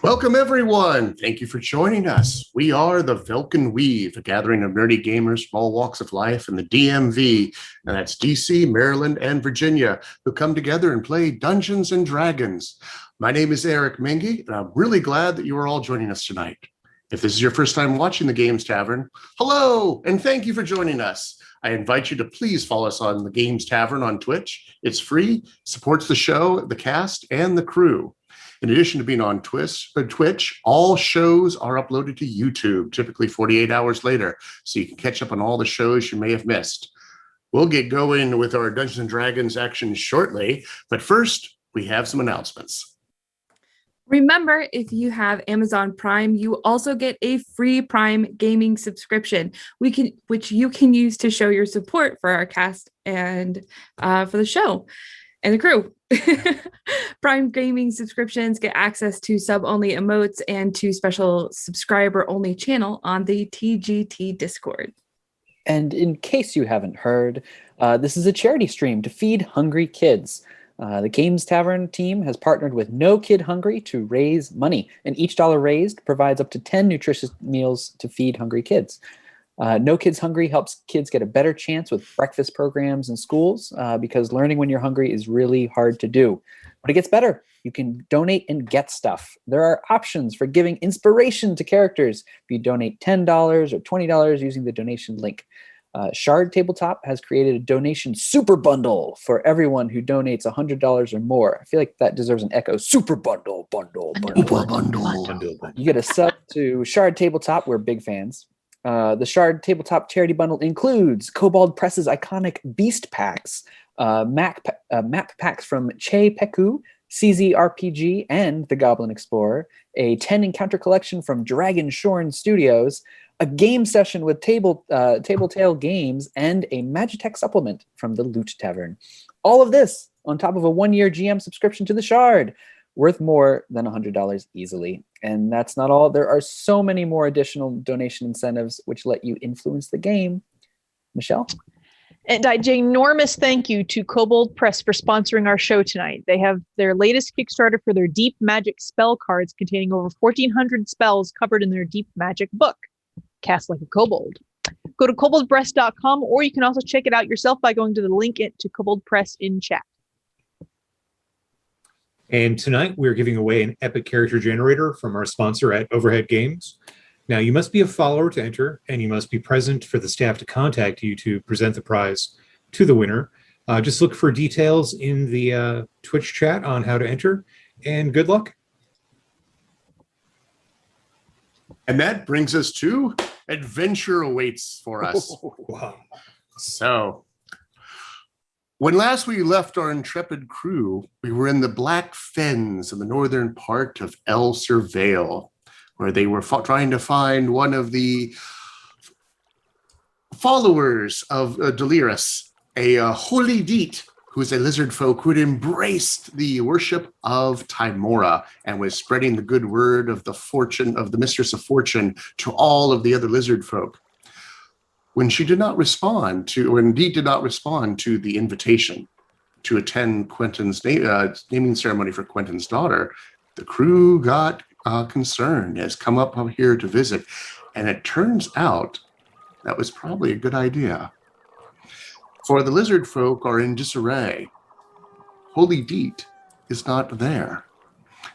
Welcome, everyone. Thank you for joining us. We are the Velkyn Weave, a gathering of nerdy gamers from all walks of life in the DMV, and that's DC, Maryland, and Virginia, who come together and play Dungeons and Dragons. My name is Eric Mingy, and I'm really glad that you are all joining us tonight. If this is your first time watching the Games Tavern, hello, and thank you for joining us. I invite you to please follow us on the Games Tavern on Twitch. It's free, supports the show, the cast, and the crew. In addition to being on Twitch, all shows are uploaded to YouTube, typically 48 hours later, so you can catch up on all the shows you may have missed. We'll get going with our Dungeons & Dragons action shortly, but first, we have some announcements. Remember, if you have Amazon Prime, you also get a free Prime gaming subscription, which you can use to show your support for our cast and for the show and the crew. Prime gaming subscriptions get access to sub-only emotes and to special subscriber-only channel on the TGT Discord. And in case you haven't heard, this is a charity stream to feed hungry kids. The Games Tavern team has partnered with No Kid Hungry to raise money, and each dollar raised provides up to 10 nutritious meals to feed hungry kids. No Kids Hungry helps kids get a better chance with breakfast programs in schools because learning when you're hungry is really hard to do. But it gets better. You can donate and get stuff. There are options for giving inspiration to characters if you donate $10 or $20 using the donation link. Shard Tabletop has created a donation super bundle for everyone who donates $100 or more. I feel like that deserves an echo. Super bundle. You get a sub to Shard Tabletop. We're big fans. The Shard Tabletop charity bundle includes Kobold Press's iconic Beast Packs, map packs from Che Peku, CZ RPG, and The Goblin Explorer, a 10 encounter collection from Dragon Shorn Studios, a game session with Tabletail Games, and a Magitech supplement from the Loot Tavern. All of this on top of a 1-year GM subscription to the Shard, worth more than $100 easily. And that's not all. There are so many more additional donation incentives which let you influence the game. Michelle? And a ginormous thank you to Kobold Press for sponsoring our show tonight. They have their latest Kickstarter for their Deep Magic spell cards containing over 1,400 spells covered in their Deep Magic book, Cast Like a Kobold. Go to koboldpress.com, or you can also check it out yourself by going to the link to Kobold Press in chat. And tonight we're giving away an epic character generator from our sponsor at Overhead Games. Now, you must be a follower to enter, and you must be present for the staff to contact you to present the prize to the winner. Just look for details in the Twitch chat on how to enter, and good luck. And that brings us to Adventure Awaits for us. Wow. So, when last we left our intrepid crew, we were in the Blackfens in the northern part of El Surveil, where they were trying to find one of the followers of Delirus, a holy deet who's a lizard folk who had embraced the worship of Timora and was spreading the good word of the fortune of the Mistress of Fortune to all of the other lizard folk. When she did not respond to, or indeed did not respond to the invitation to attend Quentin's naming ceremony for Quentin's daughter, the crew got concerned, has come up here to visit, and it turns out that was probably a good idea. For the lizard folk are in disarray. Holy Deet is not there.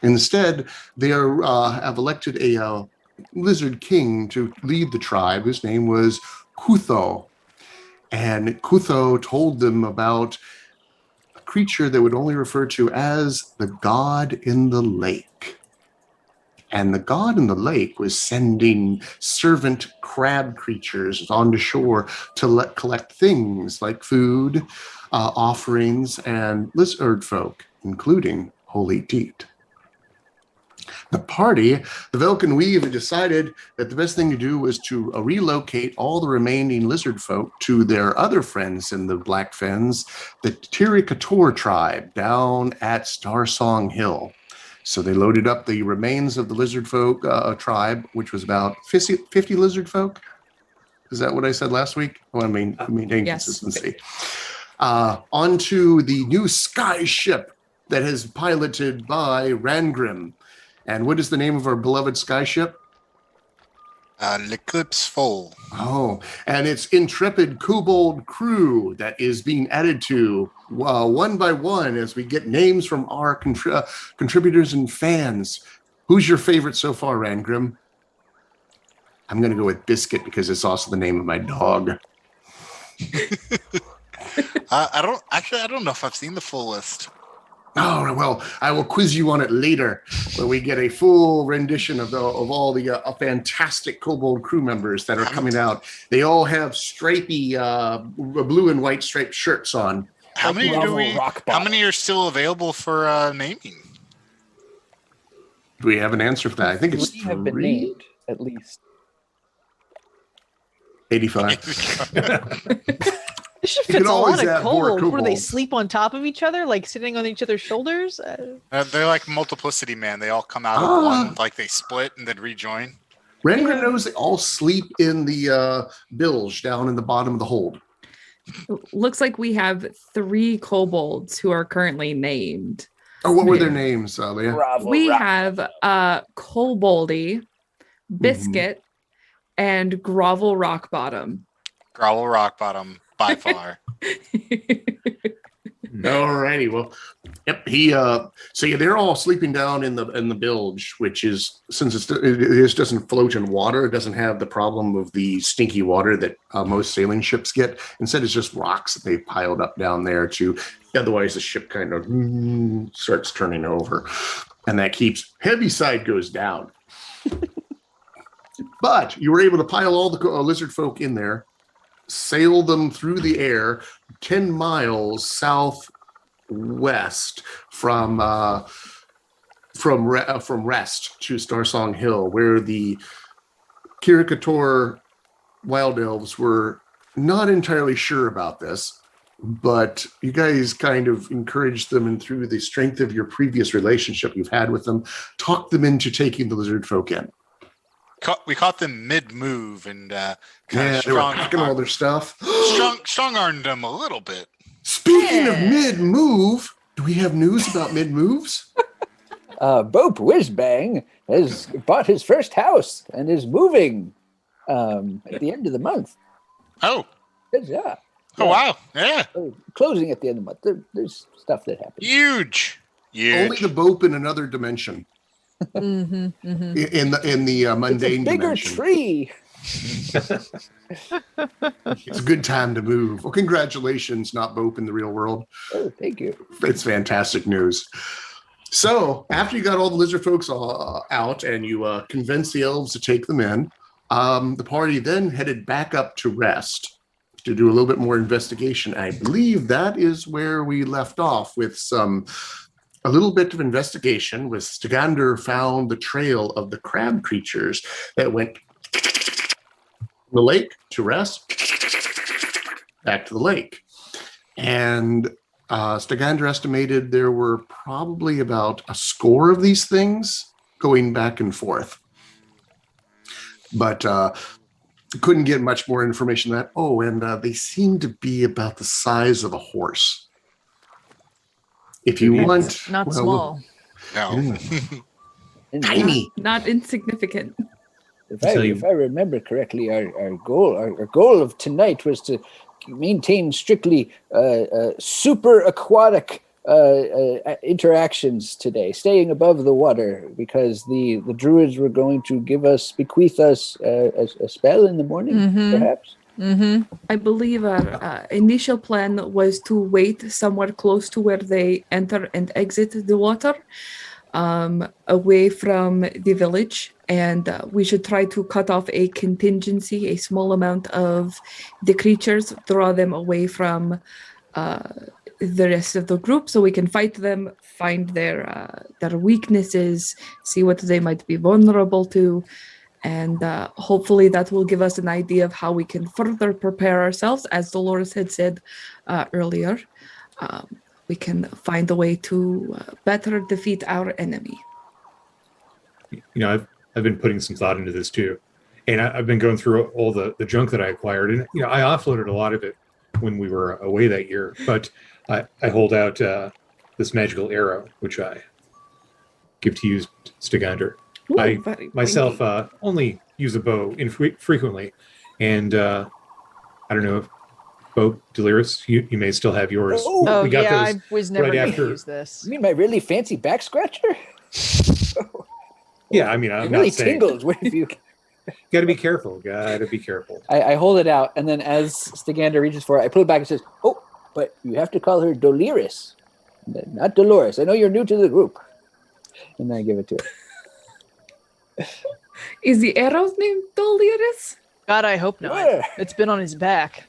Instead, they have elected a lizard king to lead the tribe, whose name was Kutho. And Kutho told them about a creature they would only refer to as the God in the Lake. And the God in the Lake was sending servant crab creatures onto shore to collect things like food, offerings, and lizard folk, including Holy Deet. The party, the Velkyn Weave, had decided that the best thing to do was to relocate all the remaining lizard folk to their other friends in the Blackfens, the Tirikator tribe down at Starsong Hill. So they loaded up the remains of the lizard folk tribe, which was about 50 lizard folk. Is that what I said last week? Well, I mean, maintain consistency. Onto the new sky ship that is piloted by Rangrim. And what is the name of our beloved skyship? L'Eclipse Full. Oh, and it's intrepid kobold crew that is being added to one by one as we get names from our contributors and fans. Who's your favorite so far, Rangrim? I'm going to go with Biscuit because it's also the name of my dog. I don't know if I've seen the full list. Oh, well, I will quiz you on it later when we get a full rendition of all the fantastic Kobold crew members that are coming out. They all have stripy blue and white striped shirts on. How many are still available for naming? Do we have an answer for that? I think it's 3 have been named, at least. 85. This ship You can fits a lot always of add more kobolds. What do they kobolds. sleep on top of each other, like sitting on each other's shoulders? They're like multiplicity, man. They all come out of one, like they split and then rejoin. Rangrim knows they all sleep in the bilge down in the bottom of the hold. Looks like we have 3 kobolds who are currently named. Oh, what were their names, Leah? Bravo. We have Koboldy, Biscuit, and Grovel Rockbottom. Growl Rock Bottom, by far. Alrighty, well, yep. So yeah, they're all sleeping down in the bilge, which is, since it doesn't float in water, it doesn't have the problem of the stinky water that most sailing ships get. Instead, it's just rocks that they've piled up down there otherwise the ship kind of starts turning over, and that keeps Heaviside goes down. But you were able to pile all the lizard folk in there, sail them through the air 10 miles southwest from Rest to Starsong Hill, where the Kirikator wild elves were not entirely sure about this, but you guys kind of encouraged them, and through the strength of your previous relationship you've had with them, talked them into taking the lizard folk in. We caught them mid-move and Yeah, they were packing all their stuff. strong-armed them a little bit. Speaking of mid-move, do we have news about mid-moves? Bope Whizbang has bought his first house and is moving at the end of the month. Oh. Yeah. Oh, wow. Yeah. Closing at the end of the month. There's stuff that happens. Huge. Only the Bope in another dimension. In the mundane It's a bigger dimension. tree. It's a good time to move. Well, congratulations, not Bope in the real world. Oh, thank you. It's fantastic news. So after you got all the lizard folks out and you convinced the elves to take them in, the party then headed back up to Rest to do a little bit more investigation. I believe that is where we left off with a little bit of investigation. With Stagander found the trail of the crab creatures that went the lake to Rest, back to the lake. And Stagander estimated there were probably about a score of these things going back and forth. But couldn't get much more information than that. Oh, and they seem to be about the size of a horse. If you want... Not small. No. Tiny. Not insignificant. If I remember correctly, our goal of tonight was to maintain strictly super aquatic interactions today, staying above the water, because the druids were going to bequeath us a spell in the morning, perhaps. I believe our initial plan was to wait somewhere close to where they enter and exit the water, away from the village, and we should try to cut off a contingency, a small amount of the creatures, draw them away from the rest of the group so we can fight them, find their weaknesses, see what they might be vulnerable to, and hopefully that will give us an idea of how we can further prepare ourselves. As Dolores had said earlier, we can find a way to better defeat our enemy. I've been putting some thought into this too, and I've been going through all the junk that I acquired, and I offloaded a lot of it when we were away that year, but I hold out this magical arrow, which I give to you, Stigander. Ooh, I very myself pointy. only use a bow frequently, and I don't know if Bo Delirious, you may still have yours. Oh, we got yeah, those I was never right going after- to use this. You mean my really fancy back scratcher? Yeah, I mean, I'm It really not saying. tingles. What if you? Got to be careful. Got to be careful. I hold it out, and then as Stigander reaches for it, I pull it back and says, "Oh, but you have to call her Dolores, not Dolores. I know you're new to the group." And then I give it to her. Is the arrow's name Dolores? God, I hope not. Where? It's been on his back.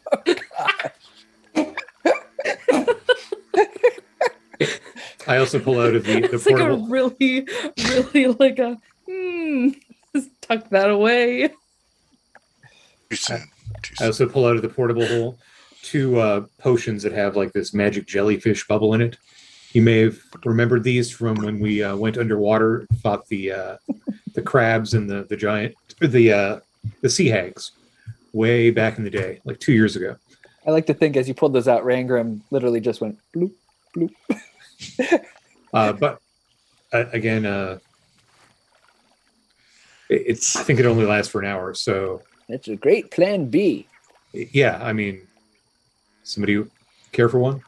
I also pull out of the It's like a portable. really like a just tuck that away. Too soon. Too I soon. also pull out of the portable hole 2 potions that have like this magic jellyfish bubble in it. You may have remembered these from when we went underwater, fought the crabs and the giant, the sea hags, way back in the day, like 2 years ago. I like to think as you pulled those out, Rangram literally just went bloop, bloop. But again, it's. I think it only lasts for an hour. So That's a great plan B. yeah, I mean, somebody care for one?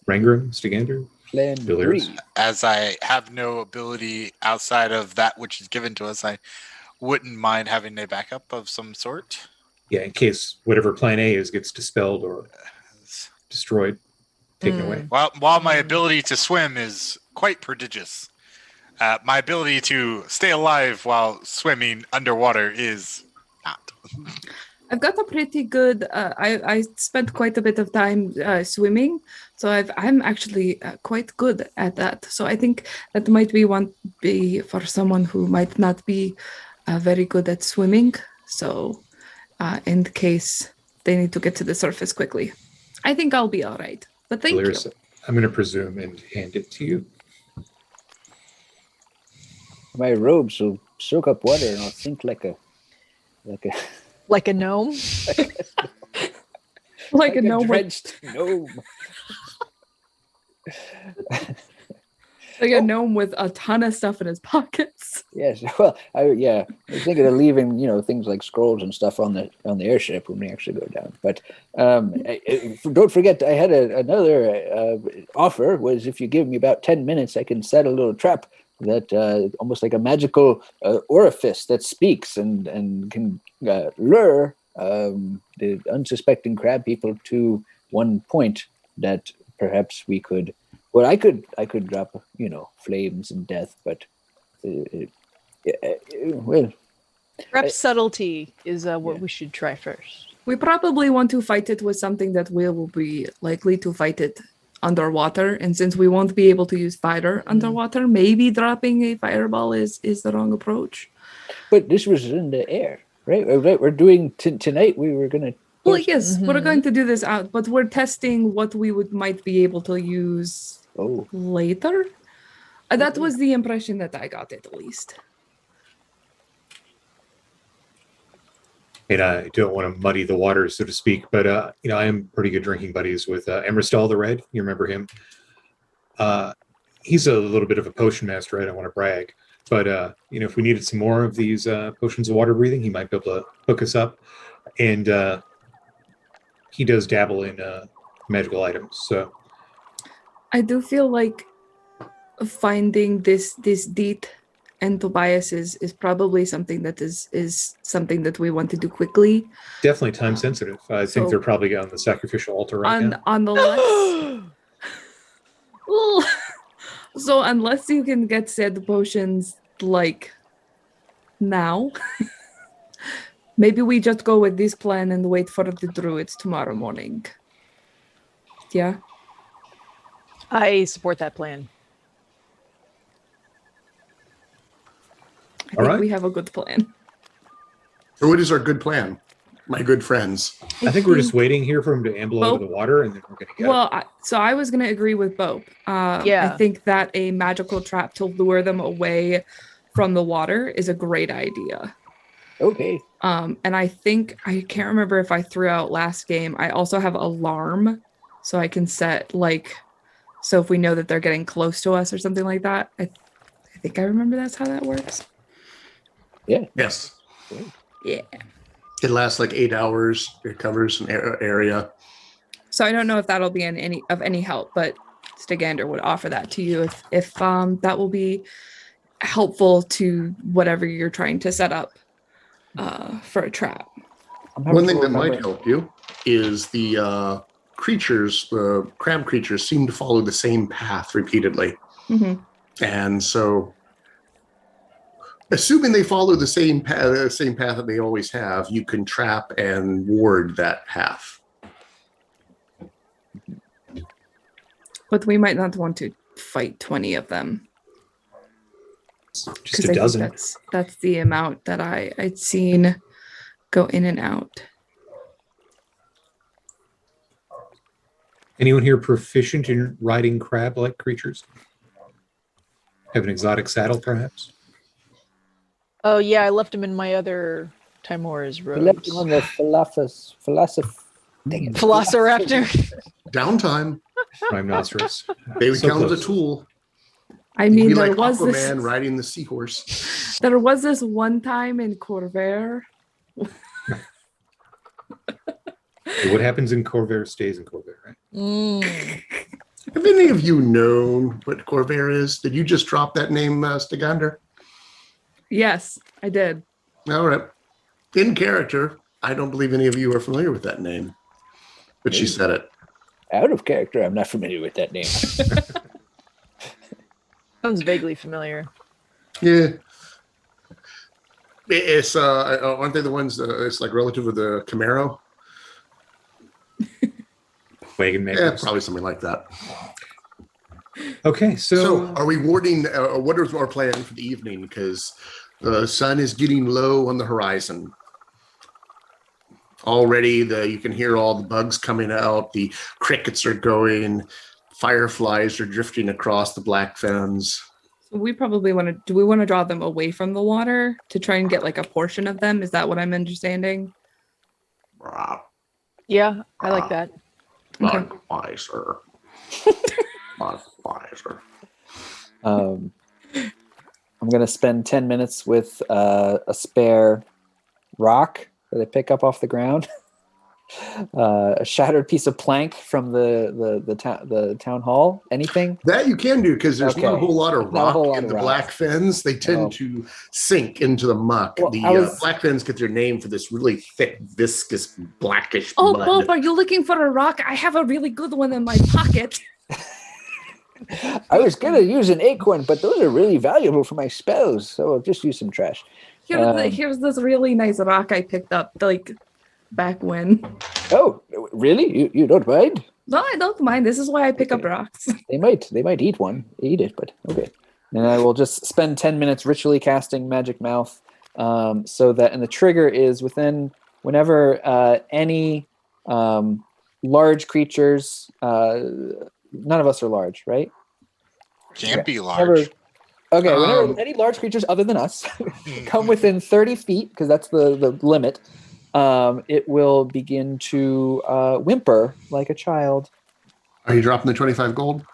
Rangram, Stigander, Plan Delirious. 3. As I have no ability outside of that which is given to us, I wouldn't mind having a backup of some sort. Yeah, in case whatever Plan A is gets dispelled or destroyed, taken away. While my ability to swim is quite prodigious, my ability to stay alive while swimming underwater is not. I've got a pretty good. I spent quite a bit of time swimming, so I'm actually quite good at that. So I think that might be for someone who might not be very good at swimming. So in case they need to get to the surface quickly, I think I'll be all right. But thank Delirious, you. I'm going to presume and hand it to you. My robes will soak up water and I'll sink like a Like a gnome. Like a gnome, with, drenched gnome. like a gnome with a ton of stuff in his pockets. Yes. Well, I was thinking of leaving, things like scrolls and stuff on the airship when we actually go down. But don't forget, I had another offer. Was if you give me about 10 minutes, I can set a little trap that almost like a magical orifice that speaks and can lure the unsuspecting crab people to one point that perhaps we could. Well, I could drop, flames and death, but well, Perhaps subtlety is what we should try first. We probably want to fight it with something that will be likely to fight it underwater. And since we won't be able to use fire underwater, maybe dropping a fireball is the wrong approach. but this was in the air, right? Right. We're doing tonight. We were gonna. Well, yes, we're going to do this out, but we're testing what we might be able to use Oh, later. That was the impression that I got, at least. And I don't want to muddy the waters, so to speak, but I am pretty good drinking buddies with Emerstal the Red. You remember him? He's a little bit of a potion master. I don't want to brag, but if we needed some more of these potions of water breathing, he might be able to hook us up. And he does dabble in magical items. So I do feel like finding this Deet and Tobias is probably something that is something that we want to do quickly. definitely time sensitive. I think So- they're probably on the sacrificial altar right now. On the less. Well, so unless you can get said potions like now, maybe we just go with this plan and wait for the druids tomorrow morning. Yeah. I support that plan. I All think right. we have a good plan. So what is our good plan, my good friends? I think we're just waiting here for him to amble out of Bo- the water, and then we're going to go. Well, I was going to agree with Bope. Yeah. I think that a magical trap to lure them away from the water is a great idea. okay. And I think, I can't remember if I threw out last game, I also have alarm, so I can set so if we know that they're getting close to us or something like that. think I remember that's how that works. Yeah. Yes. Yeah. It lasts like 8 hours. It covers an area. So I don't know if that'll be any help, but Stigander would offer that to you if that will be helpful to whatever you're trying to set up for a trap. One thing that might help you is the creatures, the crab creatures, seem to follow the same path repeatedly. Mm-hmm. And so, assuming they follow the same path that they always have, you can trap and ward that path. But we might not want to fight 20 of them. Just a dozen. That's the amount that I'd seen go in and out. Anyone here proficient in riding crab-like creatures? Have an exotic saddle, perhaps? Oh yeah, I left him in my other Timora's robes. left him on the Velociraptor. Downtime. Rhinoceros. They would So count as a close. tool. I It'd mean, be there like was Aquaman riding the seahorse. there was this one time in Corvair. What happens in Corvair stays in Corvair, right? Have any of you known what Corvair is? Did you just drop that name, Stigander? Yes, I did. All right. In character, I don't believe any of you are familiar with that name. But she said it. Out of character, I'm not familiar with that name. Sounds vaguely familiar. Yeah. It's aren't they the ones it's like relative of the Camaro? Wagon Yeah, makers. probably something like that. Okay, So are we warding what is our plan for the evening? Because the sun is getting low on the horizon. Already you can hear all the bugs coming out, the crickets are going, fireflies are drifting across the Blackfens. We probably do we want to draw them away from the water to try and get like a portion of them? Is that what I'm understanding? Yeah, I like that. Okay. Budweiser. Budweiser. I'm going to spend 10 minutes with a spare rock that I pick up off the ground, a shattered piece of plank from the town hall. Anything? That you can do because there's not a Okay. whole lot of Not a rock whole lot in of the rock. black fens. They tend to sink into the muck. Well, The black fens get their name for this really thick, viscous, blackish Oh, mud. Bob, are you looking for a rock? I have a really good one in my pocket. I was going to use an acorn, but those are really valuable for my spells, so I'll just use some trash. Here's this really nice rock I picked up like back when. Oh, really? You don't mind? No, I don't mind. This is why I pick up rocks. They might eat it, but okay. And I will just spend 10 minutes ritually casting Magic Mouth, so that, and the trigger is whenever any large creatures, none of us are large, right? Can't be large. Whenever any large creatures other than us come within 30 feet, because that's the limit, it will begin to whimper like a child. Are you dropping the 25 gold?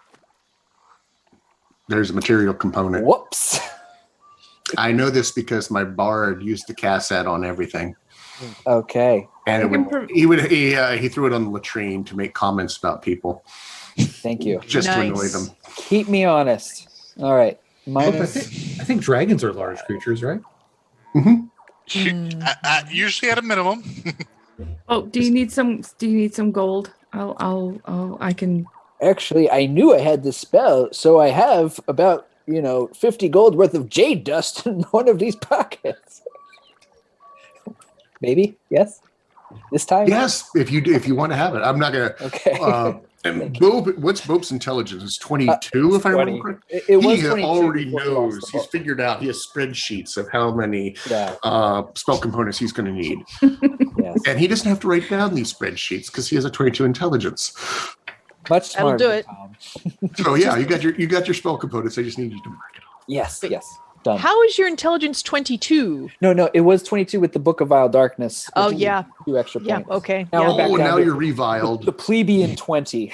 There's a material component. Whoops. I know this because my bard used to cast that on everything. Okay. And he threw it on the latrine to make comments about people. Thank you. Just to annoy Nice. them. Keep me honest. All right. I Minus. think dragons are large creatures, right? Usually at a minimum. Oh, do you need some gold? I can. Actually, I knew I had this spell, so I have about 50 gold worth of jade dust in one of these pockets. Maybe yes. This time. Yes, if you want to have it. I'm not gonna. Okay. And what's Bope's intelligence? It's 22, if I 20. remember correctly. It was He 22 already before we lost knows. the He's book. figured out. He has spreadsheets of how many Yeah. spell components he's going to need, Yes. and he doesn't have to write down these spreadsheets because he has a 22 intelligence. Much That'll smarter. do than it. Tom. So yeah, you got your spell components. I just need you to mark it off. Yes. Yes. Done. How is your intelligence 22? No. It was 22 with the Book of Vile Darkness. Oh, which is yeah. 2 extra Yeah, points. okay. Now Yeah. we're back Oh, down now to you're the reviled. plebeian 20.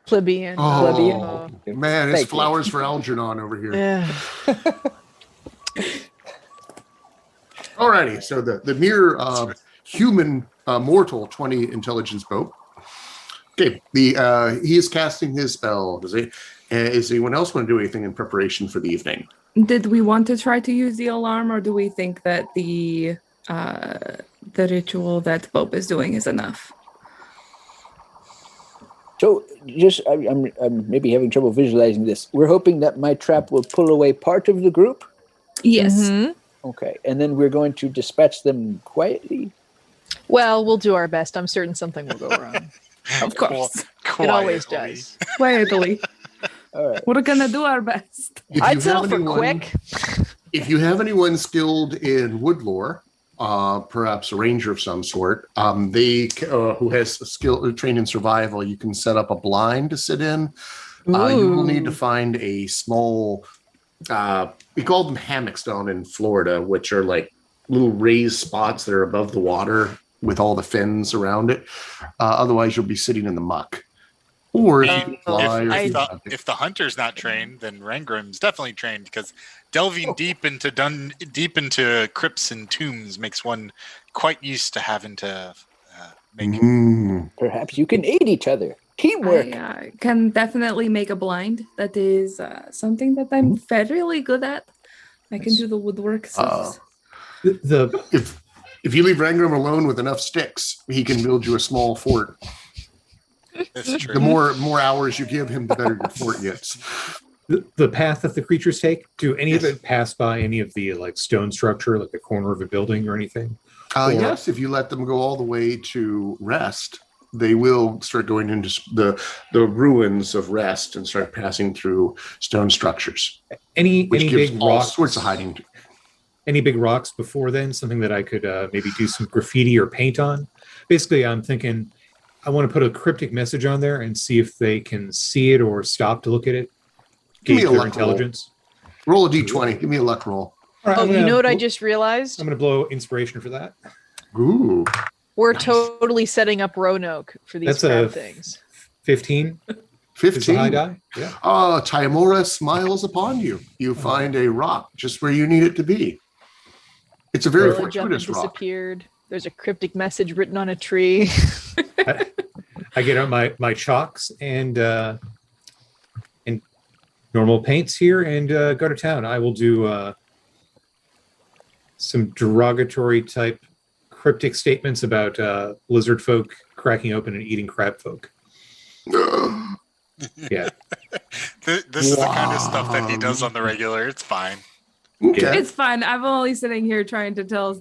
Plebeian. Oh, man, it's Thank you. flowers for Algernon over here. Yeah. Alrighty, so the mere human mortal 20 intelligence boat. Okay, he is casting his spell. Does anyone else want to do anything in preparation for the evening? Did we want to try to use the alarm, or do we think that the ritual that Bob is doing is enough? So, I'm maybe having trouble visualizing this. We're hoping that my trap will pull away part of the group. Yes. Mhm. Okay, and then we're going to dispatch them quietly. Well, we'll do our best. I'm certain something will go wrong. Of course. It always Quietly. does. Quietly. All right. We're gonna do our best. If I'd you settle have for anyone- quick. If you have anyone skilled in wood lore, perhaps a ranger of some sort, who has a skill trained in survival, you can set up a blind to sit in. You will need to find a small, we call them hammocks down in Florida, which are like little raised spots that are above the water with all the fins around it. Otherwise, you'll be sitting in the muck. Or if you can fly, or If the hunter's not trained, then Rangrim's definitely trained, because delving deep into crypts and tombs makes one quite used to having to make. Perhaps you can aid each other. Teamwork. I can definitely make a blind. That is something that I'm fairly good at. I can do the woodwork. If you leave Rangrim alone with enough sticks, he can build you a small fort. That's true. The more hours you give him, the better your fort gets. The path that the creatures take, do any of it pass by any of the like stone structure, like the corner of a building or anything? Yes, if you let them go all the way to rest, they will start going into the ruins of rest and start passing through stone structures. Any Which gives big all rocks? sorts of hiding. Any big rocks before then? Something that I could maybe do some graffiti or paint on? Basically, I'm thinking I want to put a cryptic message on there and see if they can see it or stop to look at it. Give me Gauge a their luck intelligence. Roll a d20. Give me a luck roll. All right, You know what I just realized? I'm going to blow inspiration for that. Ooh. We're totally setting up Roanoke for these That's crab a things. 15 is the high 15. die. Yeah. Taimura smiles upon you. You find a rock just where you need it to be. It's a very Gorilla jumped and fortuitous rock. disappeared. There's a cryptic message written on a tree. I get out my chalks and normal paints here and go to town. I will do some derogatory type cryptic statements about lizard folk cracking open and eating crab folk. Yeah. This is the kind of stuff that he does on the regular. It's fine. Okay. It's fine. I'm only sitting here trying to tell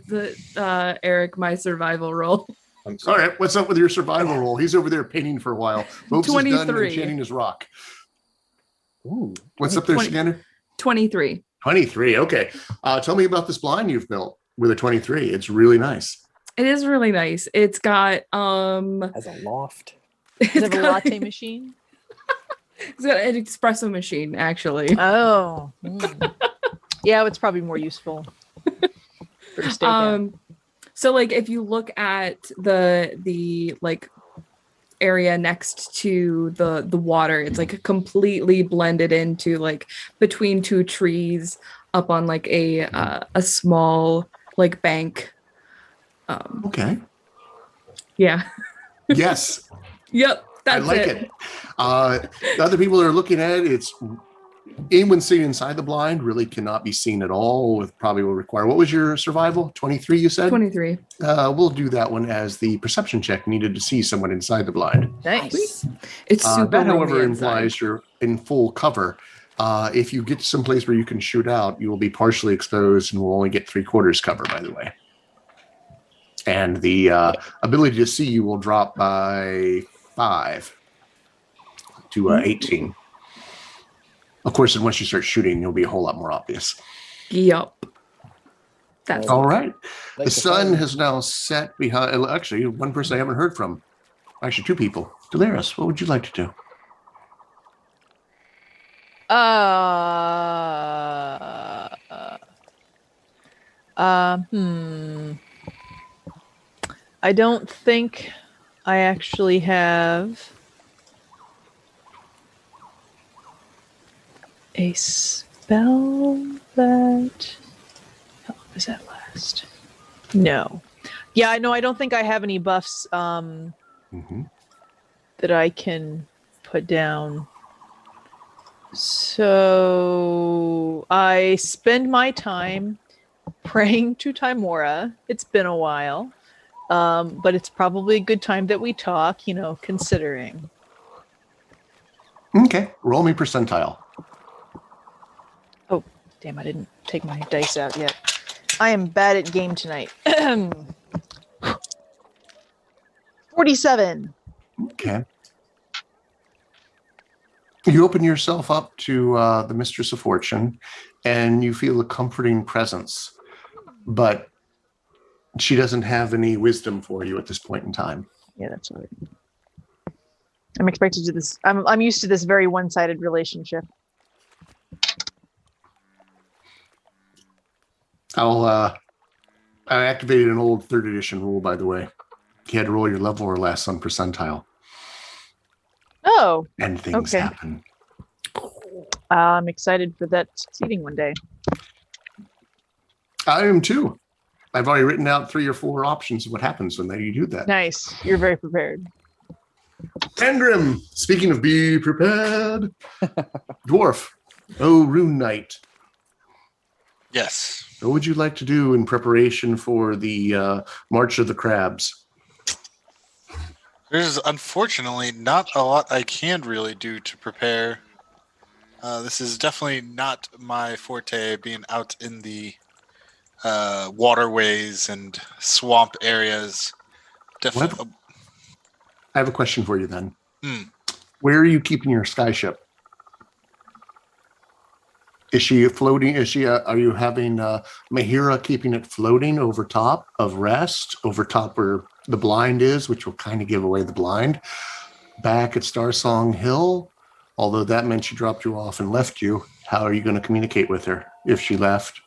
Eric my survival roll. I'm All sorry. right. What's up with your survival roll? He's over there painting for a while. Bobes is done 23. enchanting his rock. Ooh. What's up there, 20. Scanner? 23. 23. Okay. Tell me about this blind you've built with a 23. It's really nice. It is really nice. It's got Has a loft. Does it have a latte machine? It's got an espresso machine, actually. Oh. Yeah, it's probably more useful. For a stakeout. So like if you look at the like area next to the water, it's like completely blended into like between two trees up on like a small like bank. Okay. Yeah. Yes. Yep. I That's like it. The other people that are looking at it, it's anyone sitting inside the blind really cannot be seen at all. With probably will require. What was your survival? 23, you said? 23. We'll do that one as the perception check needed to see someone inside the blind. Nice. It's super That, however, roomy inside. implies you're in full cover. If you get to some place where you can shoot out, you will be partially exposed and will only get 3/4 cover, by the way. And the ability to see you will drop by 5 to 18. Of course, and once you start shooting, you'll be a whole lot more obvious. Yup. That's All right. Like The sun has now set behind. Actually, one person I haven't heard from. Actually, two people. Delaris, what would you like to do? I don't think I actually have A spell that... How long does that last? No. Yeah, I know. I don't think I have any buffs Mhm. that I can put down. So I spend my time praying to Timora. It's been a while. But it's probably a good time that we talk, considering. Okay, roll me percentile. Oh, damn, I didn't take my dice out yet. I am bad at game tonight. 47. Okay. You open yourself up to the Mistress of Fortune, and you feel a comforting presence, but she doesn't have any wisdom for you at this point in time. Yeah, that's right. I'm expected to this. I'm used to this very one-sided relationship. I activated an old 3rd edition rule, by the way. You had to roll your level or less on percentile, Oh, and things Okay. happen. I'm excited for that succeeding one day. I am too. I've already written out 3 or 4 options of what happens when you do that. Nice. You're very prepared. Tendrim, speaking of be prepared, Dwarf, Rune Knight, Yes. what would you like to do in preparation for the March of the Crabs? There's unfortunately not a lot I can really do to prepare. This is definitely not my forte, being out in the waterways and swamp areas. Definitely. I have a question for you then. Hmm. Where are you keeping your skyship? Is she floating? Are you having Mahira keeping it floating over top of Rest, over top where the blind is, which will kind of give away the blind, back at Starsong Hill? Although that meant she dropped you off and left you. How are you going to communicate with her if she left?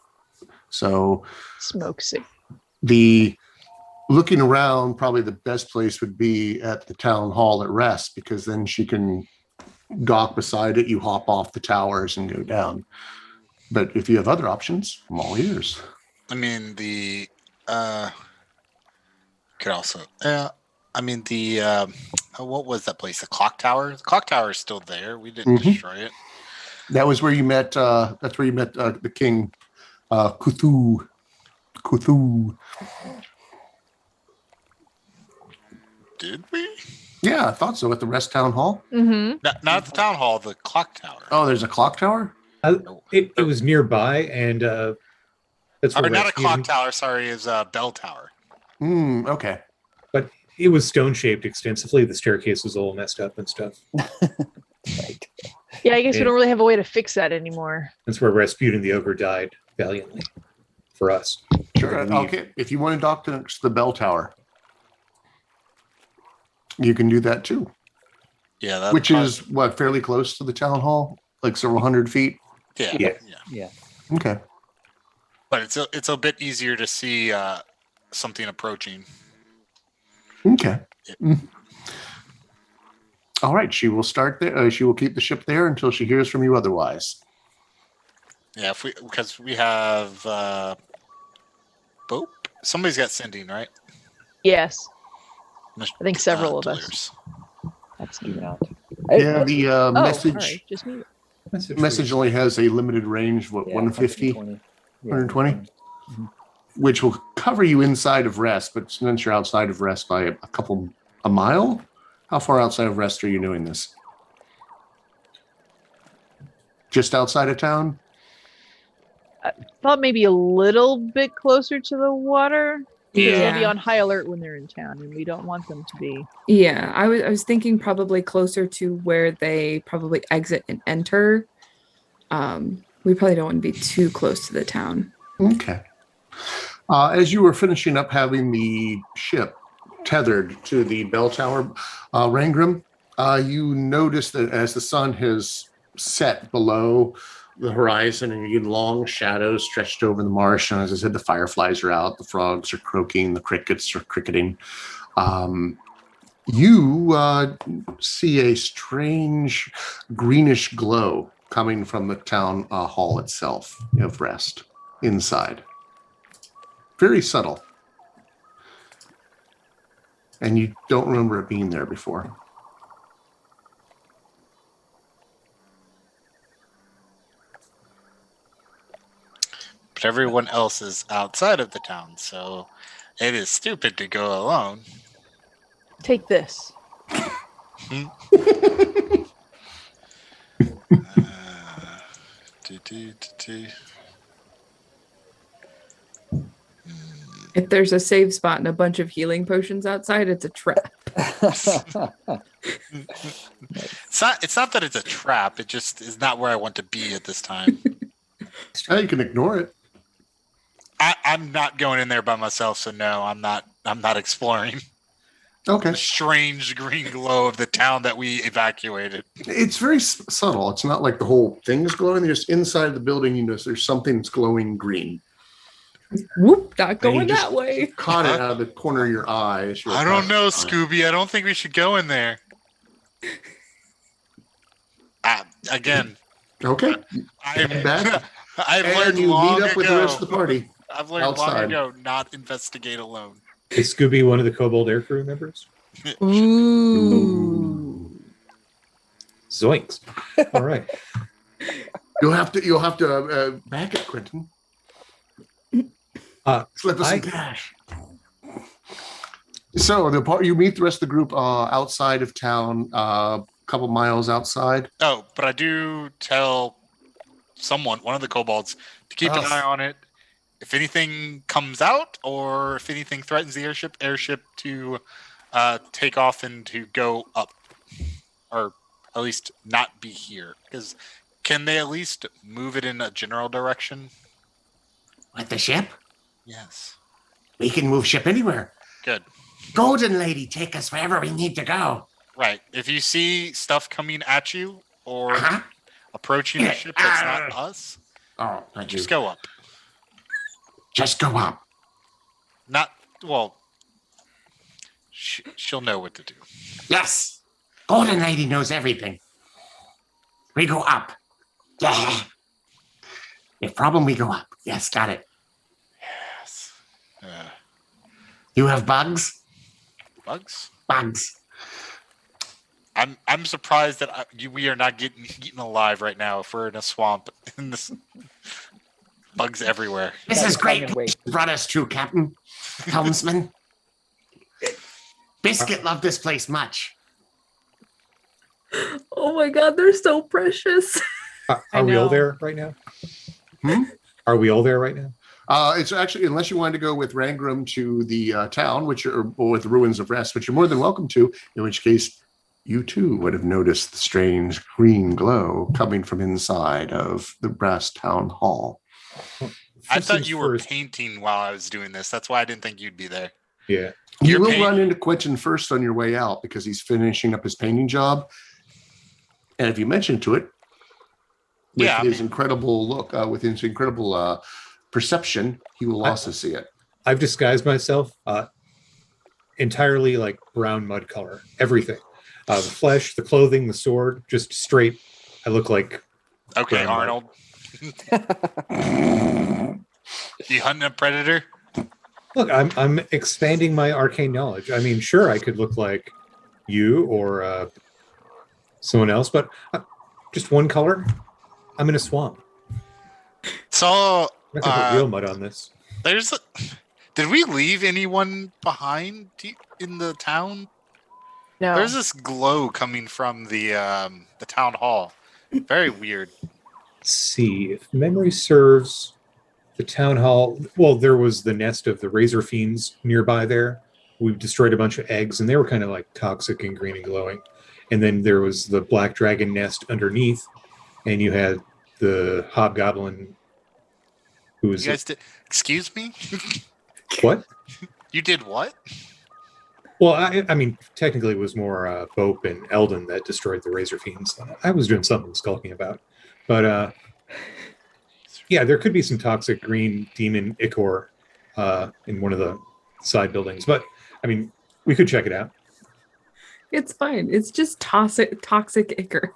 So Smoke sick. Looking around, probably the best place would be at the town hall at Rest, because then she can dock beside it. You hop off the towers and go down. But if you have other options, I'm all ears. I mean, could also. What was that place? The clock tower. The clock tower is still there. We didn't destroy it. That was where you met. That's where you met the king, Cthulhu. Did we? Yeah, I thought so. At the Rest Town Hall. Mm-hmm. Not at the town hall. The clock tower. Oh, there's a clock tower. It was nearby, and that's where Or not a clock Rasputin- tower. Sorry, is a bell tower. Okay. But it was stone-shaped extensively. The staircase was all messed up and stuff. Right. Yeah, I guess we Yeah. don't really have a way to fix that anymore. That's where Rasputin the ogre died valiantly for us. Sure. Okay. If you want to dock to the bell tower, you can do that too. Yeah, that's Which is what, fairly close to the town hall, like several hundred feet. yeah. Yeah. Okay. But it's a bit easier to see something approaching. Okay. All right. She will start there. She will keep the ship there until she hears from you otherwise. Yeah, because we have Bope. Somebody's got sending, right? Yes. I think several of us. Delirious. That's even out. Yeah. The Oh, message all right, just me. message only has a limited range of 150, 120, which will cover you inside of Rest. But since you're outside of Rest by a mile, how far outside of Rest are you doing this? Just outside of town? Thought maybe a little bit closer to the water. Because they'll be Yeah. on high alert when they're in town, and we don't want them to be. Yeah, I was thinking probably closer to where they probably exit and enter. We probably don't want to be too close to the town. Okay. As you were finishing up having the ship tethered to the bell tower, Rangram, you notice that as the sun has set below the horizon and you get long shadows stretched over the marsh, and as I said, the fireflies are out, the frogs are croaking, the crickets are cricketing. You see a strange greenish glow coming from the town hall itself of rest inside. Very subtle. And you don't remember it being there before. But everyone else is outside of the town, so it is stupid to go alone. Take this. If there's a save spot and a bunch of healing potions outside, it's a trap. It's not that it's a trap. It just is not where I want to be at this time. You can ignore it. I'm not going in there by myself, so no, I'm not exploring Okay. the strange green glow of the town that we evacuated. It's very subtle. It's not like the whole thing is glowing. Just inside the building, you notice there's something that's glowing green. Whoop, not And going you just that way. Caught it out of the corner of your eye. As you were I don't passing know, by. Scooby. I don't think we should go in there. Again, Okay. I've Bad. I've And learned you long meet up with the ago. rest of the party. I've learned long outside. ago not investigate alone. Is Scooby one of the Kobold aircrew members? Ooh. Zoinks. All right. You'll have to back it, Quentin. Slip us some cash. So you meet the rest of the group outside of town, a couple miles outside. Oh, but I do tell one of the kobolds, to keep an eye on it. If anything comes out, or if anything threatens the airship to take off and to go up, or at least not be here. Because can they at least move it in a general direction? With the ship? Yes. We can move ship anywhere. Good. Golden Lady, take us wherever we need to go. Right. If you see stuff coming at you or Uh-huh. approaching the ship that's not us, Oh, thank you. just go up. Just go up. She'll know what to do. Yes. Golden Lady knows everything. We go up. Yeah. If problem, we go up. Yes, got it. Yes. You have bugs? Bugs? Bugs. I'm surprised that we are not getting eaten alive right now if we're in a swamp. In this, bugs everywhere. This is great. Wait. Brought us to, Captain. Helmsman. Biscuit loved this place much. Oh my god, they're so precious. Are we all know. there right now? Hmm? Are we all there right now? It's actually, unless you wanted to go with Rangram to the town, or with the Ruins of Rest, which you're more than welcome to, in which case you too would have noticed the strange green glow coming from inside of the brass town hall. I First thought things you were first. painting while I was doing this. That's why I didn't think you'd be there. Yeah. You You're will paint- run into Quentin first on your way out because he's finishing up his painting job. And if you mention to it, with Yeah, I his mean- incredible look, with his incredible perception, he will also see it. I've disguised myself entirely like brown mud color. Everything. The flesh, the clothing, the sword, just straight. I look like Okay, Grandma. Arnold. You hunting a predator? look, I'm expanding my arcane knowledge. I mean, sure, I could look like you or someone else, but just one color. I'm in a swamp. So I'm not gonna put real mud on this. did we leave anyone behind in the town? No. There's this glow coming from the town hall. Very weird. Let's see, if memory serves, the town hall. Well, there was the nest of the razor fiends nearby there. We destroyed a bunch of eggs, and they were kind of like toxic and green and glowing. And then there was the black dragon nest underneath, and you had the hobgoblin. Who was You guys did? Excuse me? what? You did what? Well, I mean, technically, it was more Bope and Eldon that destroyed the razor fiends. I was doing something skulking about, but yeah, there could be some toxic green demon ichor in one of the side buildings. But I mean, we could check it out. It's fine. It's just toxic ichor.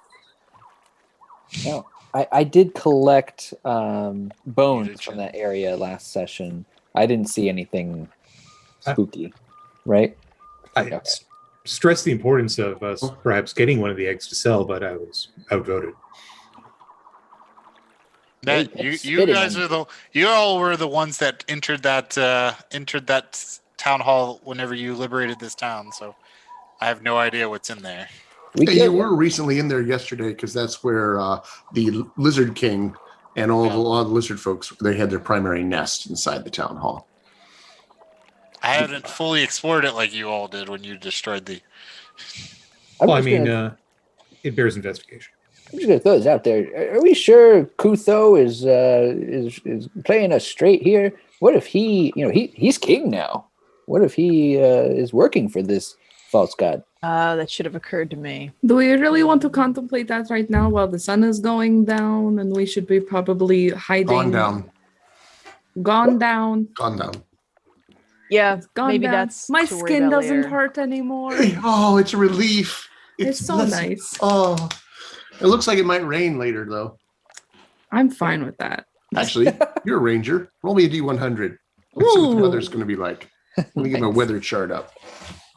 No. I did collect You bones did, from Chet. that area last session. I didn't see anything I- spooky, right? I Okay. stressed the importance of us perhaps getting one of the eggs to sell, but I was outvoted. Hey, That you that's you spitting guys on are you all were the ones that entered that town hall whenever you liberated this town. So I have no idea what's in there. We Hey, you killed were him. recently in there yesterday because that's where the Lizard King and a lot of the lizard folks, they had their primary nest inside the town hall. I haven't fully explored it like you all did when you destroyed the. I'm Well, I just mean, gonna, it bears investigation. I'm just gonna throw this out there. Are we sure Kutho is playing us straight here? What if he's king now? What if he is working for this false god? That should have occurred to me. Do we really want to contemplate that right now while the sun is going down and we should be probably hiding? Gone down. Gone down. Gone down. Yeah, Gone maybe down. that's My to worry skin about doesn't later. hurt anymore. Oh, it's a relief. It's so blessed. nice. Oh, it looks like it might rain later, though. I'm fine with that. Actually, you're a ranger. Roll me a D100. Let's see what the Ooh. weather's going to be like. Let me get my Nice. weather chart up.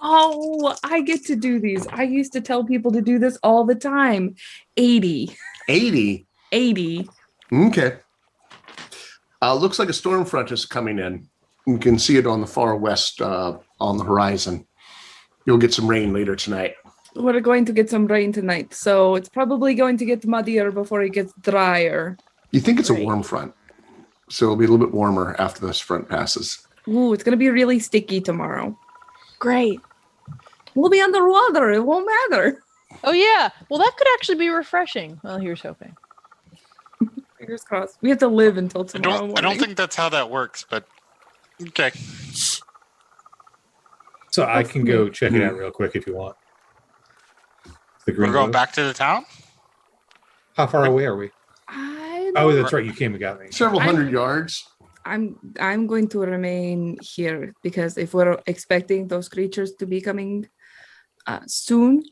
Oh, I get to do these. I used to tell people to do this all the time. 80. 80. 80. Okay. Looks like a storm front is coming in. You can see it on the far west on the horizon. You'll get some rain later tonight. We're going to get some rain tonight, so it's probably going to get muddier before it gets drier. You think it's Great. a warm front, so it'll be a little bit warmer after this front passes. Ooh, it's going to be really sticky tomorrow. Great. We'll be underwater. It won't matter. Oh yeah. Well, that could actually be refreshing. Well, here's hoping. Fingers crossed. We have to live until I tomorrow morning. don't think that's how that works, but okay. So I can go check it out real quick if you want. The We're green going glow. back to the town. How far away are we? I Oh, don't- that's right. You came and got me. Several I'm- hundred yards. I'm going to remain here because if we're expecting those creatures to be coming soon,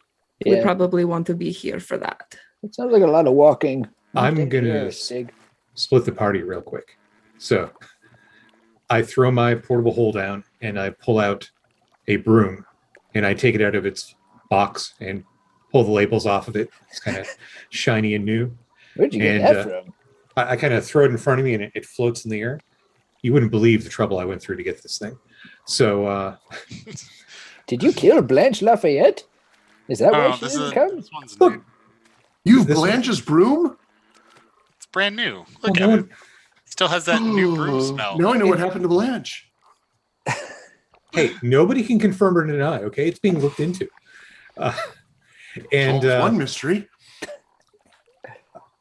we Yeah, probably want to be here for that. it sounds like a lot of walking. I'm Stay gonna here, Sig. split the party real quick. So I throw my portable hole down and I pull out a broom and I take it out of its box and pull the labels off of it. It's kind of shiny and new. Where'd you get And, that from? I kind of throw it in front of me and it floats in the air. You wouldn't believe the trouble I went through to get this thing. So Did you kill Blanche Lafayette? Is that why Oh, she this didn't is come? this one's Look. new. You've This one- Blanche's broom? It's brand new. Look well, at it. Still has that new broom smell. Now I know what happened to Blanche. hey, nobody can confirm or deny. Okay, it's being looked into. And Solves one mystery.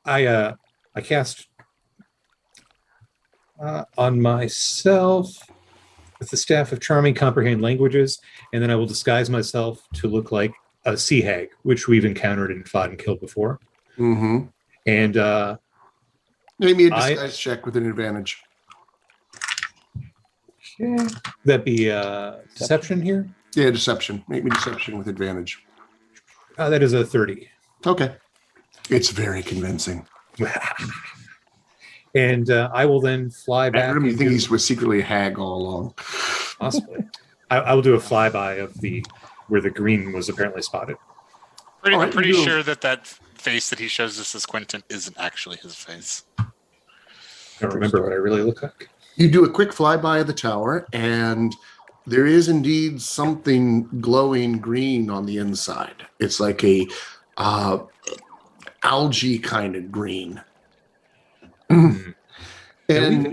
I cast on myself with the staff of charming comprehend languages, and then I will disguise myself to look like a sea hag, which we've encountered and fought and killed before. Mm-hmm. And Make me a I- disguise check with an advantage. that be deception here. Yeah, deception. Make me deception with advantage. That is a 30. Okay. It's very convincing. And I will then fly back. Adam, you think into- he was secretly a hag all along? possibly? I will do a flyby of where the green was apparently spotted. I'm Alright, pretty you do. sure that face that he shows us as Quentin isn't actually his face. I don't remember what I really look like. You do a quick flyby of the tower, and there is indeed something glowing green on the inside. It's like a algae kind of green. And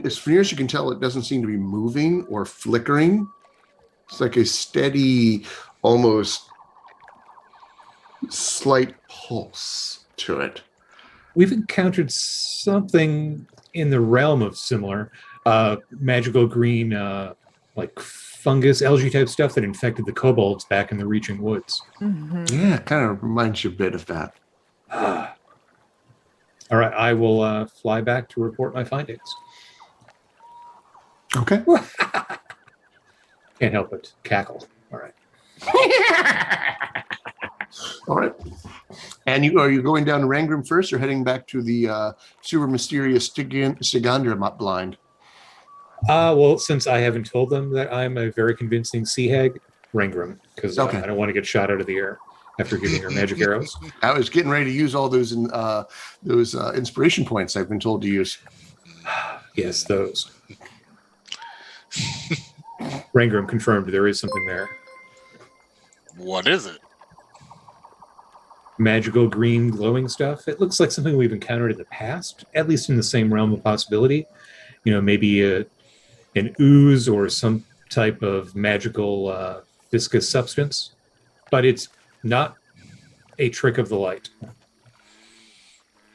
as near as you can tell, it doesn't seem to be moving or flickering. It's like a steady, almost slight pulse to it. We've encountered something in the realm of similar magical green, like fungus, algae type stuff that infected the kobolds back in the Reaching Woods. Yeah, it kind of reminds you a bit of that. All right, I will fly back to report my findings. Okay. Can't help but cackle. All right. All right. And are you going down to Rangram first or heading back to the super mysterious Stigandra blind? Well, since I haven't told them that I'm a very convincing sea hag, Rangram, because Okay. I don't want to get shot out of the air after giving her magic arrows. I was getting ready to use all those inspiration points I've been told to use. Yes, those. Rangram confirmed there is something there. What is it? Magical green glowing stuff. It looks like something we've encountered in the past, at least in the same realm of possibility. Maybe an ooze or some type of magical viscous substance, but it's not a trick of the light.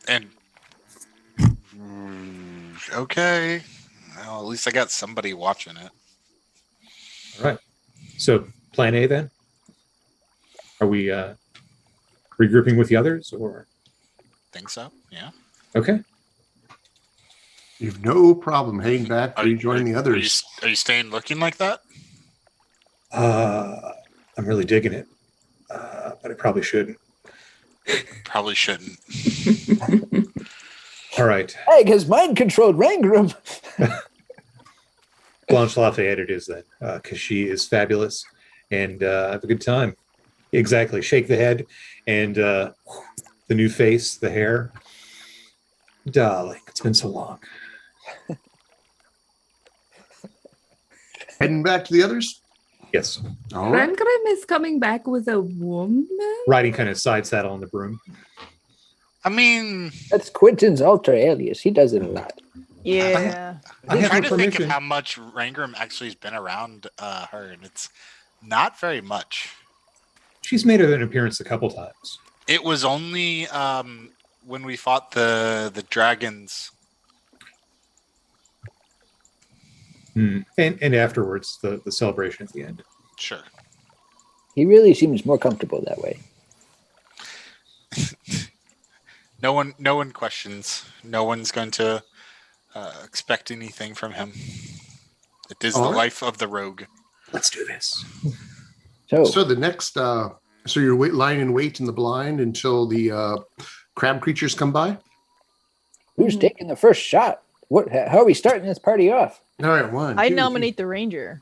And okay, well, at least I got somebody watching it. All right. So plan A then? Are we regrouping with the others or? Think so? Yeah. Okay. You've no problem heading back to rejoin the others. Are you staying looking like that? I'm really digging it, but I probably shouldn't. Probably shouldn't. All right. Egg has mind-controlled Rangram. Blanche Lafayette it is then, because she is fabulous, and have a good time. Exactly. Shake the head, and the new face, the hair. Darling, it's been so long. Heading back to the others? Yes. All right. Rangram is coming back with a woman? Riding kind of side saddle on the broom. I mean, That's Quentin's alter alias. He does it a lot. Yeah. I I'm have trying no to think of permission. how much Rangram actually has been around her, and it's not very much. She's made an appearance a couple times. It was only when we fought the dragons. And afterwards, the celebration at the end. Sure. He really seems more comfortable that way. No one questions. No one's going to expect anything from him. It is the All right. life of the rogue. Let's do this. So the next, so you're lying in wait in the blind until the crab creatures come by? Who's taking the first shot? How are we starting this party off? All right, one. I two, nominate the ranger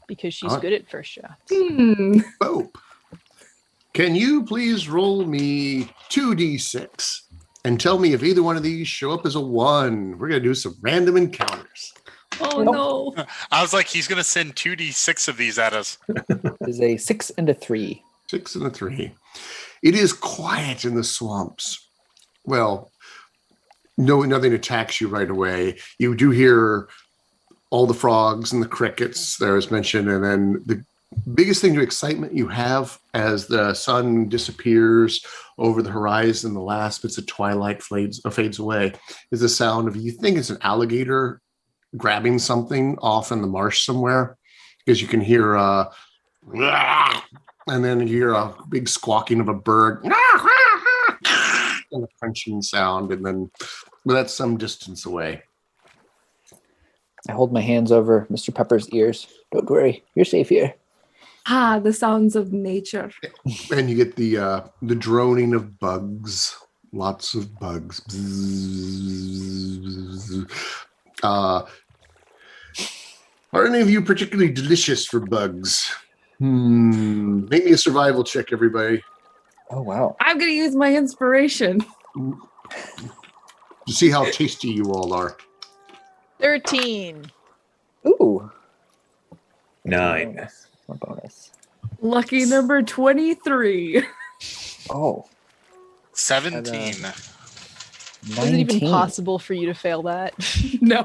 because she's Alright. good at first shots. Boop. Can you please roll me 2d6 and tell me if either one of these show up as a 1? We're going to do some random encounters. Oh no. I was like, he's going to send 2d6 of these at us. There's a 6 and a 3. 6 and a 3. It is quiet in the swamps. Well, nothing attacks you right away. You do hear all the frogs and the crickets there as mentioned, and then the biggest thing to excitement you have as the sun disappears over the horizon, the last bits of twilight fades away, is the sound of, you think it's an alligator grabbing something off in the marsh somewhere, because you can hear and then you hear a big squawking of a bird and a crunching sound, and then that's some distance away. I hold my hands over Mr. Pepper's ears. Don't worry, you're safe here. Ah, the sounds of nature. And you get the droning of bugs, lots of bugs. Bzzz. Are any of you particularly delicious for bugs? Make me a survival check, everybody, Oh, wow. I'm going to use my inspiration. to see how tasty you all are. 13. Ooh. 9. More bonus. Lucky number 23. Oh. 17. Is it even 19. possible for you to fail that? No,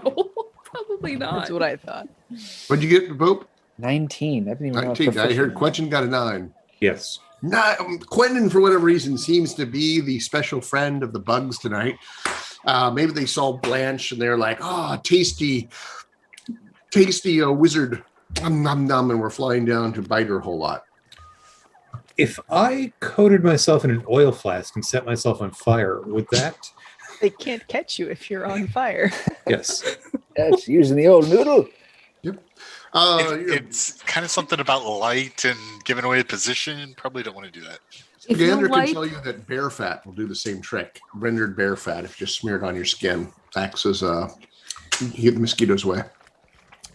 probably not. That's what I thought. What'd you get, Pope? 19. I didn't even know. 19. I proficient heard in Quentin got a 9. Yes. Quentin, for whatever reason, seems to be the special friend of the bugs tonight. Maybe they saw Blanche and they're like, tasty wizard. Nom, nom, and we're flying down to bite her a whole lot. If I coated myself in an oil flask and set myself on fire, would that? They can't catch you if you're on fire. Yes. that. Yes, using the old noodle. It's kind of something about light and giving away a position. Probably don't want to do that. If you Gander like, can tell you that bear fat will do the same trick. Rendered bear fat, if you just smear it on your skin, acts as keep the mosquitoes away.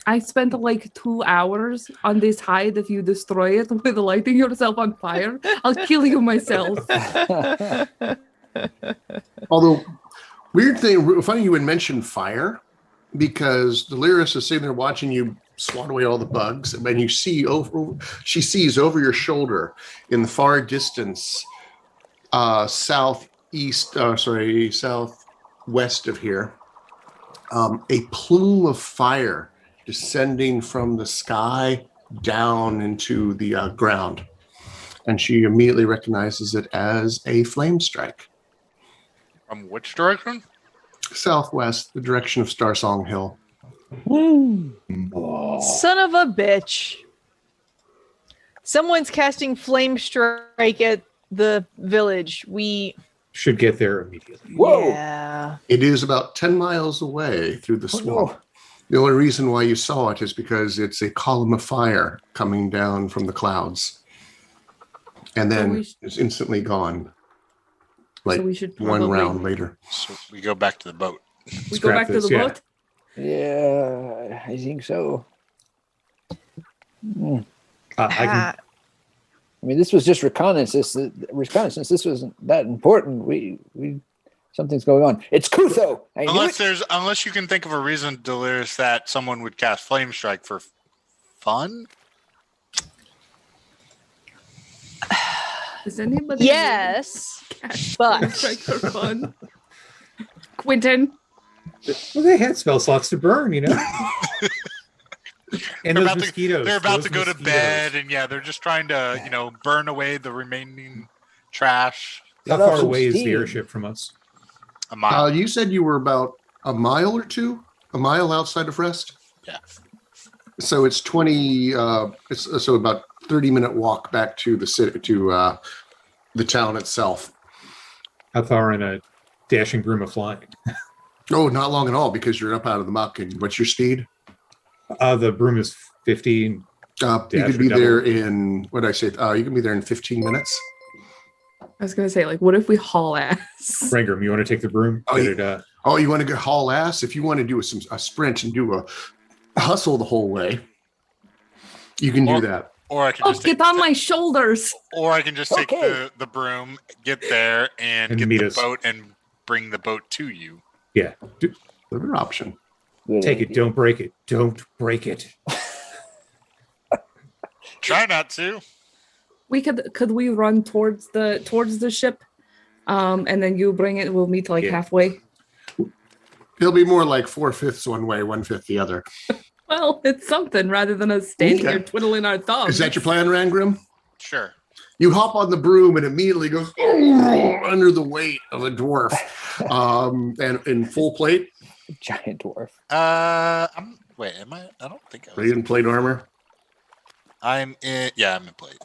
I spent like 2 hours on this hide. If you destroy it with lighting yourself on fire, I'll kill you myself. Although, weird thing, funny you would mention fire, because Delirious is sitting there watching you swat away all the bugs, and you see she sees over your shoulder in the far distance, southwest of here, a plume of fire descending from the sky down into the ground, and she immediately recognizes it as a flame strike. From which direction? Southwest, the direction of Starsong Hill. Son of a bitch. Someone's casting flame strike at the village. We Should get there immediately. Whoa. Yeah. It is about 10 miles away through the swamp. no. The only reason why you saw it is because it's a column of fire coming down from the clouds. And So then we sh- it's instantly gone. Like so we should one probably round later. So we go back to the boat. we go Scrap back to this, the yeah. boat. Yeah, I think so. I Ah, can, I mean, this was just reconnaissance. Reconnaissance. This wasn't that important. We something's going on. It's Kutho. I knew it. Unless you can think of a reason, Delirious, that someone would cast Flame Strike for fun. Is anybody yes, cast but- Flame strike for fun? Quentin, well, they had spell slots to burn, you know. And They're those about to- mosquitoes. They're about those to go to mosquitoes. bed, and they're just trying to, burn away the remaining trash. How Let off far some away is the steam. airship from us? A mile. You said you were about a mile or two, a mile outside of Rest. Yeah. So it's 20. So about 30-minute walk back to the city, to the town itself. How far in a dashing broom of flying? Oh, not long at all, because you're up out of the muck. And what's your speed? The broom is 15. You Dash could or be double. there in, what did I say? You can be there in 15 minutes. I was gonna say, like, what if we haul ass? Rangram, you want to take the broom? Oh, Get yeah. it, Oh, you want to go haul ass? If you want to do a sprint and do a hustle the whole way, you can do Or- that. Or I can Oh, just get on my shoulders. Or I can just take Okay. the broom, get there, and And get meet the us. boat and bring the boat to you. yeah. Another option. Good Take it. idea. Don't break it. Don't break it. Try not to. We could we run towards the ship, and then you bring it. We'll meet like Yeah. halfway. It'll be more like 4/5 one way, 1/5 the other. Well, it's something rather than us standing Okay. here twiddling our thumbs. Is that your plan, Rangrim? Sure. You hop on the broom and immediately goes under the weight of a dwarf, and in full plate, Giant dwarf. Am I? I don't think I was. in plate armor. I'm in. Yeah, I'm in plate.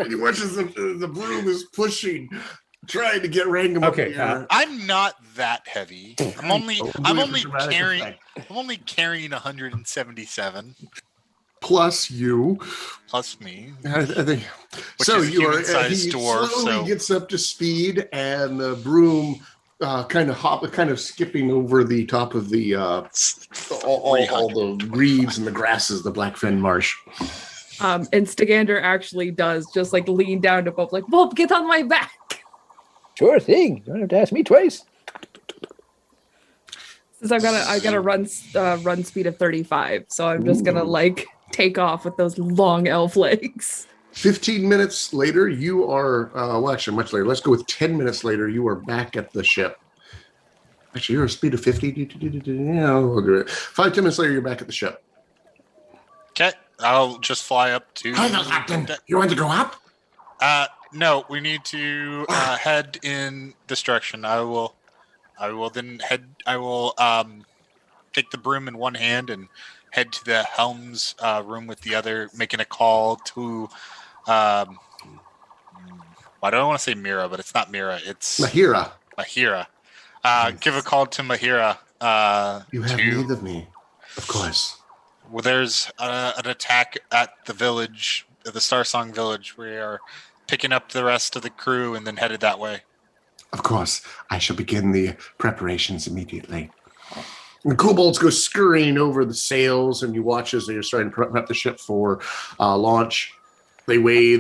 He watches the broom is pushing, trying to get Rangrim up Okay, the air. I'm not that heavy. I'm only. Oh, I'm for only dramatic carrying. effect. I'm only carrying 177 Plus you. plus me. I think. Which So is a you are. human-sized He dwarf, slowly so- gets up to speed, and the broom kind of skipping over the top of the all 300. the reeds and the grasses, the Blackfen marsh. And Stigander actually does just like lean down to Bob, like, Bob, get on my back. Sure thing. You don't have to ask me twice. Since I got a run speed of 35, so I'm just gonna like take off with those long elf legs. 15 minutes later, you are, well, actually, much later. Let's go with 10 minutes later, you are back at the ship. Actually, you're a speed of 50. Yeah, we'll do it. 5-10 minutes later, you're back at the ship. Okay, I'll just fly up to. Hi, Captain. You want to go up? No, we need to head in this direction. I will then head. I will take the broom in one hand and head to the helm's room with the other, making a call to. Why do I want to say Mira? But it's not Mira. It's Mahira, Mahira. Give a call to Mahira. you have to- need of me. Of course. Well, there's an attack at the village, the Starsong village. We are picking up the rest of the crew and then headed that way. Of course, I shall begin the preparations immediately. The kobolds go scurrying over the sails, and you watch as they're starting to prep the ship for launch. They weigh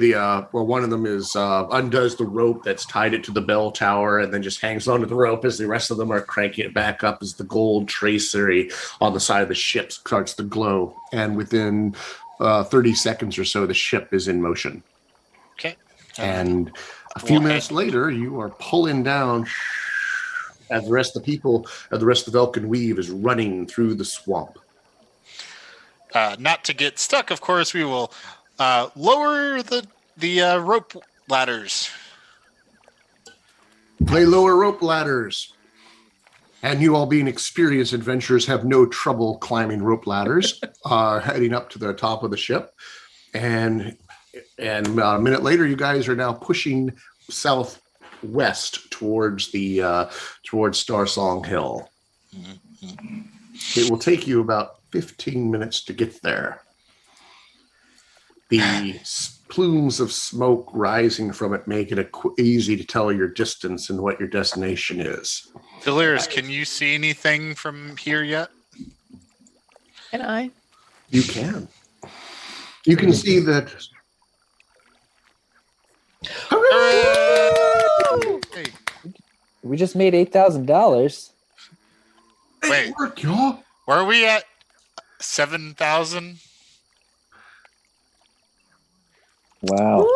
one of them undoes the rope that's tied it to the bell tower and then just hangs onto the rope as the rest of them are cranking it back up as the gold tracery on the side of the ship starts to glow. And within 30 seconds or so, the ship is in motion. Okay. And a few minutes later, you are pulling down as the rest of the Velkyn weave is running through the swamp. Not to get stuck, of course, we will lower the rope ladders. They lower rope ladders. And you all being experienced adventurers have no trouble climbing rope ladders, heading up to the top of the ship. And about a minute later, you guys are now pushing southwest towards Star Song Hill. Mm-hmm. It will take you about 15 minutes to get there. The plumes of smoke rising from it make it easy to tell your distance and what your destination is. Delirious, can you see anything from here yet? Can I? You can. You can see that. Hooray! Hey, We just made $8,000. Wait. It worked, y'all. where are we at? 7,000? Wow.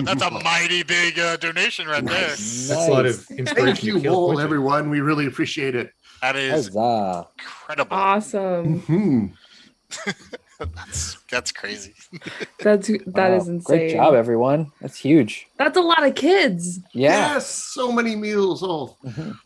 That's a mighty big donation right there. Nice. That's a lot of Nice. inspiration. Thank you to kill all, points. everyone. We really appreciate it. That is Huzzah. incredible. Awesome. Hmm. That's crazy. That Wow. is insane. Great job, everyone. That's huge. That's a lot of kids. Yeah. Yes, so many meals. Oh, Mhm.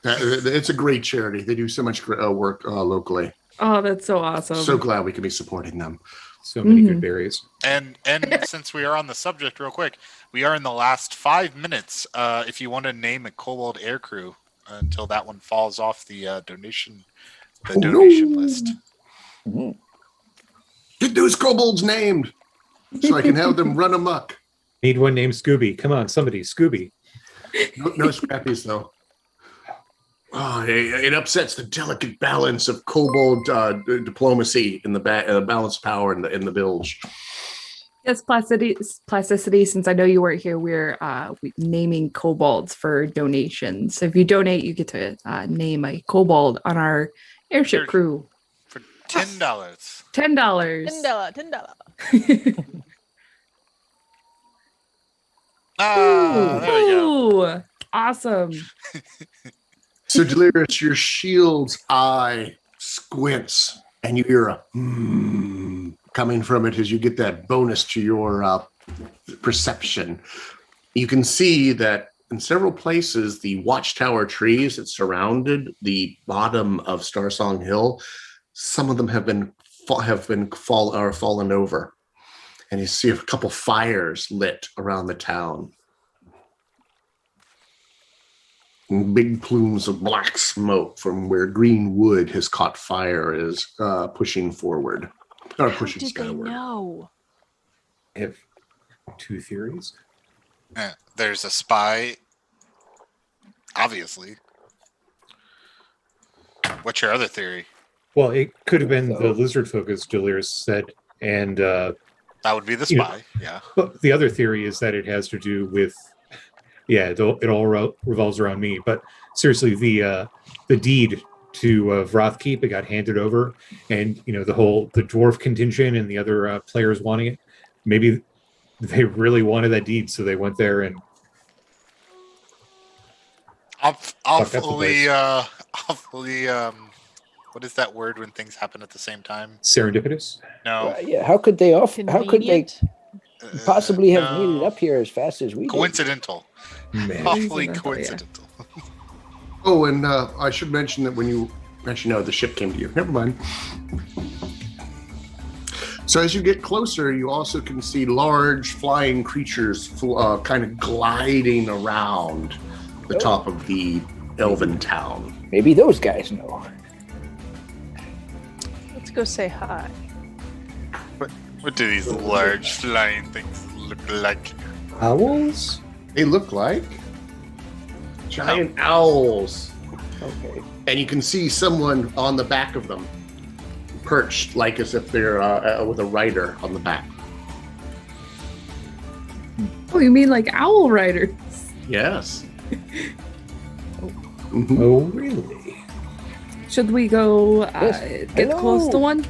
it's a great charity. They do so much work locally. Oh, that's so awesome. So glad we can be supporting them. So many Mhm. good berries. And since we are on the subject real quick, we are in the last 5 minutes. If you want to name a Kobold air crew until that one falls off the donation no. list. Mhm. Get those kobolds named so I can have them run amok. Need one named Scooby. Come on, somebody, Scooby. No scrappies, though. Oh, it upsets the delicate balance of kobold diplomacy in the balance of power in the bilge. Yes, plasticity. Since I know you weren't here, we're naming kobolds for donations. So if you donate, you get to name a kobold on our airship Sure. crew. For $10. $10. $10. Ah, there we go. Ooh, awesome. So, Delirious, your shield's eye squints, and you hear a coming from it as you get that bonus to your perception. You can see that in several places, the watchtower trees that surrounded the bottom of Starsong Hill, some of them have fallen over, and you see a couple fires lit around the town. And big plumes of black smoke from where green wood has caught fire is pushing forward, or pushing Did they skyward. know? I have 2 theories. There's a spy. Obviously. What's your other theory? Well, it could have been So- the lizard folk, as Delirious said, and That would be the You know- spy. Yeah. but the other theory is that it has to do with, it all revolves around me. But seriously, the deed to Vroth Keep, it got handed over, and the dwarf contingent and the other players wanting it. Maybe they really wanted that deed, so they went there and Awfully, what is that word when things happen at the same time? serendipitous. No. Yeah. How could they How could they Convenient? possibly have no. made it up here as fast as we did? Coincidental. Man. Awfully Coincidental, yeah. coincidental. Oh, and I should mention that when you actually no, the ship came to you. Never mind. So as you get closer, you also can see large flying creatures kind of gliding around the top of the elven town. Maybe those guys know. Let's go say hi. What do these large flying things look like? Owls? They look like giant owls. Okay. And you can see someone on the back of them, perched, like as if they're with a rider on the back. Oh, you mean like owl riders? Yes. Mhm. Oh, really? Should we go Yes. get Hello. close to one?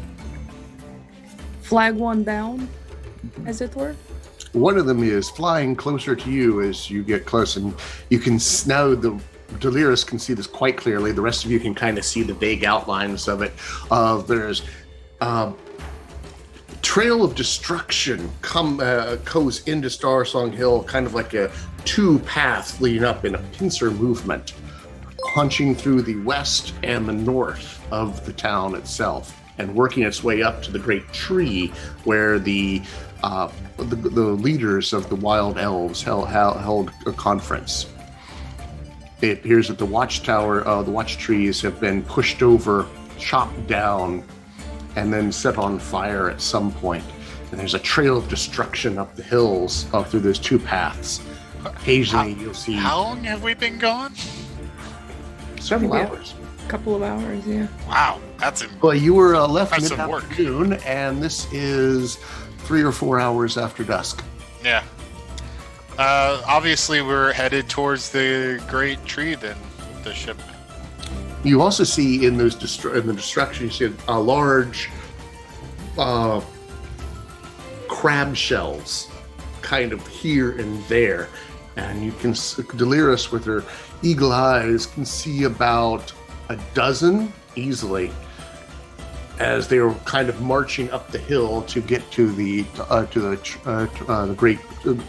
Flag one down, as it were? One of them is flying closer to you as you get close, and you can now the Delirious can see this quite clearly. The rest of you can kind of see the vague outlines of it. There's trail of destruction goes into Star Song Hill, kind of like a two paths leading up in a pincer movement, punching through the west and the north of the town itself, and working its way up to the great tree where the leaders of the wild elves held a conference. It appears that the watchtower, the watch trees have been pushed over, chopped down, and then set on fire at some point. And there's a trail of destruction up the hills through those two paths. Occasionally you'll see How long have we been gone? several Yeah. hours. Couple of hours, yeah. Wow, that's Well, you were left Impressive work. mid-afternoon, and this is 3 or 4 hours after dusk. yeah. Obviously, we're headed towards the great tree. Then the ship. You also see in those in the destruction, you see a large crab shells, kind of here and there, and you can Delirious with her eagle eyes can see about a dozen easily as they were kind of marching up the hill to get to the great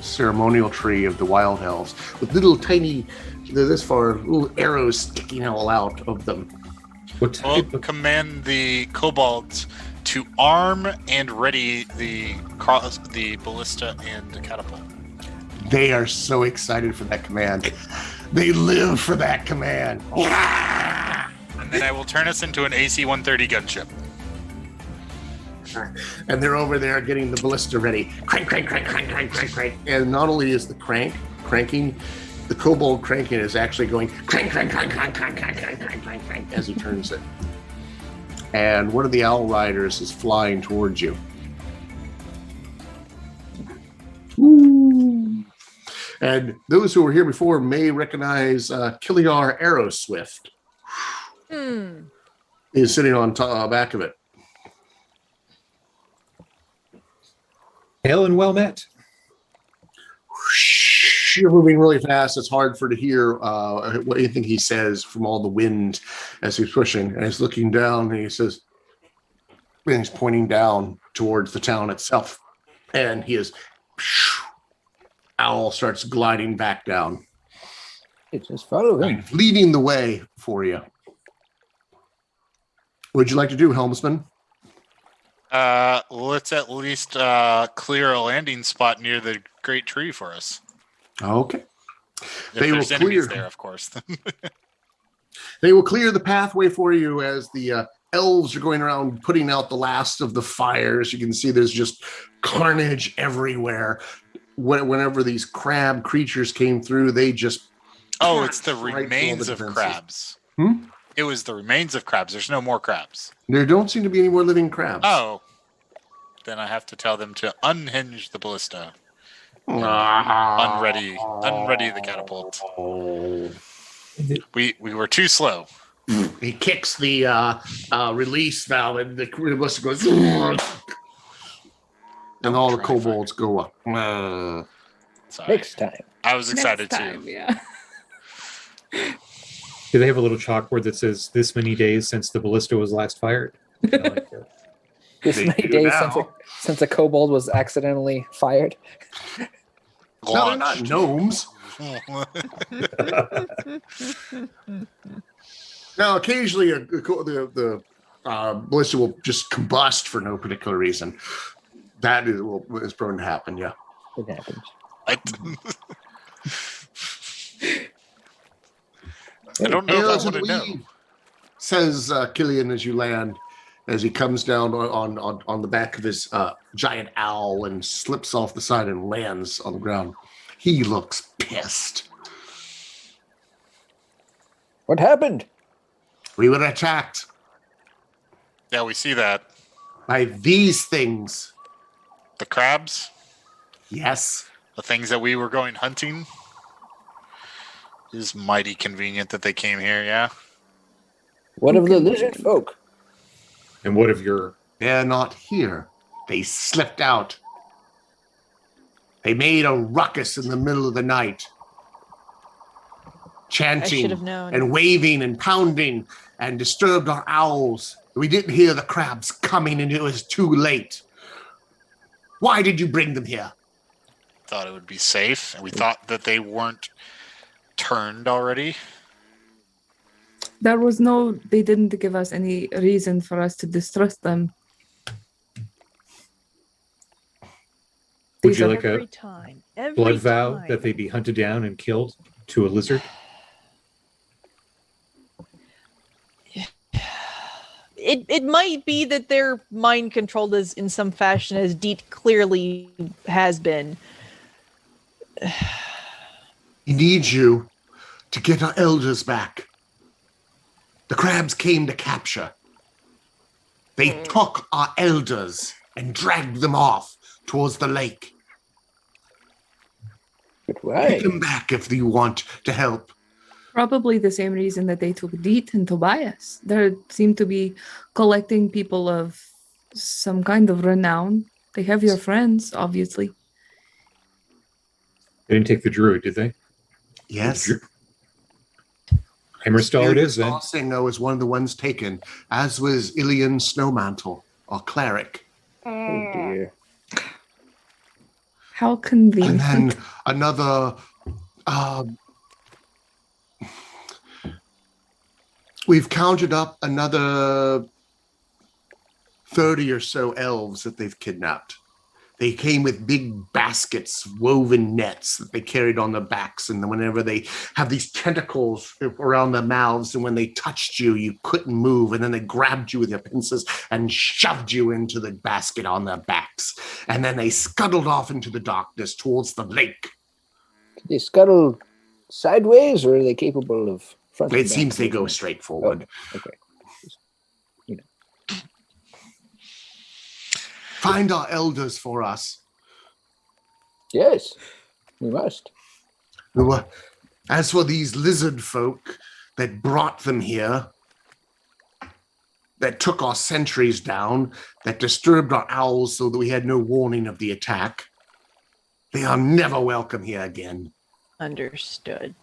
ceremonial tree of the wild elves with little tiny, this far, little arrows sticking all out of them. What We'll type of command the kobolds to arm and ready the ballista and the catapult. They are so excited for that command. They live for that command. And then I will turn us into an AC-130 gunship. And they're over there getting the ballista ready. Crank, crank, crank, crank, crank, crank, crank. And not only is the cranking, the kobold cranking is actually going crank, crank, crank, crank, crank, crank, crank, crank, crank, crank as he turns it. And one of the owl riders is flying towards you. Ooh. And those who were here before may recognize Kiliar Arrowswift. He's sitting on back of it. hail and well met? You're moving really fast. It's hard for to hear what anything he says from all the wind as he's pushing. And he's looking down and he says, and he's pointing down towards the town itself. And he is, owl starts gliding back down, Just follow him. leading the way for you. What would you like to do, helmsman? Let's at least clear a landing spot near the great tree for us. Okay. If They will there's enemies clear. there, of course. They will clear the pathway for you as the elves are going around putting out the last of the fires. You can see there's just carnage everywhere. Whenever these crab creatures came through, they just... Oh, it's the right through all remains the of defenses. crabs. Hmm? It was the remains of crabs. There's no more crabs. There don't seem to be any more living crabs. Oh. Then I have to tell them to unhinge the ballista. Unready the catapult. We were too slow. He kicks the release valve, and the ballista goes... And all the Try kobolds go up. Sorry. Next time. I was excited Next time, too. yeah. Do they have a little chalkboard that says this many days since the ballista was last fired? This They many do days now. since a kobold was accidentally fired. No, they're not gnomes. Now, occasionally, the ballista will just combust for no particular reason. That is prone to happen, yeah. It happens. I don't know if I Hails want and to know. leave, says Killian as you land, as he comes down on the back of his giant owl and slips off the side and lands on the ground. He looks pissed. What happened? We were attacked Yeah, we see that. by these things. The crabs, Yes. the things that we were going hunting. It is mighty convenient that they came here, yeah? What of the lizard folk? And what of your... They're not here. They slipped out. They made a ruckus in the middle of the night. I should Chanting have known. and waving and pounding and disturbed our owls. We didn't hear the crabs coming and it was too late. Why did you bring them here? Thought it would be safe, and we thought that they weren't turned already. They didn't give us any reason for us to distrust them. Would These you are- like Every a time. Every blood vow time. that they be hunted down and killed to a lizard? It might be that they're mind controlled as in some fashion, as Deet clearly has been. We need you to get our elders back. The crabs came to capture. They took our elders and dragged them off towards the lake. But why? Take them back if you want to help. Probably the same reason that they took Deet and Tobias. They seem to be collecting people of some kind of renown. They have your friends, obviously. They didn't take the druid, did they? Yes. Hammerstall it is, then. Singo was one of the ones taken, as was Ilian Snowmantle, or cleric. Oh dear. How And convenient. then another... we've counted up another 30 or so elves that they've kidnapped. They came with big baskets, woven nets that they carried on their backs. And then whenever they have these tentacles around their mouths, and when they touched you, you couldn't move. And then they grabbed you with their pincers and shoved you into the basket on their backs. And then they scuttled off into the darkness towards the lake. Did they scuttle sideways, or are they capable of front? and It back seems they go movement? straight forward. Okay. Find our elders for us. Yes, we must. As for these lizard folk that brought them here, that took our sentries down, that disturbed our owls so that we had no warning of the attack, they are never welcome here again. Understood.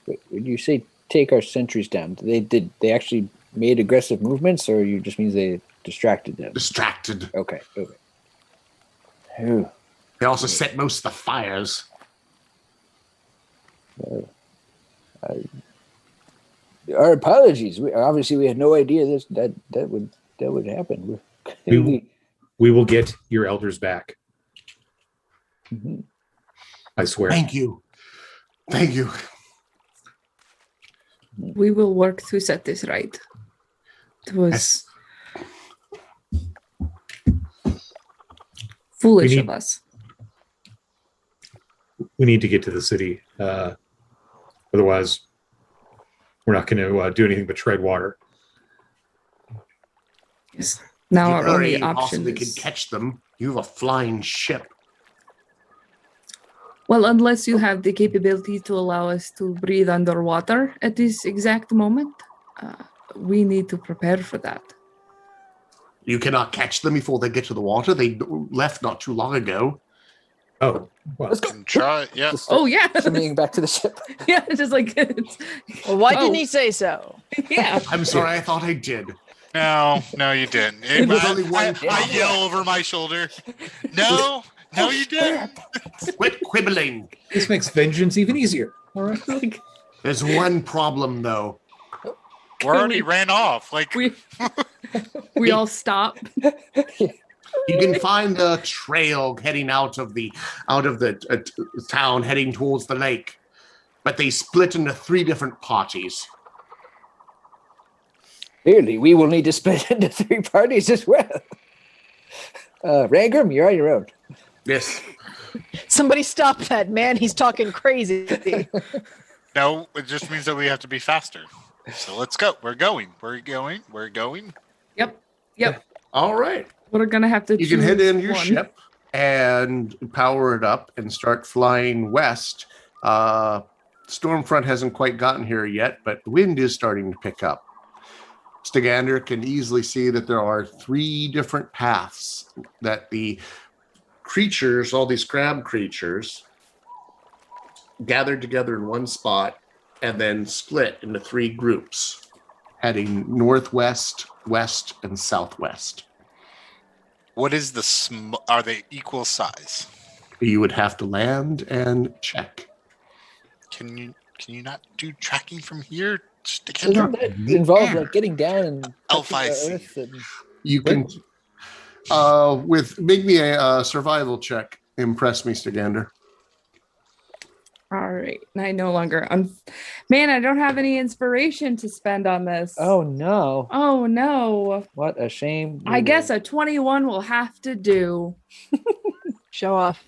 Wait, when you say take our sentries down, did they actually made aggressive movements, or you just means they distracted them? Distracted. Okay. Ooh, They also set most of the fires. our apologies. We had no idea that would happen. We will get your elders back. Mhm. I swear. Thank you. Thank you. We will work to set this right. It was foolish of us. We need to get to the city. Otherwise, we're not going to do anything but tread water. Yes. Now our Very only option possibly is... could catch them. You have a flying ship. Well, unless you have the capability to allow us to breathe underwater at this exact moment, we need to prepare for that. You cannot catch them before they get to the water. They left not too long ago. Oh, well, Let's go. Can try, yeah. Oh, yeah. Swimming back to the ship. Yeah, it's just like, it's, Well, why Oh. didn't he say so? yeah. I'm sorry, I thought I did. No, you didn't. was only one I yell over my shoulder. No, you didn't. Quit quibbling. this makes vengeance even easier. All right. Like, There's one problem, though. We already ran off. Like, we all stop. You can find the trail heading out of the town, heading towards the lake, but they split into 3 different parties. Clearly, we will need to split into 3 parties as well. Rangram, you're on your own. Yes. Somebody stop that man. He's talking crazy. No, it just means that we have to be faster. So let's go. We're going. Yep. All right. We're gonna have to. You can head choose in your one. ship and power it up and start flying west. Storm front hasn't quite gotten here yet, but the wind is starting to pick up. Stygander can easily see that there are 3 different paths that the creatures, all these crab creatures, gathered together in one spot and then split into 3 groups, heading northwest, west, and southwest. What is the are they equal size? You would have to land and check. Can you not do tracking from here? Doesn't that involve like getting down and Alpha, I touching the see. earth and You can, make me a survival check. Impress me, Stygander. All right. And I no longer. Man, I don't have any inspiration to spend on this. Oh no. Oh no. What a shame. I guess a 21 will have to do. Show off.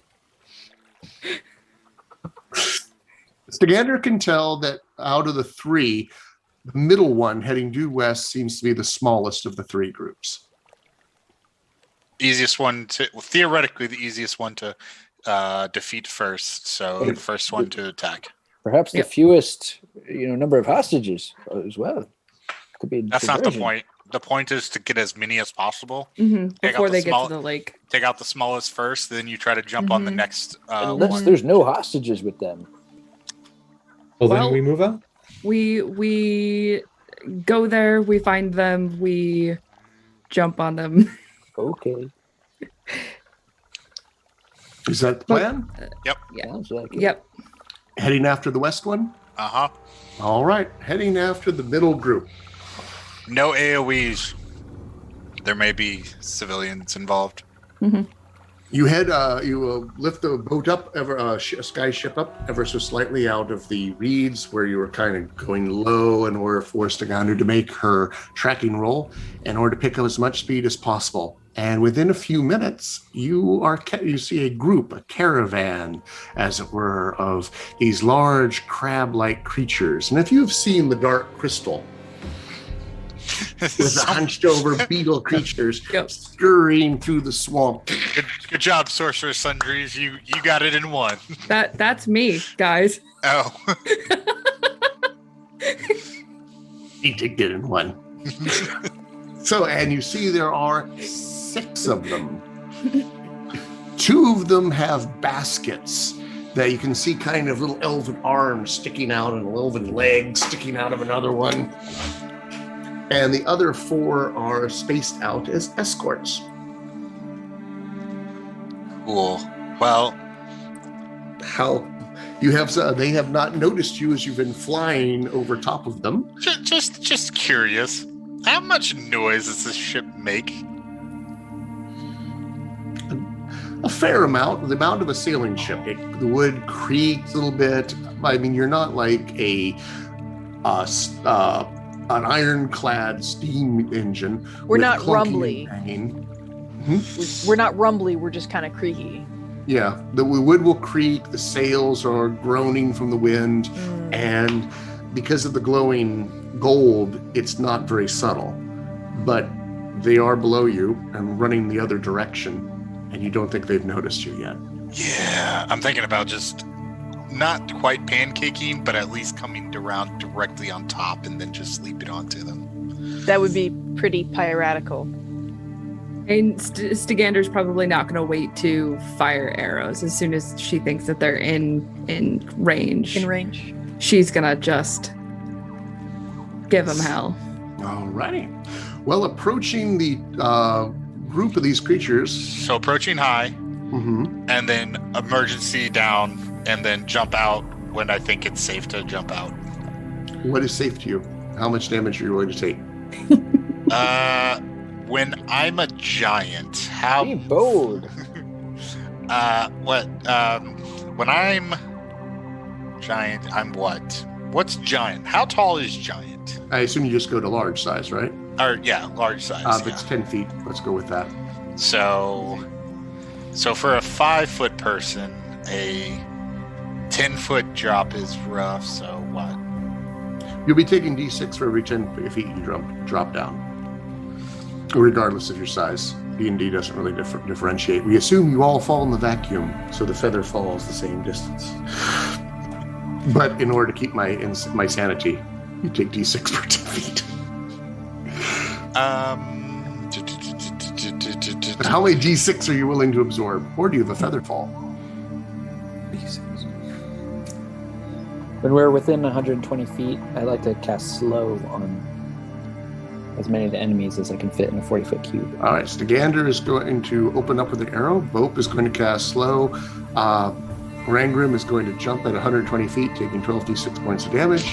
Stygander can tell that out of the 3, the middle one heading due west seems to be the smallest of the 3 groups. Theoretically, the easiest one to defeat first. So the first one to attack. Perhaps the Yep. fewest, number of hostages as well. Could be. That's not the diversion. point. The point is to get as many as possible. Mhm, Take out before the they get small- to the lake. Take out the smallest first, then you try to jump on the Mhm. next Unless one. there's no hostages with them. Well, Well- then we move on. We go there, we find them, we jump on them. Okay. Is that the plan? Yeah. Sounds like it. Yep. Heading after the west one? Uh-huh. All right. Heading after the middle group. No AoEs. There may be civilians involved. You lift the boat up, sky ship up ever so slightly out of the reeds where you were kind of going low in order for Stygander to make her tracking roll in order to pick up as much speed as possible. And within a few minutes, you see a group, a caravan, as it were, of these large crab-like creatures. And if you've seen the Dark Crystal, with the hunched over beetle creatures Yep. scurrying through the swamp. Good job, Sorcerer Sundries. You got it in one. That's me, guys. Oh. He did get in one. So, and you see there are 6 of them. 2 of them have baskets that you can see kind of little elven arms sticking out and elven legs sticking out of another one. And the other 4 are spaced out as escorts. Cool. Well, They have not noticed you as you've been flying over top of them. just curious. How much noise does this ship make? A fair amount, the amount of a sailing ship. The wood creaks a little bit. I mean, you're not like an ironclad steam engine. We're with not clunking rumbly. and banging. We're not rumbly. We're just kind of creaky. Yeah, the wood will creak. The sails are groaning from the wind, and because of the glowing gold, it's not very subtle. But they are below you and running the other direction, and you don't think they've noticed you yet. Yeah, I'm thinking about just not quite pancaking, but at least coming around directly on top and then just sleeping onto them. That would be pretty piratical. And Stygander's probably not going to wait to fire arrows as soon as she thinks that they're in range. In range. She's going to just give them hell. Alrighty. Well, approaching the group of these creatures. So approaching high, and then emergency down, and then jump out when I think it's safe to jump out. What is safe to you? How much damage are you willing to take? When I'm a giant, how Be bold. when I'm giant, I'm what? What's giant? How tall is giant? I assume you just go to large size, right? Or yeah, large size. It's 10 feet. Let's go with that. So for a 5-foot person, a 10-foot drop is rough, so what? You'll be taking D6 for every 10 feet you drop down, regardless of your size. D&D doesn't really differentiate. We assume you all fall in the vacuum, so the feather falls the same distance. But in order to keep my sanity, you take D6 per 10 feet. But how many D6 are you willing to absorb? Or do you have a feather fall? When we're within 120 feet, I like to cast slow on as many of the enemies as I can fit in a 40-foot cube. All right, Stagander is going to open up with an arrow. Bope is going to cast slow. Rangrim is going to jump at 120 feet, taking 12d6 points of damage.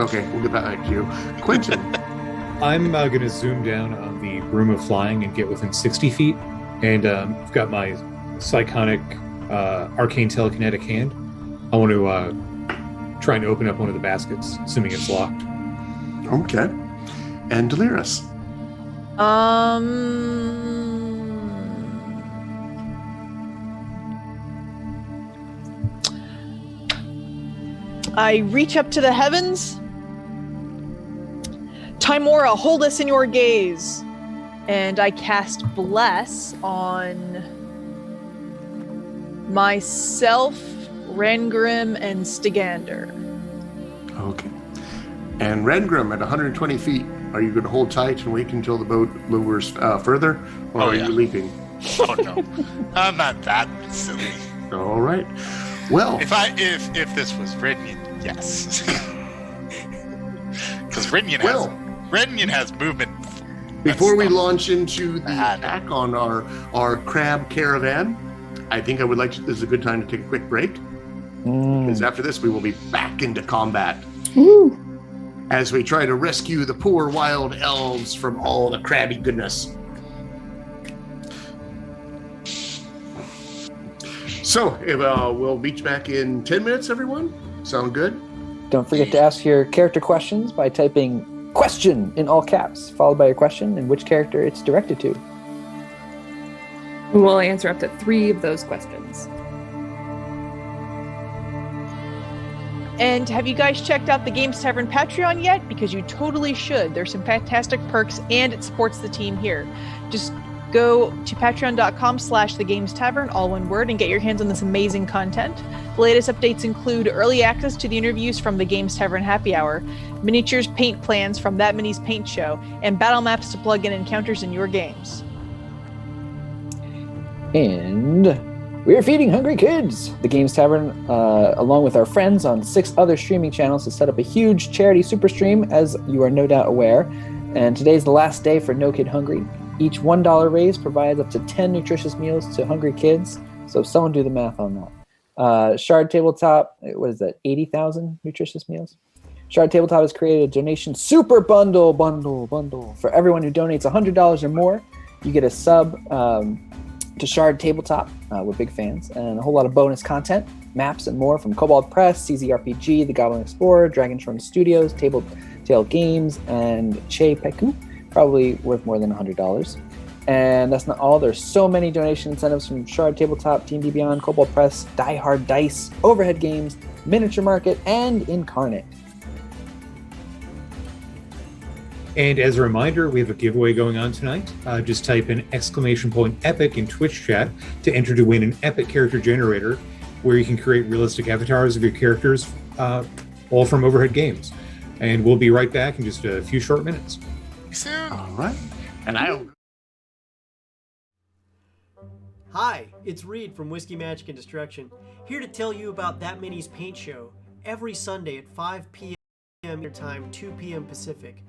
Okay, we'll get back to you. Quentin. I'm going to zoom down on the Room of Flying and get within 60 feet. And I've got my Psychonic Arcane Telekinetic hand. I want to try and open up one of the baskets, assuming it's locked. Okay. And Delirious. I reach up to the heavens. Tymora, hold us in your gaze. And I cast Bless on myself, Rengrim, and Stagander. Okay. And Rengrim, at 120 feet, are you going to hold tight and wait until the boat lowers further? Or are you leaping? Oh no, I'm not that silly. All right. Well, if this was Rednian, yes, because Rednian has movement. Before we launch into the attack on our crab caravan, I think this is a good time to take a quick break. Because after this, we will be back into combat. Woo. As we try to rescue the poor wild elves from all the crabby goodness. So, we'll meet back in 10 minutes, everyone. Sound good? Don't forget to ask your character questions by typing question in all caps, followed by your question and which character it's directed to. We will answer up to 3 of those questions. And have you guys checked out the Games Tavern Patreon yet? Because you totally should. There's some fantastic perks and it supports the team here. Just go to patreon.com/thegamestavern, all one word, and get your hands on this amazing content. The latest updates include early access to the interviews from the Games Tavern Happy Hour, miniatures paint plans from That Mini's Paint Show, and battle maps to plug in encounters in your games. And we're feeding hungry kids. The Games Tavern, along with our friends on 6 other streaming channels, has set up a huge charity super stream, as you are no doubt aware. And today's the last day for No Kid Hungry. Each $1 raise provides up to 10 nutritious meals to hungry kids. So someone do the math on that. Shard Tabletop, what is that, 80,000 nutritious meals? Shard Tabletop has created a donation super bundle. For everyone who donates $100 or more, you get a sub to Shard Tabletop. We're big fans. And a whole lot of bonus content, maps and more from Kobold Press, CZRPG, The Goblin Explorer, Dragon Throne Studios, Tabletail Games, and Che Peku. Probably worth more than $100. And that's not all. There's so many donation incentives from Shard Tabletop, D&D Beyond, Kobold Press, Die Hard Dice, Overhead Games, Miniature Market, and Incarnate. And as a reminder, we have a giveaway going on tonight. Just type in !epic in Twitch chat to enter to win an epic character generator, where you can create realistic avatars of your characters, all from Overhead Games. And we'll be right back in just a few short minutes. Soon. All right. And Hi, it's Reed from Whiskey Magic and Destruction, here to tell you about That Mini's Paint Show, every Sunday at 5 p.m. your time, 2 p.m. Pacific.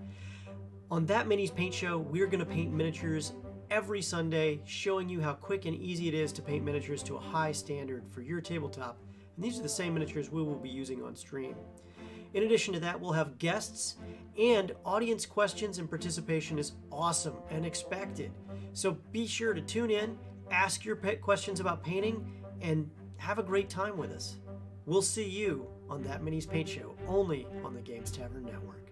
On That Mini's Paint Show, we're going to paint miniatures every Sunday, showing you how quick and easy it is to paint miniatures to a high standard for your tabletop. And these are the same miniatures we will be using on stream. In addition to that, we'll have guests, and audience questions and participation is awesome and expected. So be sure to tune in, ask your pet questions about painting, and have a great time with us. We'll see you on That Mini's Paint Show, only on the Games Tavern Network.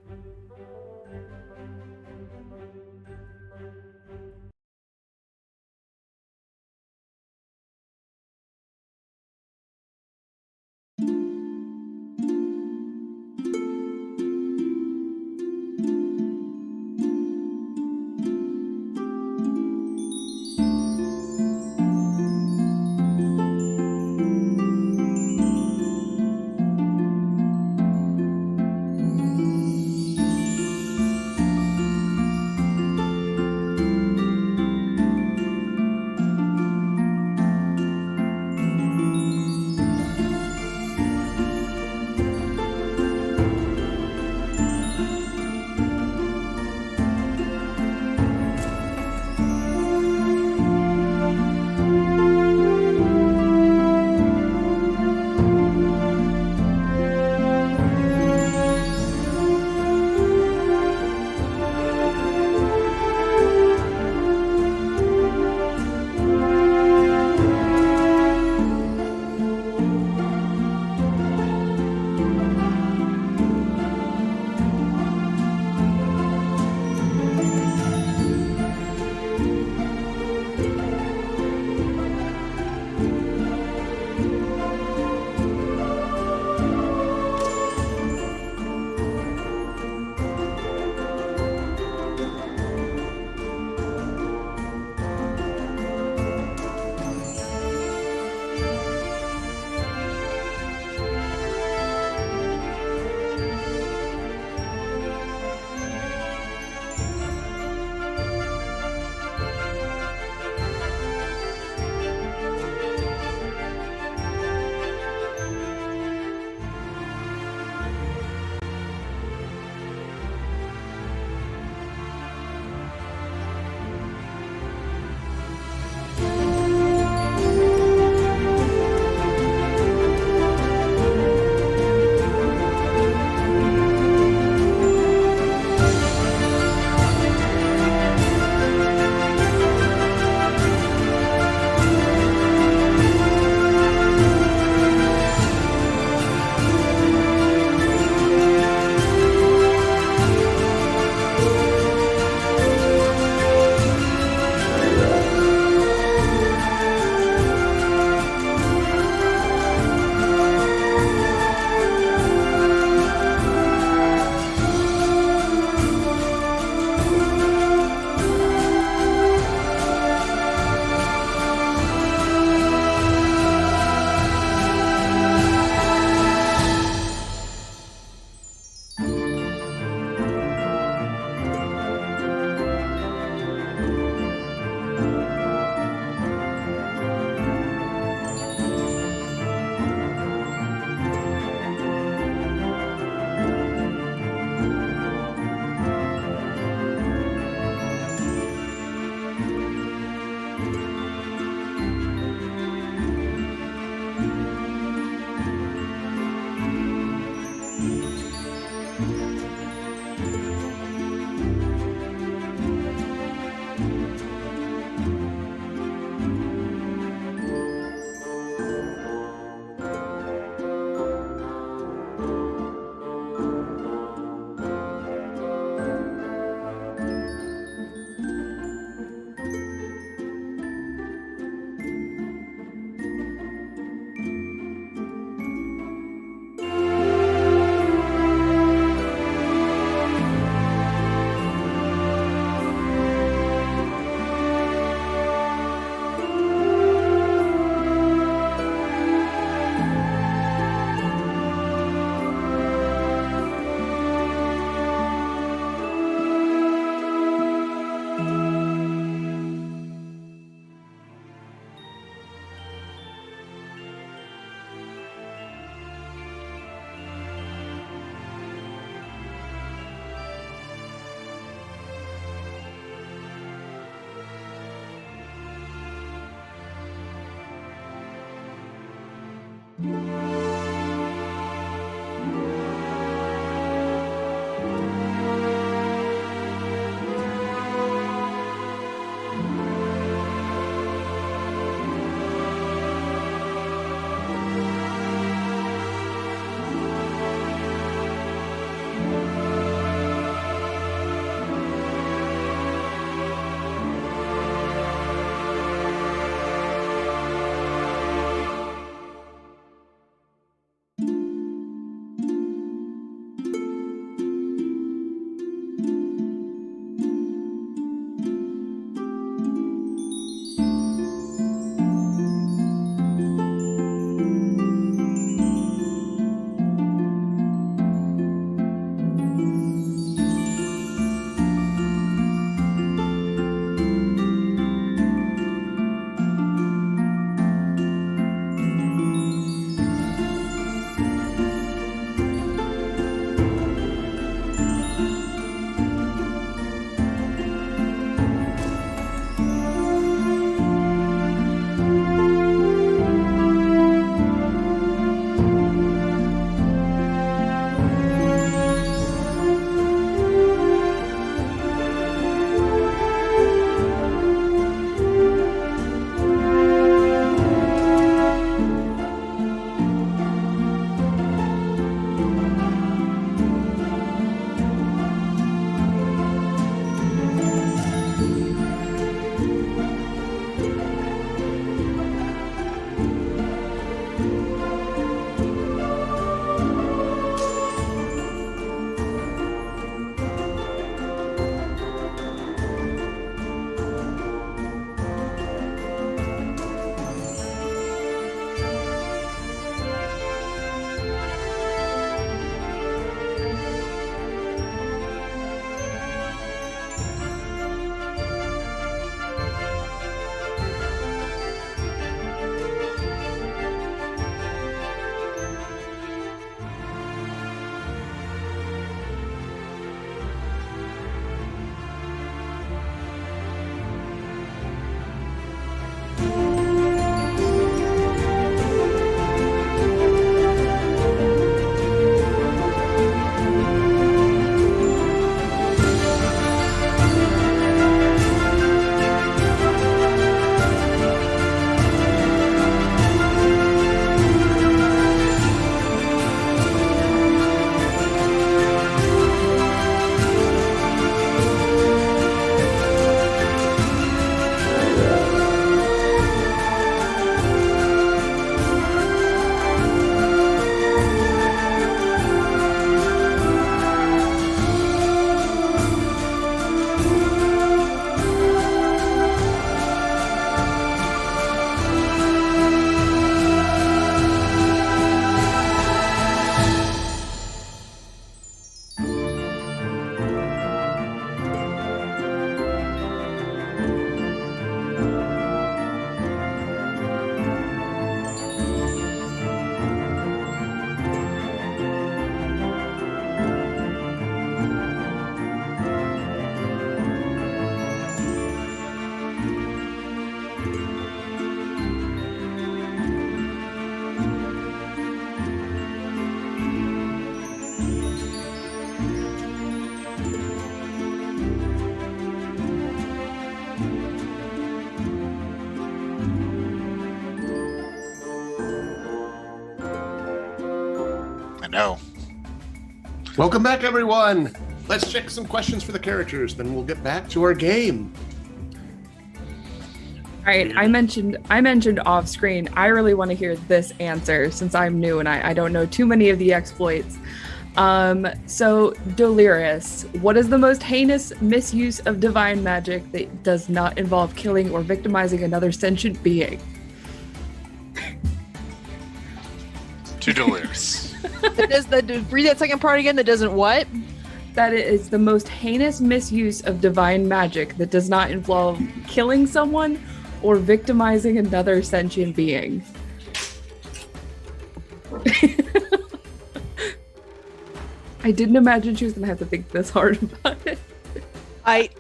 No. Welcome back, everyone. Let's check some questions for the characters, then we'll get back to our game. All right, I mentioned off screen. I really want to hear this answer since I'm new and I don't know too many of the exploits. So Delirious, what is the most heinous misuse of divine magic that does not involve killing or victimizing another sentient being? To Delirious. Read that second part again. That doesn't what? That it is the most heinous misuse of divine magic that does not involve killing someone or victimizing another sentient being. I didn't imagine she was gonna have to think this hard about it. I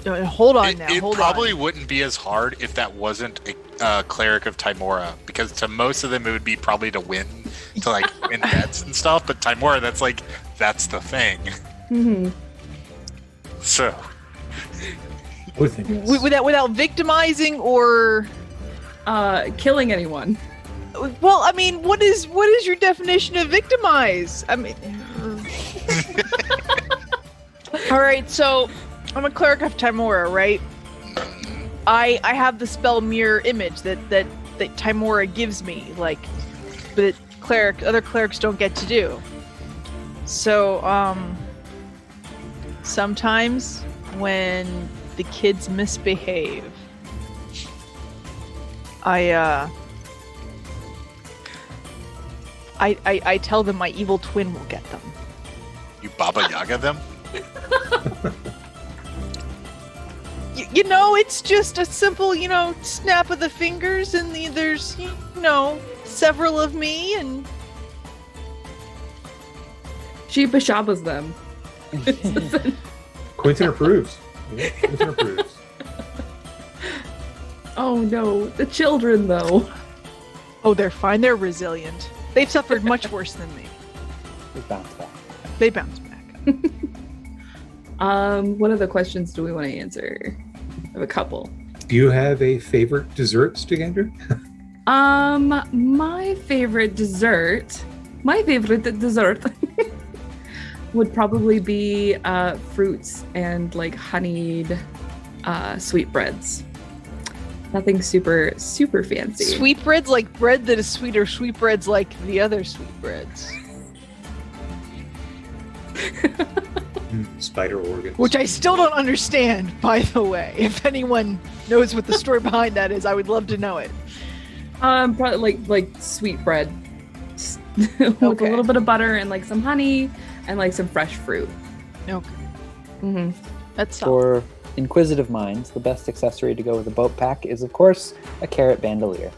hold on now. It Hold probably on. wouldn't be as hard if that wasn't a cleric of Timora, because to most of them it would be probably to win bets and stuff, but Timora, that's the thing. Mm-hmm. So Without victimizing or killing anyone. well, I mean, what is your definition of victimize? I mean, all right. So I'm a cleric of Timora, right? I have the spell mirror image that Timora gives me, but other clerics don't get to do. So sometimes when the kids misbehave, I tell them my evil twin will get them. you Baba Yaga them? You know, it's just a simple, snap of the fingers, and there's, several of me, and She bashabas them. Quentin approves. Yeah, Quentin approves. Oh no, the children though. oh, they're fine. They're resilient. They've suffered much worse than me. We bounce back. They bounce back. What other questions do we want to answer? I have a couple. Do you have a favorite dessert, Stigander? My favorite dessert would probably be fruits and like honeyed sweetbreads. Nothing super fancy. Sweetbreads like bread that is sweet, or sweetbreads like the other sweetbreads? Spider organs. Which I still don't understand, by the way. If anyone knows what the story behind that is, I would love to know it. Probably like sweet bread with a little bit of butter and like some honey and like some fresh fruit. Okay. Mm-hmm. That's For inquisitive minds, the best accessory to go with a boat pack is, of course, a carrot bandolier.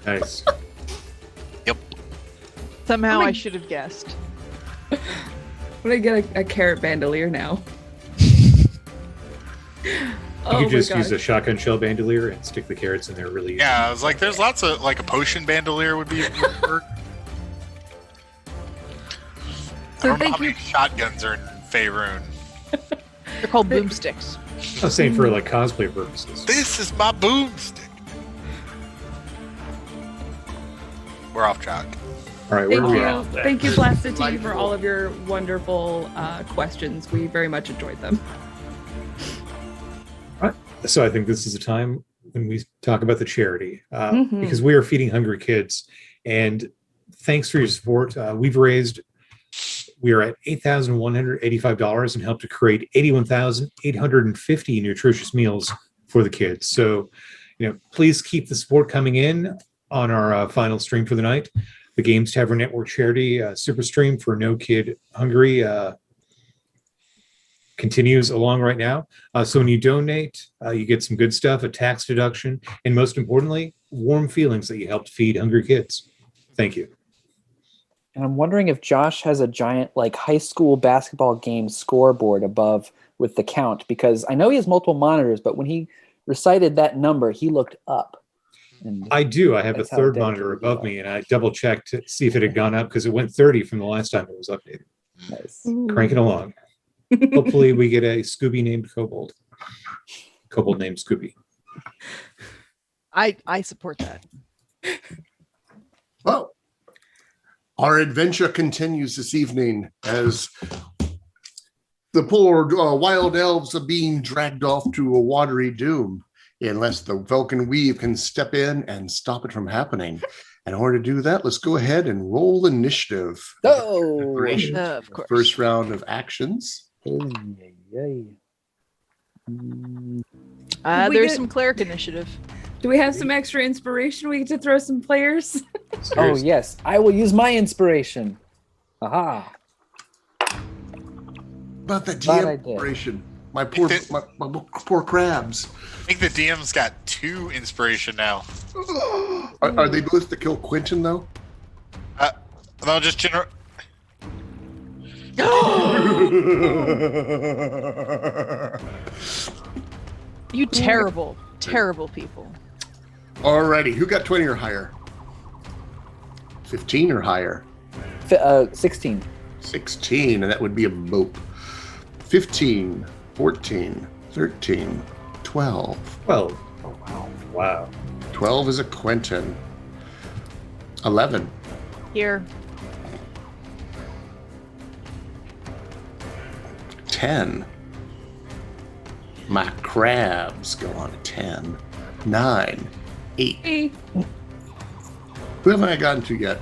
Nice. Yep. Somehow Oh my- I should have guessed. I'm gonna get a carrot bandolier now. You could just use a shotgun shell bandolier and stick the carrots in there really easy. Yeah, I was like, there's lots of, like, a potion bandolier would work. I So don't know thank how many you. shotguns are in Faerun. They're called boomsticks. I was saying for like cosplay purposes. This is my boomstick. We're off track. All right, where Thank are we you. at? Thank you, Blasted Tea, for all of your wonderful questions. We very much enjoyed them. So I think this is a time when we talk about the charity Mhm. because we are feeding hungry kids. And thanks for your support. We are at $8,185 and helped to create 81,850 nutritious meals for the kids. So, please keep the support coming in on our final stream for the night. The Games Tavern Network charity super stream for No Kid Hungry continues along right now. So when you donate, you get some good stuff, a tax deduction, and most importantly, warm feelings that you helped feed hungry kids. Thank you. And I'm wondering if Josh has a giant like high school basketball game scoreboard above with the count, because I know he has multiple monitors, but when he recited that number, he looked up. And I do. I have a That's how third dedicated monitor you above are. me, and I double checked to see if it had gone up because it went 30 from the last time it was updated. nice. Cranking along. Hopefully we get a Scooby named Kobold. Kobold named Scooby. I support that. Well, our adventure continues this evening as the poor wild elves are being dragged off to a watery doom, unless the Velkyn Weave can step in and stop it from happening. In order to do that, let's go ahead and roll initiative. Oh, Preparation. Of course. First round of actions. We There's get- some cleric initiative. Do we have some extra inspiration we get to throw some players? Oh Seriously. yes, I will use my inspiration. Aha! About the Glad I DM did. operation. My poor crabs. I think the DM's got 2 inspiration now. Are they both to kill Quentin though? They'll just generate. You terrible, terrible people. Alrighty, who got 20 or higher? 15 or higher? 16. 16, and that would be a mope. 15, 14, 13, 12. 12. Oh, wow. Wow. 12 is a Quentin. 11. Here. 10. My crabs go on a 10. 9. 8. Hey, Who haven't I gotten to yet?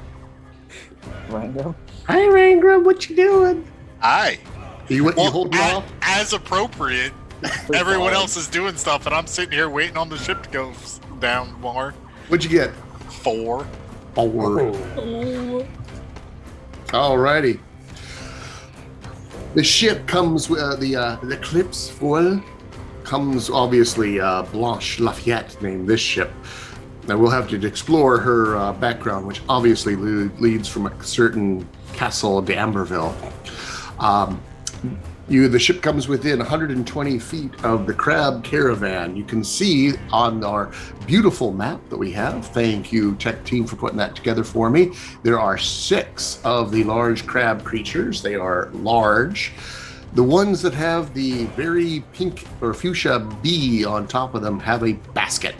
Rango. Hi, Rangram. What you doing? Aye. You holding off? As appropriate, everyone else is doing stuff, and I'm sitting here waiting on the ship to go down more. What'd you get? 4. 4. Alrighty. The ship comes with the Eclipse foil. Comes obviously Blanche Lafayette named this ship. Now we'll have to explore her background, which obviously leads from a certain castle d'Amberville. The ship comes within 120 feet of the crab caravan. You can see on our beautiful map that we have, thank you tech team for putting that together for me, there are 6 of the large crab creatures. They are large. The ones that have the very pink or fuchsia bee on top of them have a basket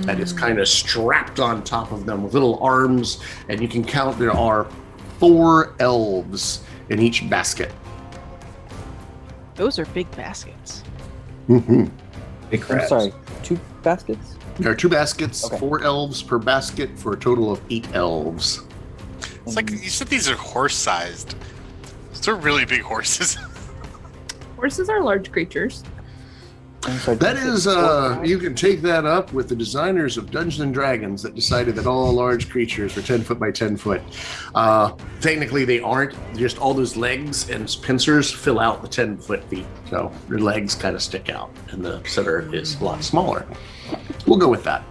that is kind of strapped on top of them with little arms, and you can count there are 4 elves in each basket. Those are big baskets. Mm-hmm. Big I'm crabs. sorry, 2 baskets? There are 2 baskets, Okay. 4 elves per basket for a total of 8 elves. It's like you said these are horse-sized. They're really big horses. horses are large creatures. I'm sorry, That did you is, say 4? you can take that up with the designers of Dungeons and Dragons that decided that all large creatures were 10 foot by 10 foot. Technically, they aren't. Just all those legs and pincers fill out the 10 foot feet. So their legs kind of stick out, and the center is a lot smaller. We'll go with that.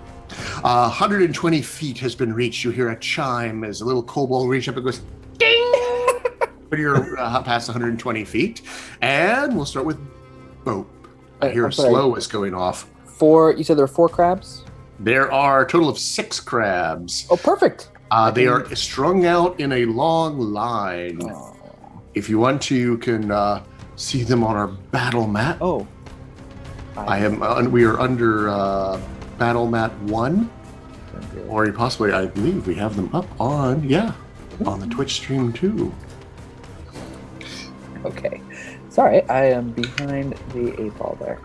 120 feet has been reached. You hear a chime as a little kobold reaches up and goes, ding! When you're past 120 feet. And we'll start with Boat. I hear I'm a sorry. slow is going off. 4, you said there are 4 crabs? There are a total of 6 crabs. Oh, perfect. They are strung out in a long line. Oh. If you want to, you can see them on our battle map. Oh. We are under battle map 1, or possibly, I believe we have them up on the Twitch stream too. Okay. Sorry, I am behind the 8 ball there.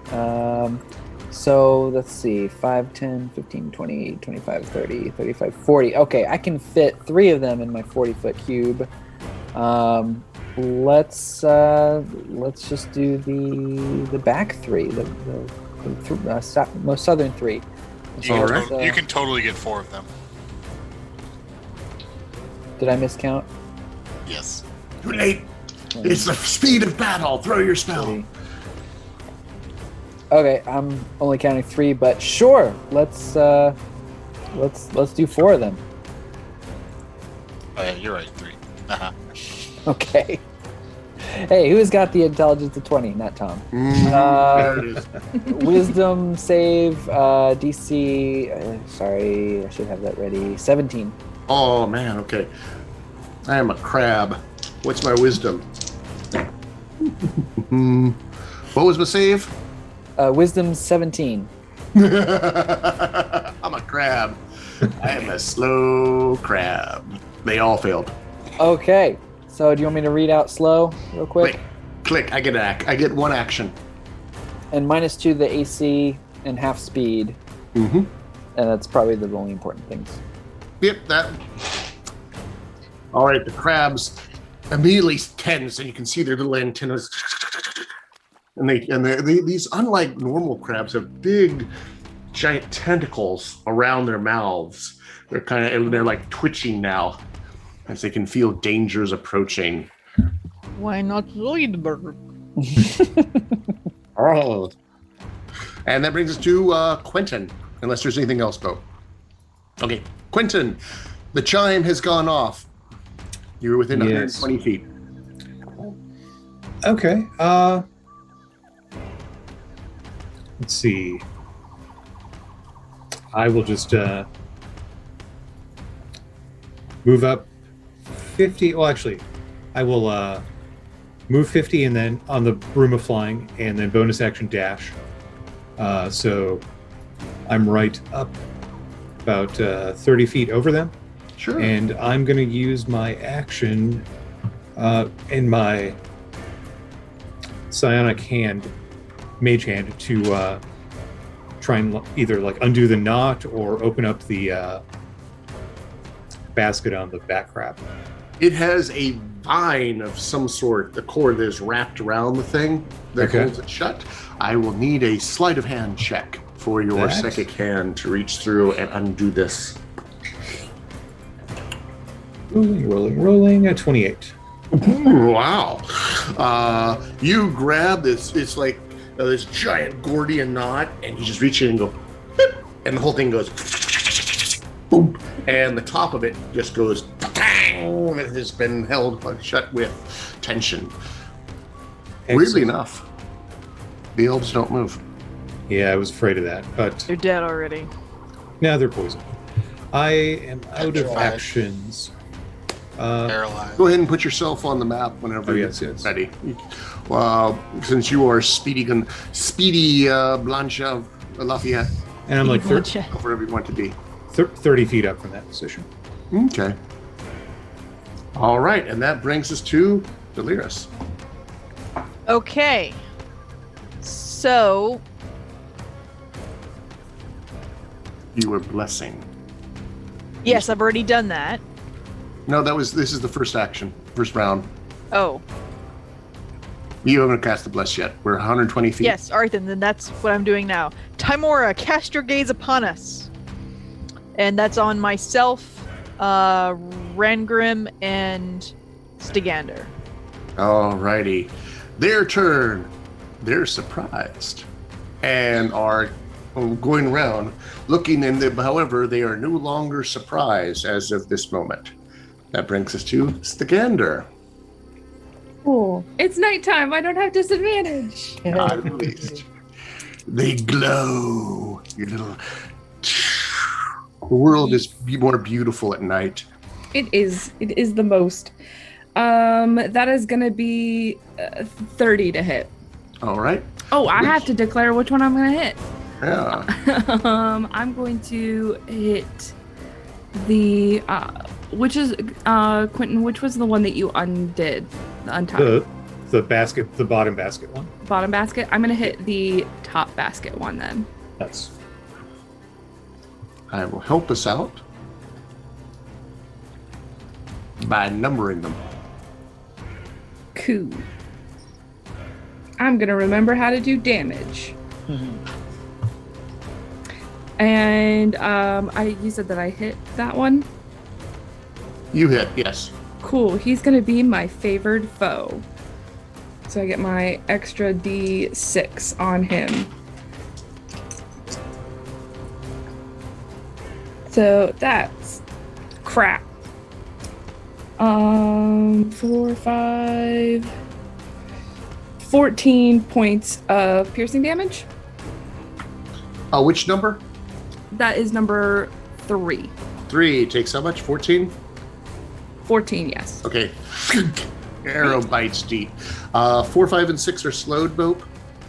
So let's see, 5, 10, 15, 20, 25, 30, 35, 40. Okay, I can fit 3 of them in my 40-foot cube. Let's just do the back 3, the most southern 3. You can totally get 4 of them. Did I miscount? Yes. Too late. It's the speed of battle. Throw your spell. 3. Okay, I'm only counting 3, but sure. Let's do 4 of them. Oh, yeah, you're right. 3. Uh-huh. Okay. Hey, who's got the intelligence of 20? Not Tom. There it is. Wisdom save DC. Sorry, I should have that ready. 17. Oh man, okay. I am a crab. What's my wisdom? What was my save? Wisdom 17. I'm a crab. I am a slow crab. They all failed. Okay. So do you want me to read out slow real quick? Click. I get 1 action. And -2 the AC and half speed. Mm-hmm. And that's probably the only important things. Yep, that. All right, the crabs immediately tense, and you can see their little antennas. And these, unlike normal crabs, have big, giant tentacles around their mouths. They're like twitching now, as they can feel dangers approaching. Why not Zoidberg? Oh. And that brings us to Quentin, unless there's anything else, Bo. Okay, Quentin, the chime has gone off. You're within Yes. 120 feet. Okay. Let's see. I will just move up 50. Well, actually, I will move 50 and then on the broom of flying and then bonus action dash. So I'm right up about 30 feet over them. Sure. And I'm going to use my action in my psionic hand, mage hand, to try and either like undo the knot or open up the basket on the back crab. It has a vine of some sort, the cord that is wrapped around the thing that Okay. holds it shut. I will need a sleight of hand check for your That? psychic hand to reach through and undo this. Rolling at 28. Wow. You grab this, it's like this giant Gordian knot, and you just reach in and go, beep, and the whole thing goes, boom, and the top of it just goes, bang, it has been held shut with tension. Weirdly Excellent. enough, the elves don't move. Yeah, I was afraid of that, but They're dead already. now they're poisoned. I am out of Petrified. actions. Paralyzed. Go ahead and put yourself on the map whenever Oh, you're yes, yes. ready. Since you are Speedy Blanche of Lafayette, And I'm like go wherever you want to be. 30 feet up from that position. Okay. All right, and that brings us to Delirus. Okay. So You were blessing. yes, I've already done that. No, this is the first action, first round. Oh, You haven't cast the bless yet. We're 120 feet. yes. All right, then that's what I'm doing now. Timora, cast your gaze upon us, and that's on myself, Rangrim, and Stigander. All righty. Their turn. They're surprised and are going around looking in the, however, they are no longer surprised as of this moment. That brings us to Stigander. Cool. It's nighttime. I don't have disadvantage. Not at least. They glow. Your little. The world is more beautiful at night. It is. It is the most. That is gonna be 30 to hit. All right. Oh, I have to declare which one I'm gonna hit. Yeah. I'm going to hit the which is Quentin, which was the one that you undid? The untied The basket, the bottom basket one. bottom basket. I'm gonna hit the top basket one then. That's I will help us out by numbering them. Cool. I'm gonna remember how to do damage. And you said that I hit that one? You hit, yes. Cool. He's gonna be my favored foe. So I get my extra D6 on him. So that's crap. 4, 5, 14 points of piercing damage. Which number? That is number 3. 3 takes how much? 14? 14, yes. Okay. Arrow bites deep. 4, 5, and 6 are slowed, Bope?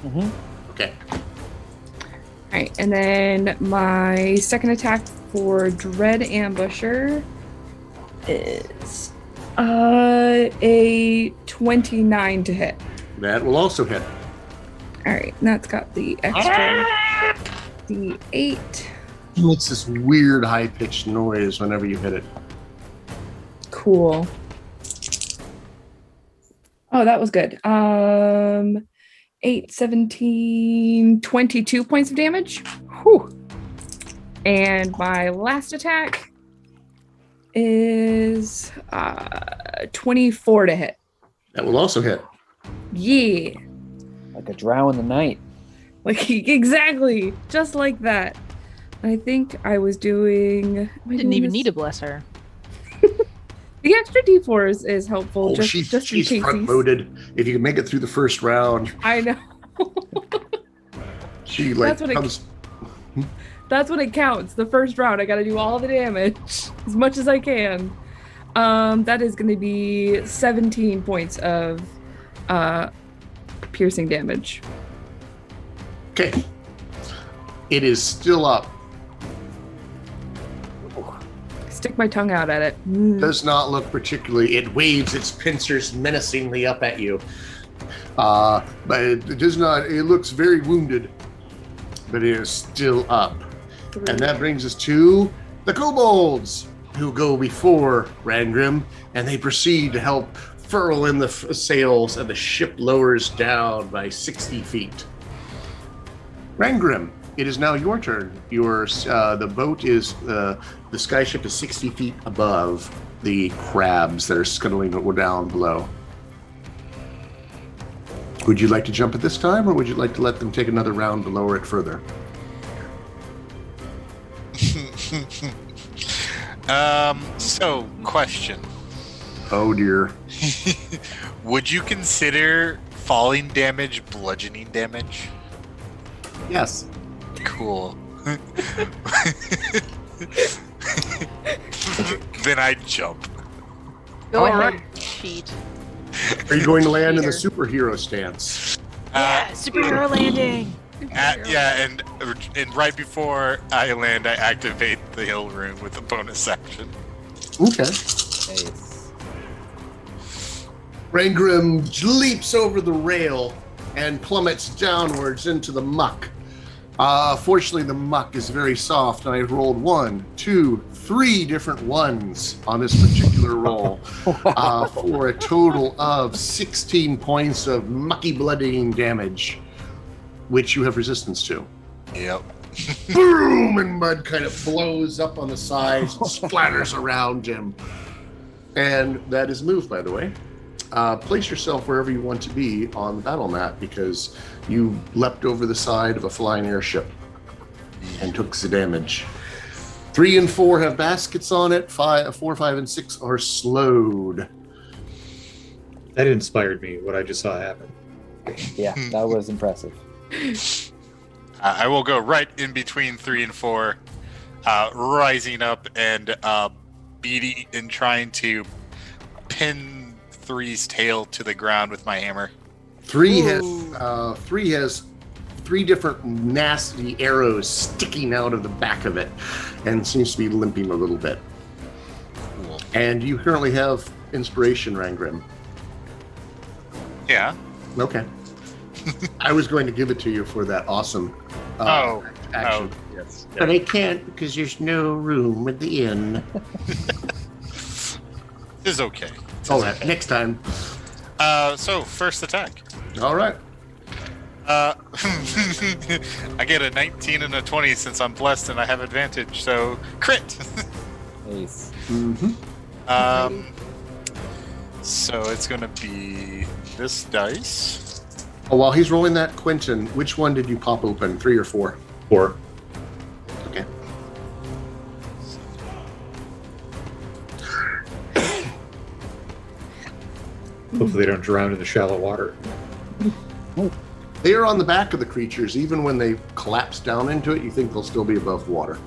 Mhm. Okay. Alright, and then my second attack for Dread Ambusher is a 29 to hit. That will also hit. Alright, and that's got the extra D8. It makes this weird high-pitched noise whenever you hit it. Cool. Oh, that was good. 8, 17, 22 points of damage. Whew. And my last attack is 24 to hit. That will also hit. Yeah. Like a drow in the night. Like, exactly. Just like that. I think I was doing... Didn't even need to bless her. The extra D4 is helpful. Oh, just she's in case. front loaded. If you can make it through the first round, I know. she like That's what it- comes. That's when it counts. The first round, I gotta do all the damage as much as I can. That is going to be 17 points of piercing damage. Okay. It is still up. Stick my tongue out at it. Mm. Does not look particularly. It waves its pincers menacingly up at you. But it does not. It looks very wounded, but it is still up. And that brings us to the kobolds, who go before Rangrim, and they proceed to help furl in the sails, and the ship lowers down by 60 feet. Rangrim, it is now your turn. The boat is the skyship is 60 feet above the crabs that are scuttling down below. Would you like to jump at this time, or would you like to let them take another round to lower it further? So, question. Oh dear. Would you consider falling damage bludgeoning damage? Yes. Cool. Then I jump. Go All ahead. right. Cheat. Are you going to land in the Cheater. superhero stance? Yeah, superhero landing. And right before I land, I activate the hill rune with a bonus action. Okay. Nice. Rangrim leaps over the rail and plummets downwards into the muck. Fortunately, the muck is very soft, and I rolled 1, 2, 3 different ones on this particular roll for a total of 16 points of mucky bloodying damage, which you have resistance to. Yep. Boom! And mud kind of blows up on the sides and splatters around him. And that is move, by the way. Place yourself wherever you want to be on the battle mat, because you leapt over the side of a flying airship and took the damage. 3 and 4 have baskets on it. 4, 5, and 6 are slowed. That inspired me, what I just saw happen. Yeah, that was impressive. I will go right in between 3 and 4, rising up and beating and trying to pin 3's tail to the ground with my hammer. 3 has 3 different nasty arrows sticking out of the back of it, and seems to be limping a little bit. Cool. And you currently have inspiration, Rangrim. Yeah. Okay. I was going to give it to you for that awesome action. Yes. But I can't, because there's no room at the inn. This is okay. All right, next time. So first attack. All right. I get a 19 and a 20 since I'm blessed and I have advantage. So crit. Nice. Mm-hmm. So it's gonna be this dice. Oh, while he's rolling that, Quentin, which one did you pop open? 3 or 4? 4. Okay. Hopefully they don't drown in the shallow water. They are on the back of the creatures. Even when they collapse down into it, you think they'll still be above water.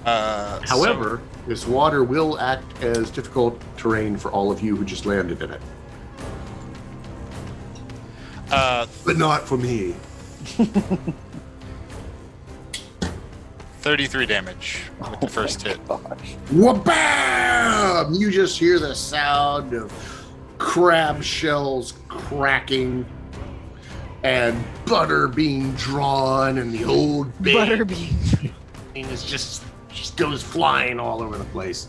However, this water will act as difficult terrain for all of you who just landed in it. But not for me. 33 damage with the first hit. Gosh. Wha-bam! You just hear the sound of crab shells cracking and butter being drawn, and the old Butterbean. is just goes flying all over the place.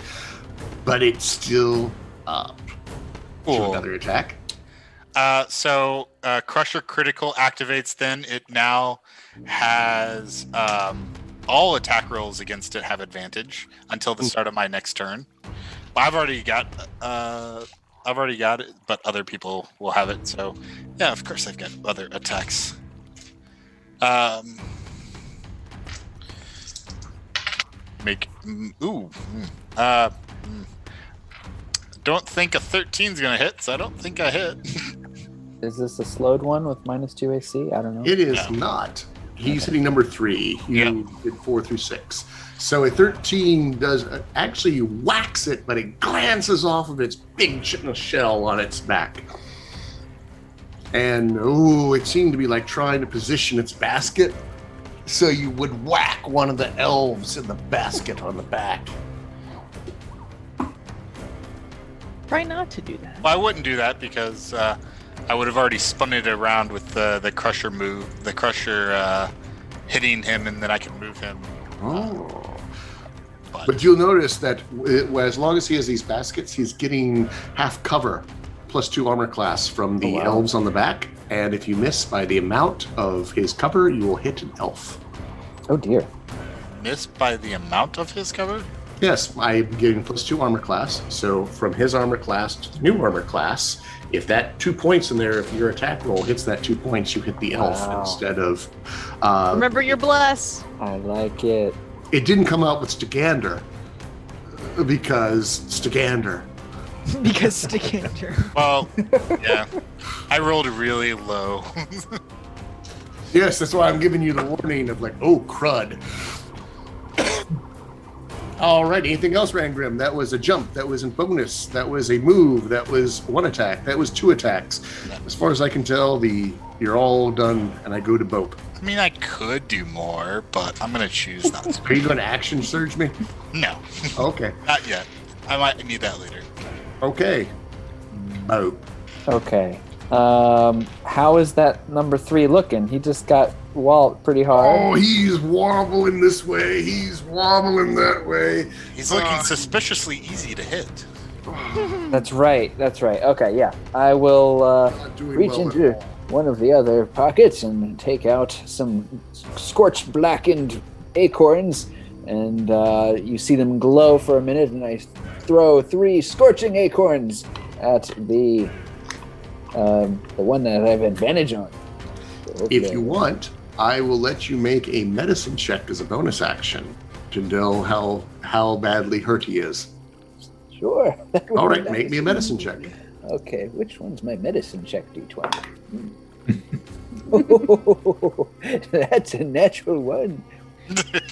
But it's still up. So Cool. another attack. So Crusher Critical activates then. It now has all attack rolls against it have advantage until the start of my next turn. I've already got it, but other people will have it. So yeah, of course I've got other attacks. don't think a 13 is going to hit, so I don't think I hit. Is this a slowed one with -2 AC? I don't know. It is No. not. He's hitting number 3. You Yep. did 4 through 6. So a 13 does actually whacks it, but it glances off of its big shell on its back. And it seemed to be like trying to position its basket. So you would whack one of the elves in the basket on the back. Try not to do that. Well, I wouldn't do that because I would have already spun it around with the crusher move, the crusher hitting him, and then I can move him. Oh. But But you'll notice that as long as he has these baskets, he's getting half cover, +2 armor class from the wow. elves on the back. And if you miss by the amount of his cover, you will hit an elf. Oh dear. missed by the amount of his cover? Yes, I'm getting +2 armor class. So from his armor class to the new armor class, if that 2 points in there, if your attack roll hits that 2 points, you hit the elf Wow. instead of. Remember your bless. I like it. It didn't come out with Stagander because Stagander. Because Stagander. Well, yeah. I rolled really low. Yes, that's why I'm giving you the warning of like, oh crud. All right, anything else, Rangrim? That was a jump. That was a bonus. That was a move. That was 1 attack. That was 2 attacks. As far as I can tell, you're all done, and I go to Bope. I mean, I could do more, but I'm going to choose not to. Are you going to action surge me? No, Okay. not yet. I might need that later. Okay. Bope. Okay. How is that number 3 looking? He just got walloped pretty hard. Oh, he's wobbling this way. He's wobbling that way. He's looking suspiciously easy to hit. That's right. That's right. Okay, yeah. I will Not doing reach well at into all. one of the other pockets and take out some scorched blackened acorns, and you see them glow for a minute, and I throw 3 scorching acorns at the one that I have advantage on. So If hopefully- you want, I will let you make a medicine check as a bonus action to know how badly hurt he is. Sure. that would All be right, make me a nice. medicine check. Okay, which one's my medicine check, D20? Oh, that's a natural one.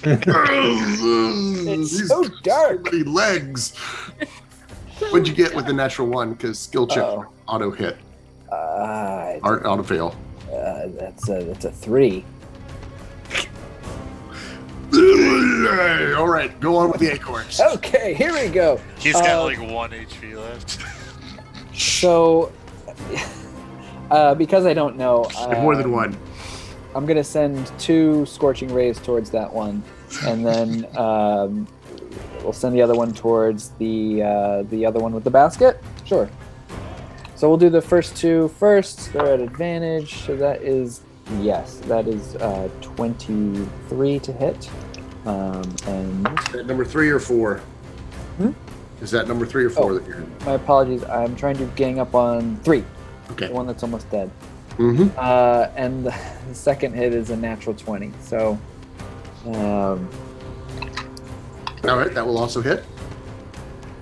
It's so dark. So many legs. What'd you get with the natural 1? Because skill check Uh-oh. auto hit, It's or auto fail. that's a 3. All right, go on with the acorns. Okay, here we go. He's got like 1 HP left. So, because I don't know, More than 1. I'm gonna send 2 scorching rays towards that one, and then we'll send the other one towards the other one with the basket. Sure. So we'll do the first 2 first. They're at advantage. So that is 23 to hit. And Is that number 3 or 4? Hmm? Is that number 3 or 4 Oh. that you're in? my apologies. I'm trying to gang up on 3, Okay. the one that's almost dead. Mm-hmm. And the second hit is a natural 20. So, All right, that will also hit.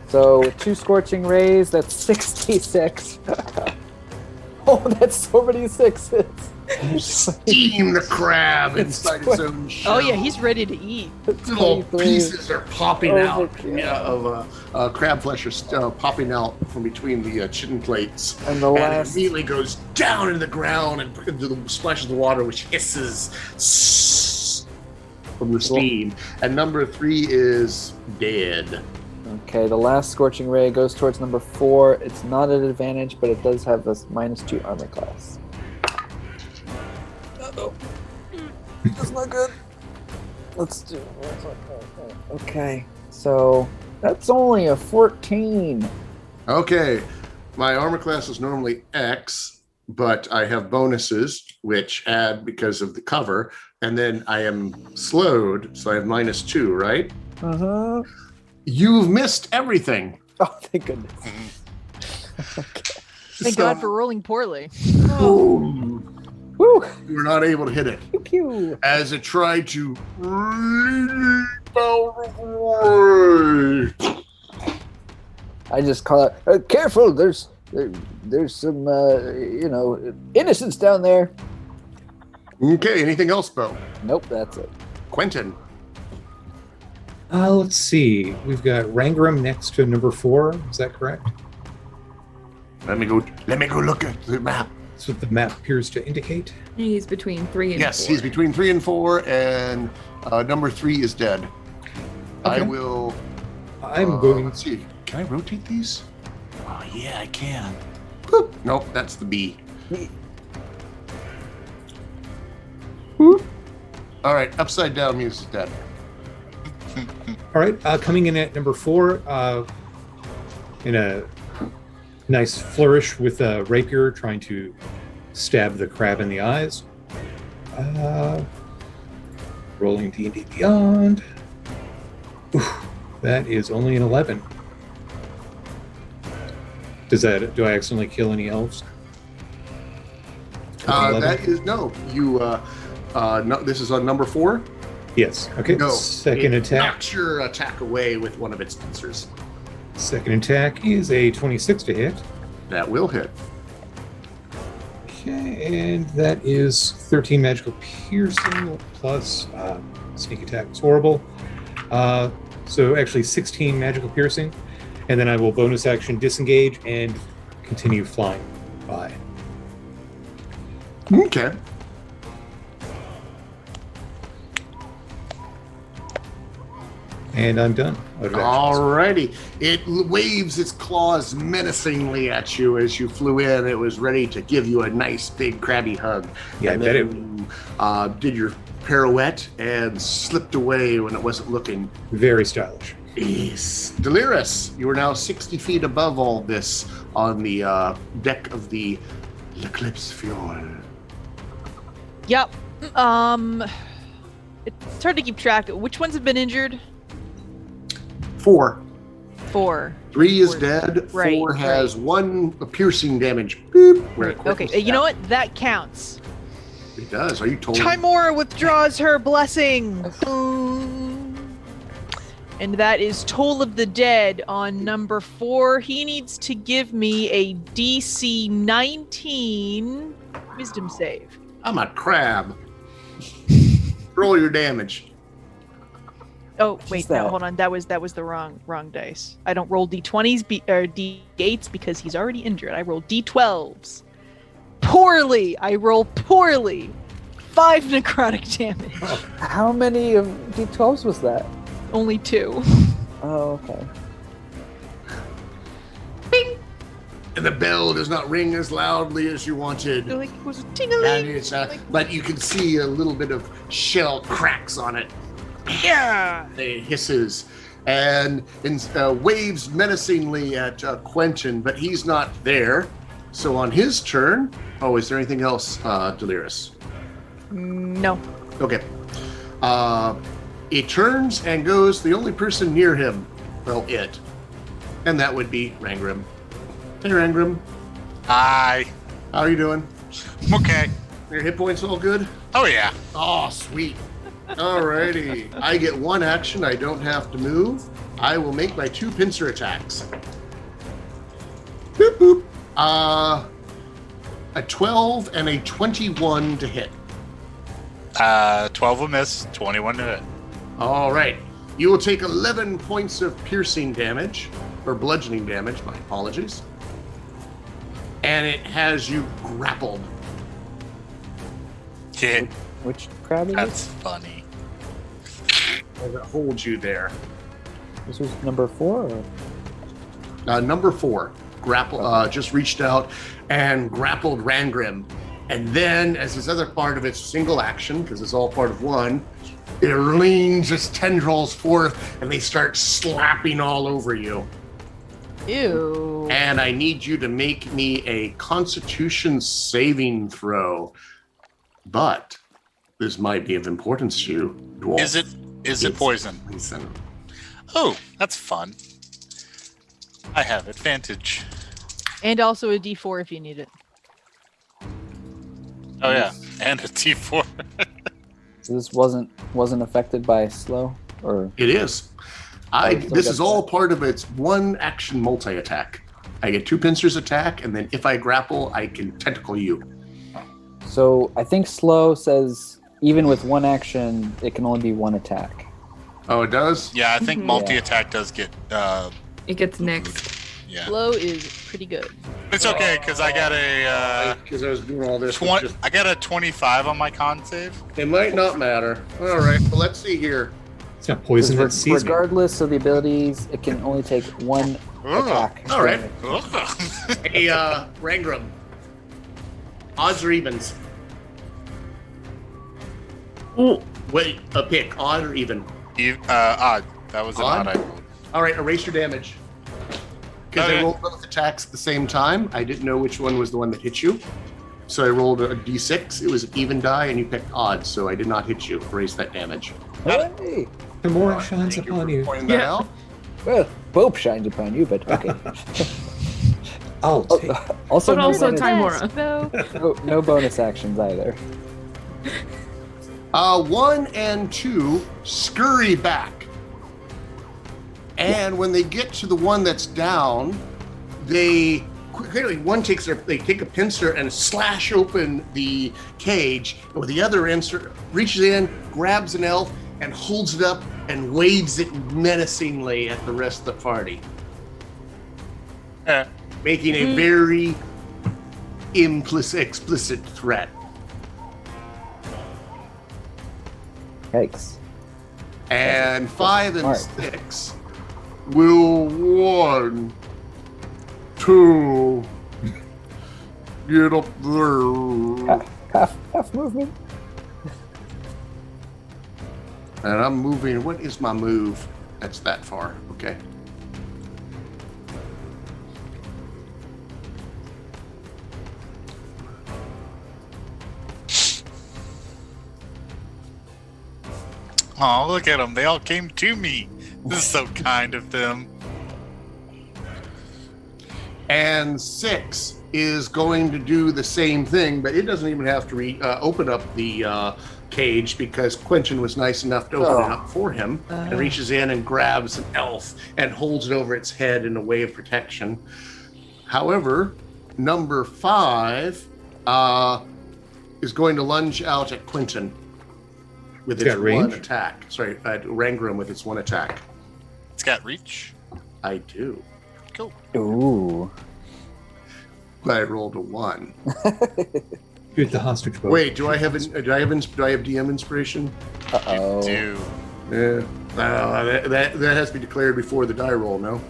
so 2 scorching rays. That's 66. Oh, that's so many 6s. Steam the crab inside its own shell. Oh yeah, he's ready to eat. Little 23. pieces are popping out Overkill. of crab flesh are popping out from between the chin plates. And the And it last, immediately goes down into the ground and into the splashes of water, which hisses from the steam. And number 3 is dead. okay, the last scorching ray goes towards number 4. It's not at advantage, but it does have this -2 armor class. Uh-oh. That's not good. Let's do. Okay, so that's only a 14. Okay, my armor class is normally X, but I have bonuses which add because of the cover, and then I am slowed, so I have -2, right? Uh-huh. You've missed everything. Oh, thank goodness. Thank God for rolling poorly. Boom. Woo! You were not able to hit it Pew pew. as it tried to leap out of the way. I just call out, careful, there's some, innocents down there. Okay, anything else, Bo? Nope, that's it. Quentin. Let's see. We've got Rangram next to number 4. Is that correct? Let me go look at the map. That's what the map appears to indicate. He's between 3 and 4. Yes, he's between 3 and 4, and number 3 is dead. I Okay. will. I'm going. Let's see. Can I rotate these? Oh, yeah, I can. Boop. Nope, that's the B. Whoop. All right, upside down Muse is dead. All right, coming in at number 4, in a nice flourish with a rapier, trying to stab the crab in the eyes. Rolling D&D Beyond. Oof, that is only an 11. Do I accidentally kill any elves? That is no. You. No. This is on number 4. Yes. Okay. No. Second it attack. knocks your attack away with one of its pincers. Second attack is a 26 to hit. That will hit. Okay, and that is 13 magical piercing plus sneak attack is horrible. So actually 16 magical piercing, and then I will bonus action disengage and continue flying by. Okay. And I'm done. Out of actions. Alrighty. It waves its claws menacingly at you as you flew in. It was ready to give you a nice big crabby hug. Yeah, and I bet it. you did your pirouette and slipped away when it wasn't looking. Very stylish. Yes. Delirious, you are now 60 feet above all this on the deck of the L'Eclipse Fjord. Yep. It's hard to keep track. Which ones have been injured? 4. 4. 3 is 4. dead. 4 Right, has 1 piercing damage. Boop, where it Okay, quickens you know down. what? That counts. It does. Are you told? Timora withdraws her blessing. And that is Toll of the Dead on number 4. He needs to give me a DC 19 wisdom save. I'm a crab. Roll your damage. Oh wait, no, that? hold on. That was the wrong dice. I don't roll D20s or D8s because he's already injured. I roll D12s. Poorly. I roll poorly. 5 necrotic damage. How many of D12s was that? Only 2. Oh, okay. And the bell does not ring as loudly as you wanted. Like it was a And tingling. it's, but you can see a little bit of shell cracks on it. Yeah. It hisses and waves menacingly at Quentin, but he's not there. So on his turn, is there anything else, Delirious? No. Okay. It turns and goes the only person near him. Well, it. And that would be Rangram. Hey, Rangram. Hi. How are you doing? I'm okay. Your hit points all good? Oh yeah. Oh, sweet. Alrighty. I get 1 action. I don't have to move. I will make my 2 pincer attacks. Boop, boop. A 12 and a 21 to hit. 12 will miss, 21 to hit. All right. You will take 11 points of piercing damage, or bludgeoning damage, my apologies. And it has you grappled. Yeah, Which crab is that's funny. As it holds you there. this? This was number 4? Or? Number 4, grapple, just reached out and grappled Rangrim. And then, as his other part of its single action, because it's all part of one, it leans its tendrils forth and they start slapping all over you. Ew. And I need you to make me a Constitution saving throw. But this might be of importance to you, dwarf. Is it poison? Poison. Oh, that's fun. I have advantage. And also a D4 if you need it. Oh yeah, and a T4. So this wasn't affected by slow, or It is. This is all part of its one action multi-attack. I get 2 pincers attack, and then if I grapple, I can tentacle you. So I think slow says even with 1 action, it can only be 1 attack. Oh, it does? Yeah, I think multi-attack does get. It gets nixed. Yeah. Flow is pretty good. It's okay because I got a. Because I was doing all this. I got a 25 on my con save. It might not matter. All right, well, let's see here. It's not poison that sees me. Regardless of the abilities, it can only take 1 attack. All right. Ugh. Hey, Rangram. Odds or evens? Ooh. Wait, a pick. Odd or even? Odd. That was an Odd? odd I rolled. All right, erase your damage. Because Okay. I rolled both attacks at the same time. I didn't know which one was the one that hit you. So I rolled a d6. It was an even die, and you picked odd, so I did not hit you. Erase that damage. Hey! The more shines Thank upon for you. pointing that out. Well, Bope shines upon you, but okay. I'll take. Also, But no, also bonus, Timora. no bonus actions either. 1 and 2 scurry back. And when they get to the one that's down, they quickly they take a pincer and slash open the cage, and with the other end reaches in, grabs an elf, and holds it up and waves it menacingly at the rest of the party, making a very explicit threat. Yikes. And 5 and Smart. 6 will 1, 2 get up there. Half movement. And I'm moving. What is my move? That's that far. Okay. Oh, look at them. They all came to me. This is so kind of them. And 6 is going to do the same thing, but it doesn't even have to open up the cage because Quentin was nice enough to open it up for him and reaches in and grabs an elf and holds it over its head in a way of protection. However, number 5 is going to lunge out at Quentin with its got range? 1 attack. Sorry, at Rangram with its 1 attack. It's got reach. I do. Cool. Ooh. But I rolled a 1. Shoot the hostage boat. Wait, do I have DM inspiration? Uh-oh. Do. Yeah. That has to be declared before the die roll, no?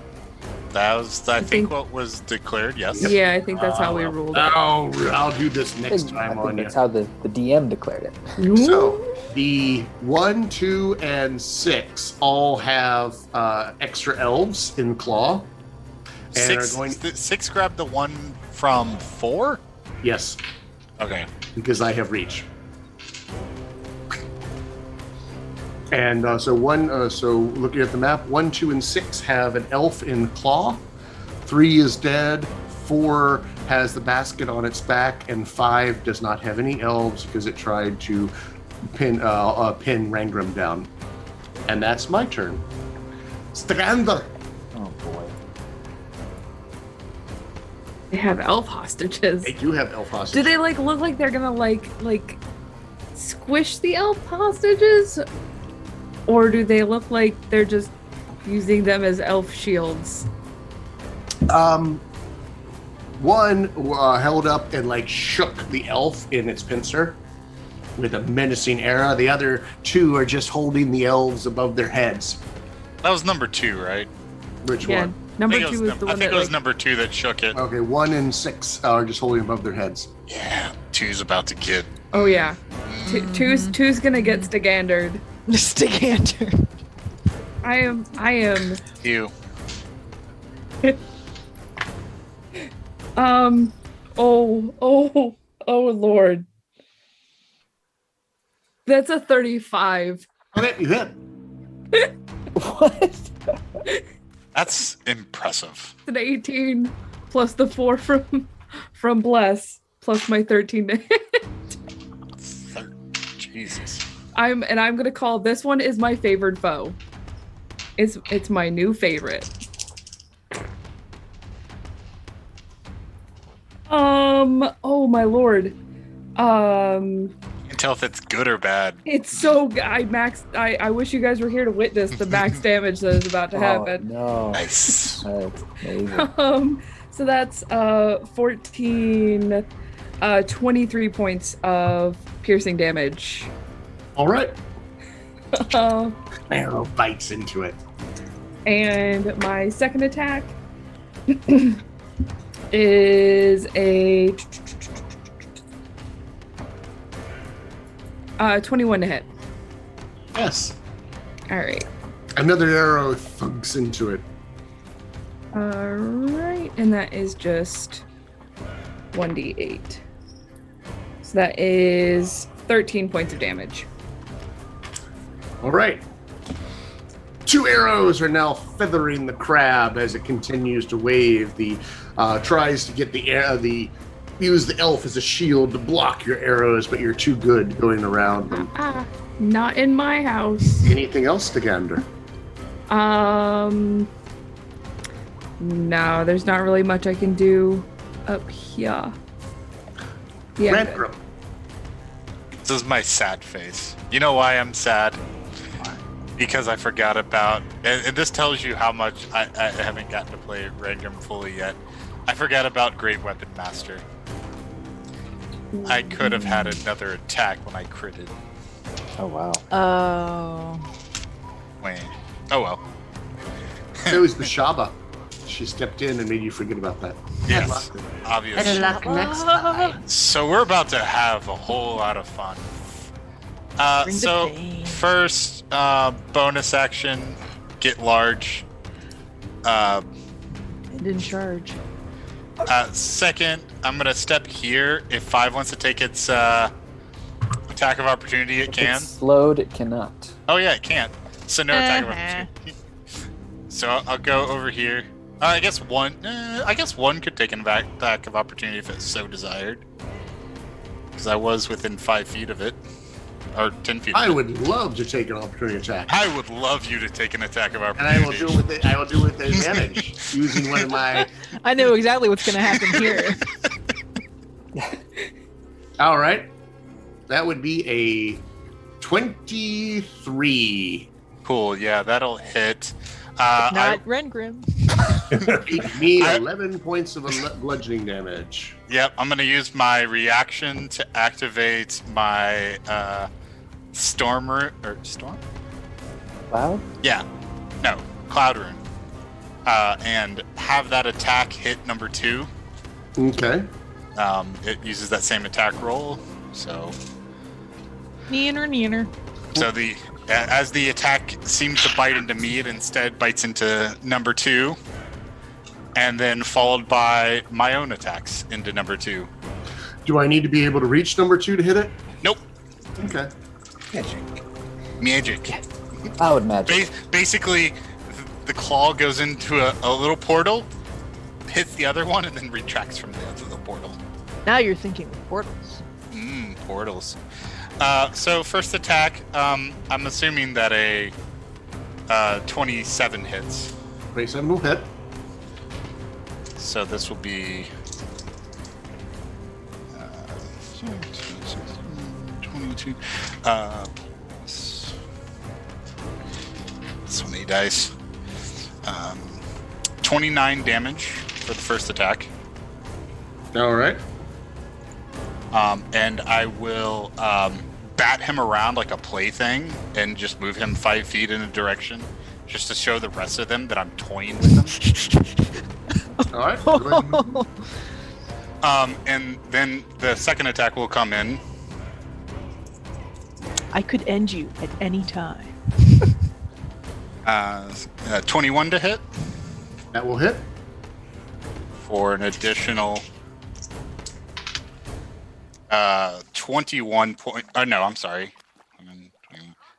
That was, I think, think- what was declared. Yes. Yeah, I think that's how we ruled it. Oh, I'll do this next I time think on you. that's how the DM declared it. So the 1, 2, and 6 all have extra elves in claw. And are going. 6 grabbed the one from 4? Yes, Okay. because I have reach. And so looking at the map, 1, 2, and 6 have an elf in claw. 3 is dead. 4 has the basket on its back, and 5 does not have any elves because it tried to pin Rangram down. And that's my turn. Strander. Oh boy. They have elf hostages. They do have elf hostages. Do they look like they're gonna like squish the elf hostages? Or do they look like they're just using them as elf shields? One held up and shook the elf in its pincer with a menacing air. The other 2 are just holding the elves above their heads. That was number 2, right? Which Yeah, one? number I think 2 is the I one think that it was number 2 that shook it. Okay, 1 and 6 are just holding above their heads. Yeah, 2's about to get. Oh yeah. Two's gonna get Stigandered. Stigander. I am You. oh Lord. That's a 35. Okay, you hit. What? That's impressive. It's an 18 plus the 4 from Bless plus my 13 to hit. Jesus. I'm gonna call this one is my favored foe. It's my new favorite. Oh my lord. You can tell if it's good or bad. It's so good. I wish you guys were here to witness the max damage that is about to happen. No. Nice. That's amazing. So that's 14 23 points of piercing damage. All right. Uh, Arrow bites into it. and my second attack is a 21 to hit. Yes. All right. Another arrow thugs into it. All right, and that is just 1d8. So that is 13 points of damage. All right. 2 arrows are now feathering the crab as it continues to wave. The tries to get use the elf as a shield to block your arrows, but you're too good going around them. Not in my house. Anything else to gander? No, there's not really much I can do up here. Yeah. Random. This is my sad face. You know why I'm sad? Because I forgot about, and this tells you how much I haven't gotten to play Rangrim fully yet. I forgot about Great Weapon Master. I could have had another attack when I critted. Oh, wow. Oh. Wait. Oh well. It was the Shaba. She stepped in and made you forget about that. Yes, obviously. next time. So we're about to have a whole lot of fun. Bring the So pain. first, bonus action, get large. And in charge. Second, I'm gonna step here. If 5 wants to take its attack of opportunity, it If can. it's slowed, it cannot. Oh yeah, it can. So no attack of opportunity. So I'll go over here. I guess one. I guess one could take an attack of opportunity if it's so desired. Because I was within 5 feet of it, or 10 feet. I would love to take an opportunity attack. I would love you to take an attack of And opportunity. I will do it with it. I will do it with advantage using one of my. I know exactly what's going to happen here. All right, that would be a 23. Cool. Yeah, that'll hit. Not Rengrim. Give me 11 points of bludgeoning damage. Yep, I'm gonna use my reaction to activate my storm rune or storm. Cloud? Yeah, no, cloud rune, and have that attack hit number 2. Okay. It uses that same attack roll, so Neener. the as the attack seems to bite into me, it instead bites into number 2, and then followed by my own attacks into number 2. Do I need to be able to reach number 2 to hit it? Nope, Okay. magic. Cloud magic. Basically, the claw goes into a little portal, hits the other one, and then retracts from the portal. Now you're thinking of portals. Portals. So first attack, I'm assuming that a 27 hits. 27 will hit. So this will be 22. So many dice. 29 damage for the first attack. All right. And I will bat him around like a plaything and just move him 5 feet in a direction, just to show the rest of them that I'm toying with them. All right. Go ahead and move. And then the second attack will come in. I could end you at any time. 21 to hit That will hit. for an additional 21 point. Oh no, I'm sorry.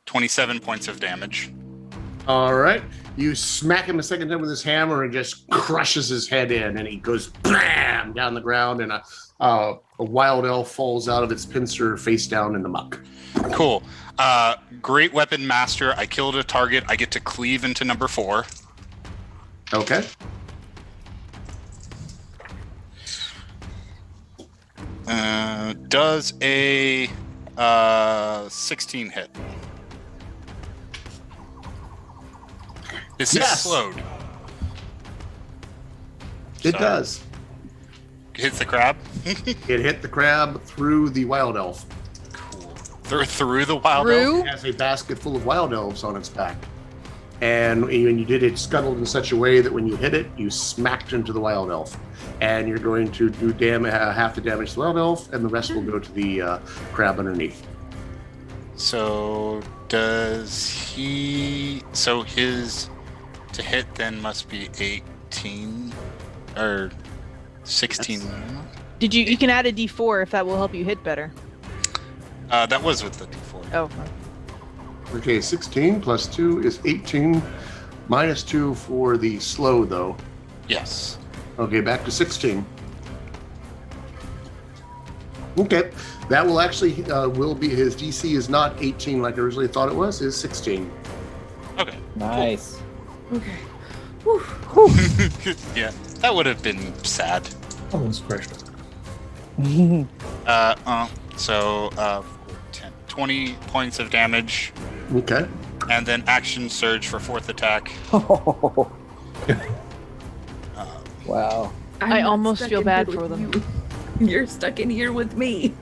27 points of damage. All right. You smack him a second time with his hammer and just crushes his head in, and he goes bam down the ground, and a wild elf falls out of its pincer face down in the muck. Cool. Great weapon master. I killed a target. I get to cleave into number 4. Okay. Does a 16 hit? This is Yes. slowed. It So, does. Hits the crab. It hit the crab through the wild elf. Cool. Through the wild Through? elf. It has a basket full of wild elves on its back. And when you did it, scuttled in such a way that when you hit it, you smacked into the wild elf. And you're going to do half the damage to the wild elf, and the rest will go to the crab underneath. So does he? So his to hit then must be 18 or 16. Did you can add a D4 if that will help you hit better. That was with the D4. Oh. Okay, 16 plus 2 is 18. Minus 2 for the slow, though. Yes. Okay, back to 16. Okay, that will actually will be his DC is not 18 like I originally thought it was. Is 16. Okay. Nice. Okay. Yeah, that would have been sad. Almost crushed. So 10, 20 points of damage, Okay. and then action surge for 4th attack. Wow. I'm I not almost stuck feel in bad here for with them. you. You're stuck in here with me.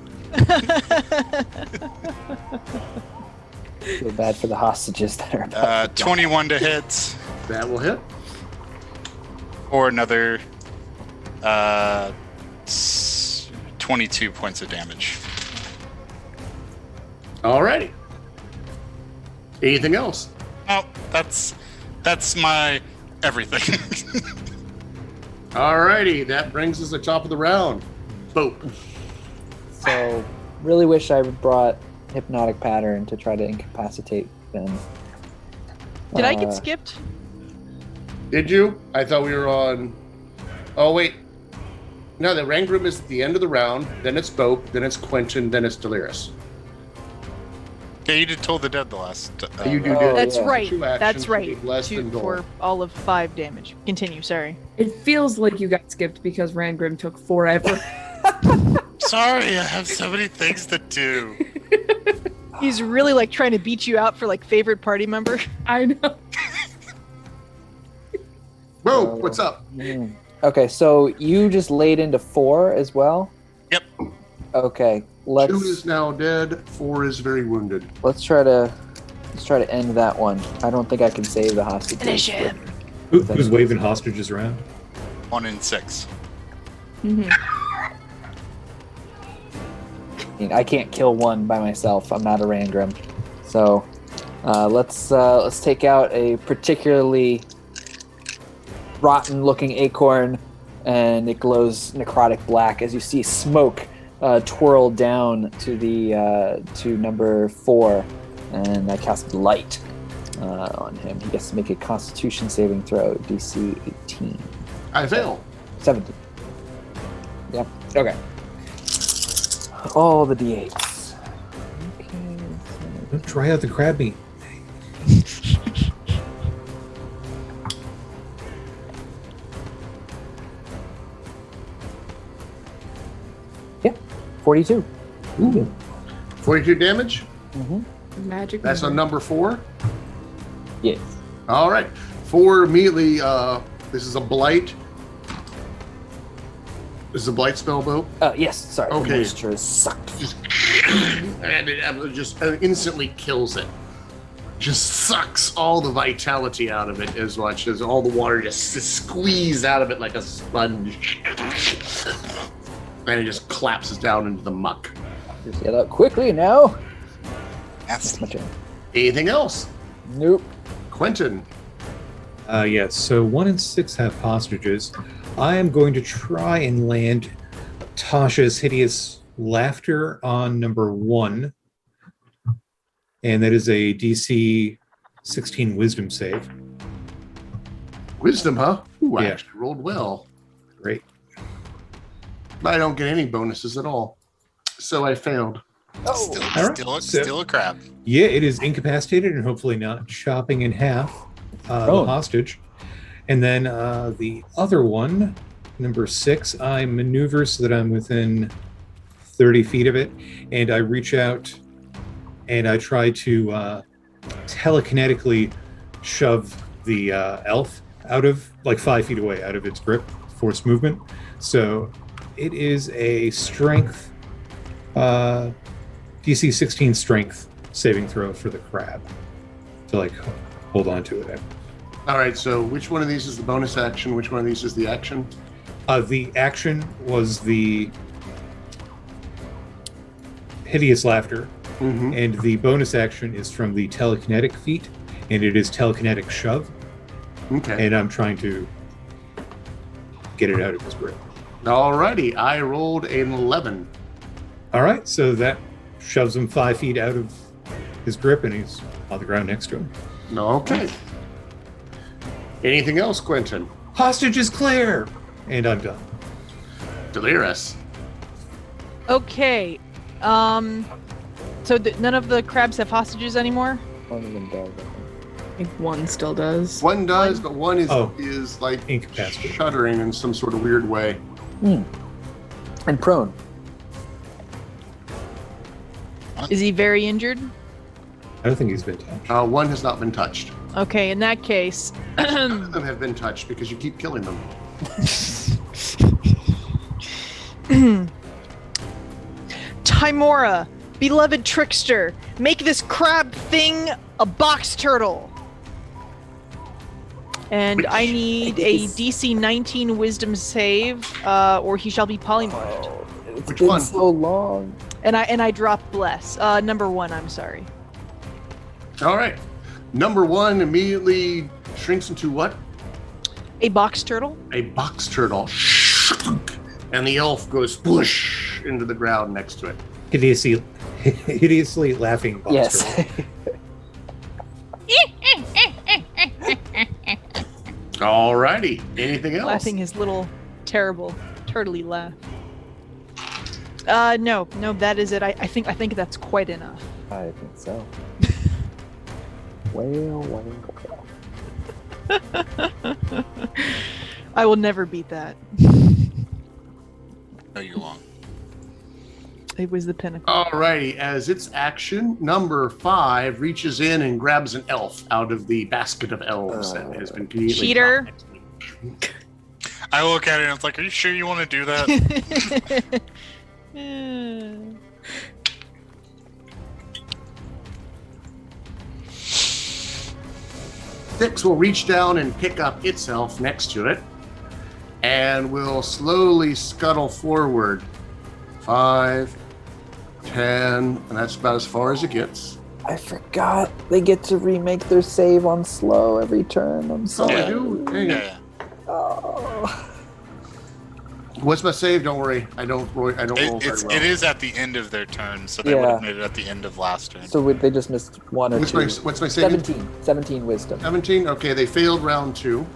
Feel bad for the hostages that are about to die. 21 to hit, That will hit. or another 22 points of damage. Alrighty. Anything else? Oh, that's my everything. Alrighty, that brings us to the top of the round. Boop. So, really wish I brought Hypnotic Pattern to try to incapacitate them. Did I get skipped? Did you? I thought we were on. Oh wait. No, the Rangroom is at the end of the round. Then it's Bope. Then it's Quentin. Then it's Delirious. Yeah, you did Toll the Dead the last. You do. Oh, That's yeah. right. Two actions, That's you right. take less than Dole. For all of 5 damage. Continue. Sorry. It feels like you got skipped because Rangrim took forever. Sorry, I have so many things to do. He's really like trying to beat you out for like favorite party member. I know. Bope, what's up? Okay, so you just laid into 4 as well? Yep. Okay, 2 is now dead. 4 is very wounded. let's try to end that one. I don't think I can save the hostages. Finish him. Who's waving hostages around? 1 in 6. Mhm. I mean, I can't kill one by myself. I'm not a Rangrim. So let's take out a particularly rotten-looking acorn, and it glows necrotic black as you see smoke twirl down to the to number 4, and I cast light on him. He gets to make a Constitution saving throw, DC 18. I fail. 17. Yep. Okay. All the d8s. Okay. Don't try out the crab meat. Yep. 42. Ooh. 42 damage. Magic. That's on number 4. Yes. All right. 4 immediately. This is a blight. This is a blight spell, Bope. Yes. Sorry. Okay. The moisture is sucked. And it just instantly kills it. Just sucks all the vitality out of it as much as all the water just squeezes out of it like a sponge. And it just collapses down into the muck. Just get up quickly now. That's My turn. Anything else? Nope. Quentin. Yes, so 1 in 6 have hostages. I am going to try and land Tasha's Hideous Laughter on number 1. And that is a DC 16 wisdom save. Wisdom, huh? Ooh, I Yeah. actually rolled well. Great. I don't get any bonuses at all. So I failed. Still, All right. still a crab. Yeah, it is incapacitated and hopefully not chopping in half the Prone. hostage. And then the other one, number 6, I maneuver so that I'm within 30 feet of it, and I reach out and I try to telekinetically shove the elf out of, like 5 feet away, out of its grip, forced movement. So it is a strength, DC 16 strength saving throw for the crab to like hold on to it. All right, so which one of these is the bonus action? Which one of these is the action? The action was the hideous laughter, Mm-hmm. and the bonus action is from the telekinetic feat, and it is telekinetic shove, Okay. and I'm trying to get it out of his grip. All righty, I rolled an 11. All right, so that shoves him 5 feet out of his grip, and he's on the ground next to him. Okay. Anything else, Quentin? Hostage is clear, and I'm done. Delirious. Okay. So none of the crabs have hostages anymore? One of them does. I think one still does. One does, but one Oh. is like Incapacitated. shuddering in some sort of weird way. And prone. Is he very injured? I don't think he's been touched. One has not been touched. Okay, in that case, None of them have been touched because you keep killing them. Timora, beloved trickster, make this crab thing a box turtle. And I Which- need a DC 19 wisdom save, or he shall be polymorphed. It's Which been one? so long. And I drop bless. Number 1, I'm sorry. All right. Number 1 immediately shrinks into what? A box turtle? A box turtle. And the elf goes whoosh into the ground next to it. Hideously laughing box Yes. turtle. All righty. Anything else? Laughing his little terrible turtly laugh. No, that is it. I think that's quite enough. I think so. Well. I will never beat that. No, you won't. It was the pinnacle. All righty. As its action, number 5 reaches in and grabs an elf out of the basket of elves that has been conveniently Cheater. dropped next to it. I look at it and it's like, are you sure you want to do that? Six will reach down and pick up its elf next to it and will slowly scuttle forward. 5, 10, and that's about as far as it gets. I forgot they get to remake their save on slow every turn. I'm Oh, sorry. I do? Dang it. Yeah. Oh. What's my save? Don't worry. I don't roll very well. It is at the end of their turn, so they would Yeah. have made it at the end of last turn. So they just missed one or What's two. my save? 17 wisdom. 17? Okay, they failed round 2.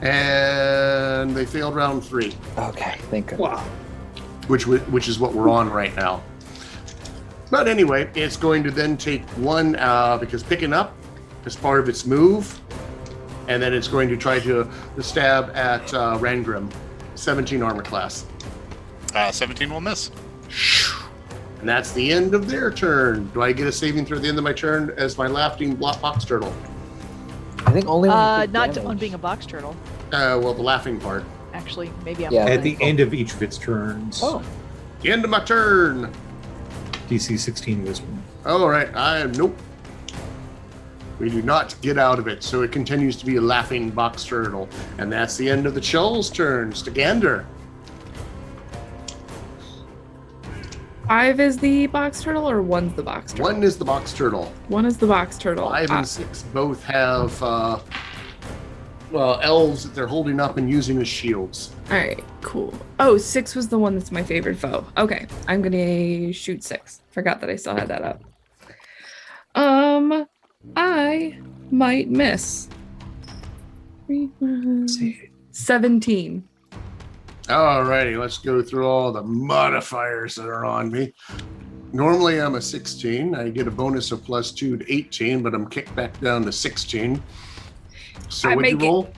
And they failed round 3, Okay, thank goodness. Wow. which is what we're on right now. But anyway, it's going to then take one, because picking up is part of its move, and then it's going to try to stab at Rangrim, 17 armor class. 17 will miss. And that's the end of their turn. Do I get a saving throw at the end of my turn as my laughing box turtle? I think only when you take Not damage. on being a box turtle. Well, the laughing part. Actually, maybe I'm Yeah. lying. At the end of each of its turns, Oh, The end of my turn. DC 16 wisdom. All right, nope. We do not get out of it, so it continues to be a laughing box turtle. And that's the end of the Chull's turn. Stagander. 5 is the box turtle, or 1's the box turtle? 1 is the box turtle. 1 is the box turtle. 5 and 6 both have elves that they're holding up and using as shields. All right, cool. Oh, 6 was the one that's my favorite foe. Okay, I'm gonna shoot 6. Forgot that I still had that up. I might miss. 17. Alrighty, let's go through all the modifiers that are on me. Normally I'm a 16. I get a bonus of +2 to 18, but I'm kicked back down to 16. So I what'd you make it- roll?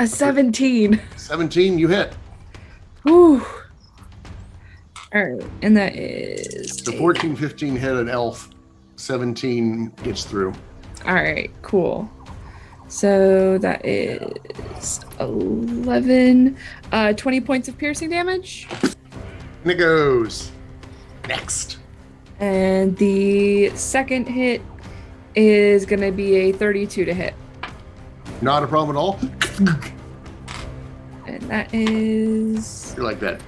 A 17. 17, you hit. Whew. All right, and that is So 14, 15 hit an elf. 17 gets through. all right, cool. So that is 11, 20 points of piercing damage. And it goes. Next. And the second hit is going to be a 32 to hit. Not a problem at all. And that is You're like that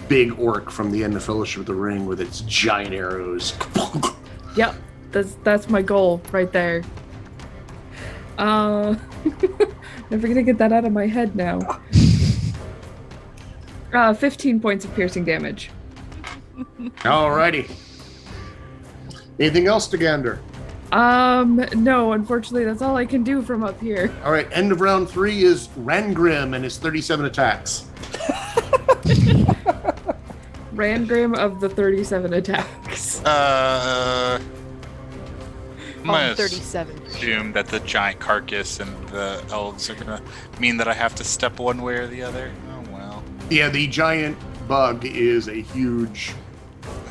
big orc from the end of Fellowship of the Ring with its giant arrows. Yep, that's my goal right there. Never gonna get that out of my head now. 15 points of piercing damage. Alrighty. Anything else to gander? No, unfortunately, that's all I can do from up here. All right, end of round 3 is Rangrim and his 37 attacks. Rangrim of the 37 attacks. I'm gonna 37. assume that the giant carcass and the elves are gonna mean that I have to step one way or the other. Oh well. Yeah, the giant bug is a huge.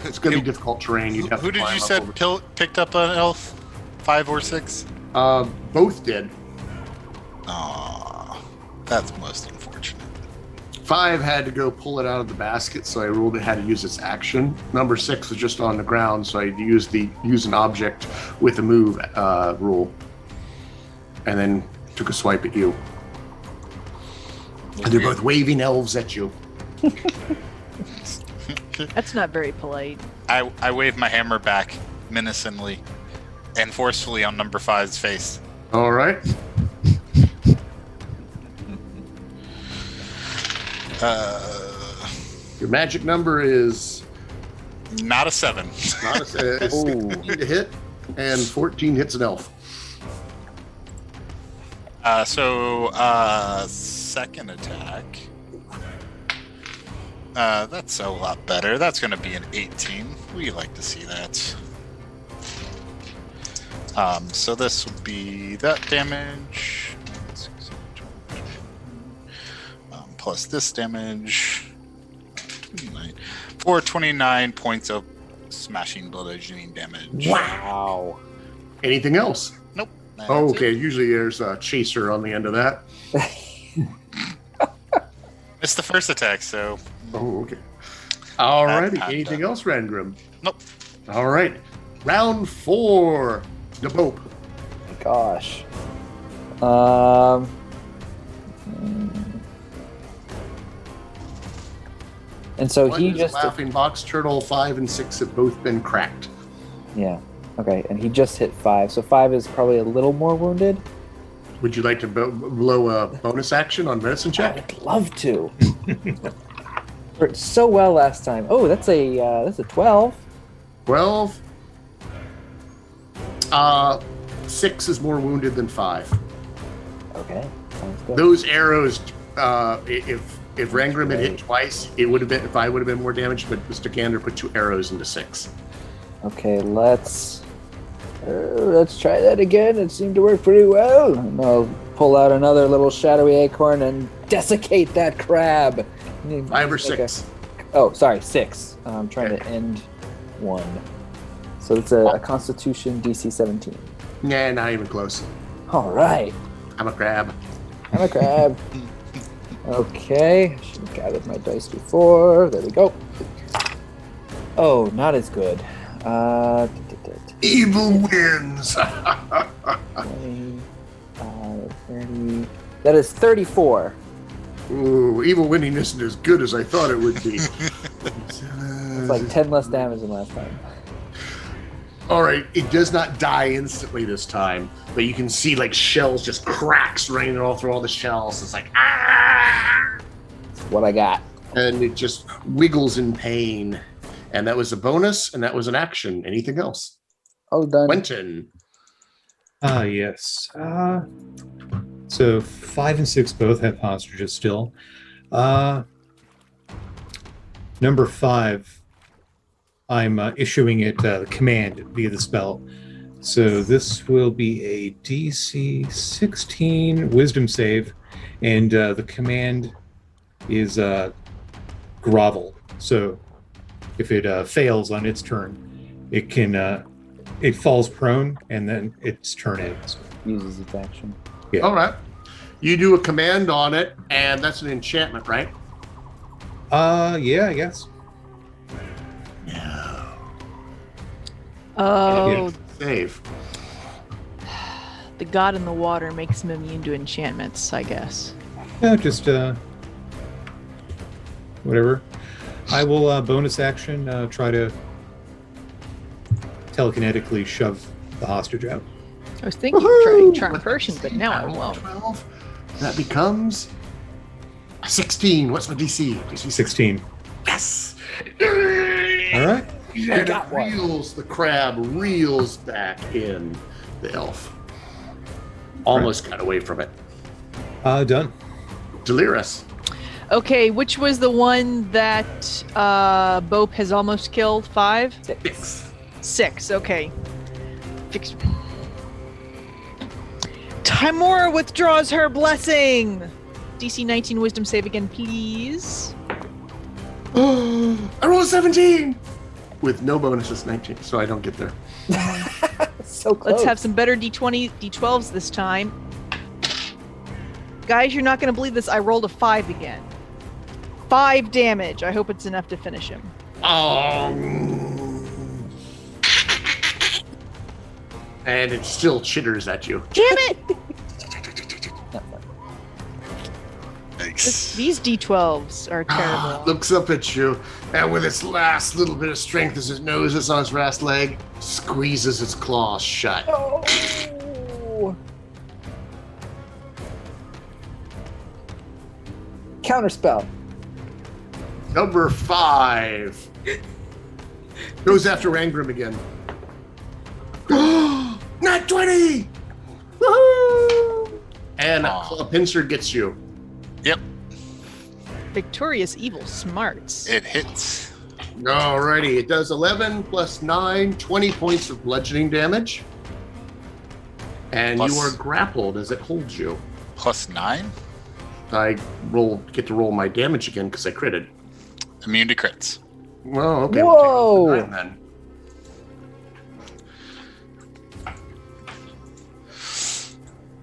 It's going to be difficult terrain. You'd have Who to did climb you up said over. picked up an elf? 5 or 6? Both did. Aw, that's most unfortunate. 5 had to go pull it out of the basket, so I ruled it had to use its action. Number 6 was just on the ground, so I used use an object with a move rule, and then took a swipe at you. And they're both waving elves at you. That's not very polite. I wave my hammer back menacingly and forcefully on number 5's face. All right. Your magic number is Not a 7. not a 16 to hit, and 14 hits an elf. Second attack. That's a lot better. That's going to be an 18. We like to see that. So this would be that damage. Plus this damage. 429 points of smashing bludgeoning damage. Wow. Anything else? Nope. That's Oh, it. okay. Usually there's a chaser on the end of that. It's the first attack, so Oh, okay. All righty. I'm Anything done. else, Rangrim? nope. All right. Round 4. The Pope. Gosh. And so One he is just laughing box turtle. 5 and 6 have both been cracked. yeah. Okay, and he just hit 5. So 5 is probably a little more wounded. Would you like to blow a bonus action on medicine check? I'd love to. Worked so well last time. Oh, that's a 12. 12. 6 is more wounded than 5. Okay, sounds good. Those arrows, if Rangrim had hit twice, it would have been 5 would have been more damage, but Mr. Gander put 2 arrows into 6. Okay, let's try that again. It seemed to work pretty well. And I'll pull out another little shadowy acorn and desiccate that crab. 5 or It's like 6. Oh, sorry, 6. I'm trying Okay. to end 1. So it's a Constitution DC 17. Nah, not even close. All right. I'm a crab. I'm a crab. Okay, I should have gathered my dice before. There we go. Oh, not as good. Evil wins. 20, 30. That is 34. Ooh, evil winning isn't as good as I thought it would be. It's like 10 less damage than last time. All right, it does not die instantly this time, but you can see like shells just cracks raining all through all the shells. It's like ah, That's what I got. and it just wiggles in pain. And that was a bonus, and that was an action. Anything else? All done. Quentin. Yes. So 5 and 6 both have hostages still. Number 5, I'm issuing it the command via the spell. So this will be a DC 16 Wisdom save, and the command is grovel. So if it fails on its turn, it can it falls prone, and then its turn ends. Uses its action. Yeah. All right. You do a command on it, and that's an enchantment, right? Yeah, I guess. Oh, Save. the god in the water makes him immune to enchantments, I guess. Yeah, just whatever. I will bonus action try to telekinetically shove the hostage out. I was thinking of trying charm person, but now I won't. 12. That becomes a 16. What's my DC? DC 16. Yes. All right. And it reels, the crab reels back in the elf. Almost got away from it. Done. Delirious. Okay, which was the one that Bope has almost killed? 5? 6, okay. Fix. Timora withdraws her blessing! DC 19 wisdom save again, please. I rolled a 17! With no bonuses, 19, so I don't get there. So close. Let's have some better D12s this time. Guys, you're not going to believe this. I rolled a 5 again. 5 damage. I hope it's enough to finish him. And it still chitters at you. Damn it! Nice. These D12s are terrible. Looks up at you, and with its last little bit of strength as it knows it's on its last leg, squeezes its claws shut. Oh. Counterspell. Number 5 goes after Rangrim again. Not 20! Woo! And a claw pincer gets you. Yep, Victorious evil smarts. it hits. Alrighty, it does 11 plus 9, 20 points of bludgeoning damage. And you are Plus- grappled as it holds you. Plus 9. I get to roll my damage again because I critted. Immune to crits. Well, okay. Whoa. We'll take it to 9 then.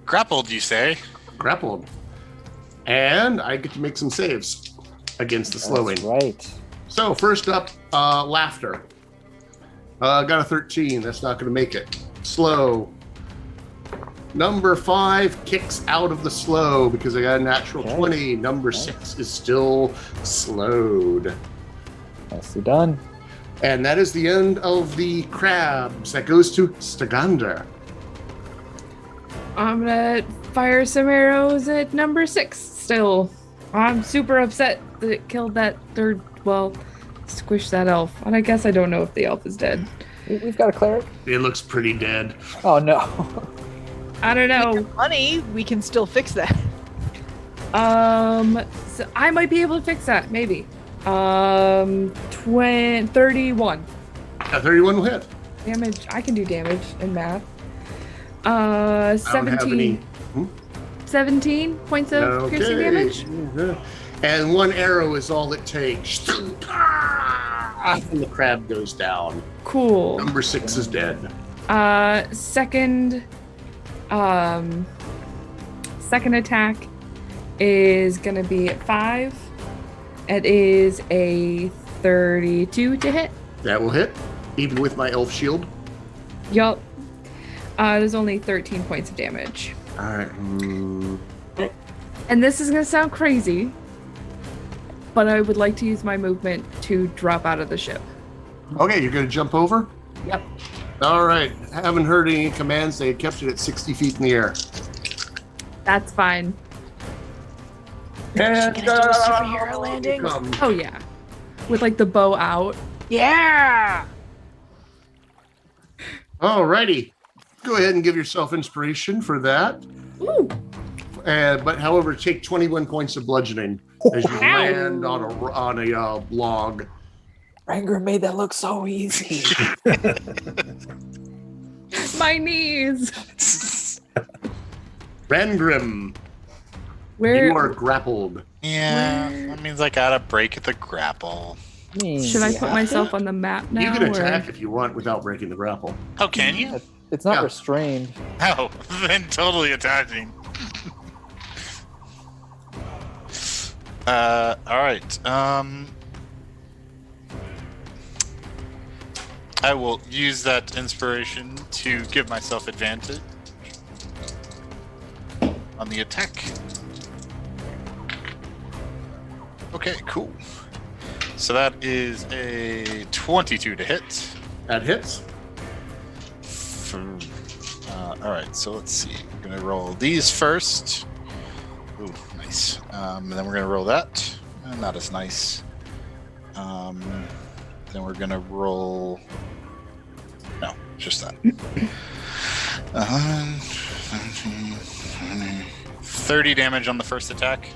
Grappled, you say? Grappled. And I get to make some saves against the slowing. That's right. So first up, laughter. Got a 13. That's not going to make it. Slow. Number 5 kicks out of the slow because I got a natural 20. Number 6 is still slowed. Nicely done. And that is the end of the crabs. That goes to Stagander. I'm gonna fire some arrows at number 6 still. I'm super upset that it killed that third, squish that elf. And I guess I don't know if the elf is dead. We've got a cleric. It looks pretty dead. Oh no. I don't know. Money, we can still fix that. So I might be able to fix that, maybe. 31 A 31 will hit. damage. I can do damage in math. I don't have 17. any. 17 points of piercing damage. And 1 arrow is all it takes. And the crab goes down. Cool. Number 6 is dead. Second attack is gonna be at 5. It is a 32 to hit. That will hit, even with my elf shield. Yup. There's only 13 points of damage. All right. And this is gonna sound crazy, but I would like to use my movement to drop out of the ship. Okay, you're going to jump over? Yep. All right. Haven't heard any commands. They kept it at 60 feet in the air. That's fine. And Can I do a superhero landing? Oh yeah. With like the bow out. Yeah! Alrighty. Go ahead and give yourself inspiration for that. Ooh. But however, take 21 points of bludgeoning as you land on a log. Rangram made that look so easy. My knees. Rangrim, Where you are grappled. Yeah, that means I gotta break the grapple. should I put myself on the map now? You can or- attack if you want without breaking the grapple. Oh, can you? It's not Yeah. restrained. Oh, then totally attacking. All right. I will use that inspiration to give myself advantage on the attack. Okay, cool. So that is a 22 to hit. That hits. All right, so let's see. We're gonna roll these first. Ooh, nice. And then we're gonna roll that. Not as nice. Then we're gonna roll. No, just that. 30 damage on the first attack.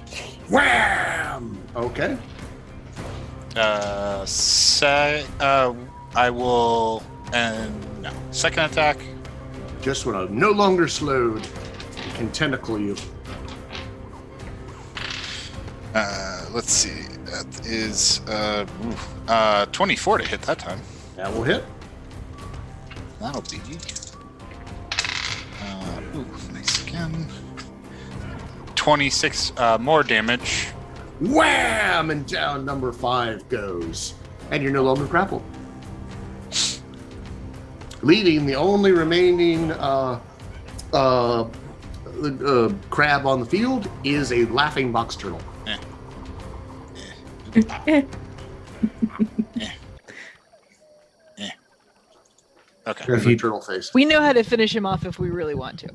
Wham! Okay. I will. And no, second attack. Just when I'm no longer slowed, it can tentacle you. Let's see. That is 24 to hit that time. That will hit. That'll be. Nice again. 26 more damage. Wham! And down number 5 goes. And you're no longer grappled. Leading the only remaining crab on the field is a laughing box turtle. Okay. There's a turtle face. We know how to finish him off if we really want to.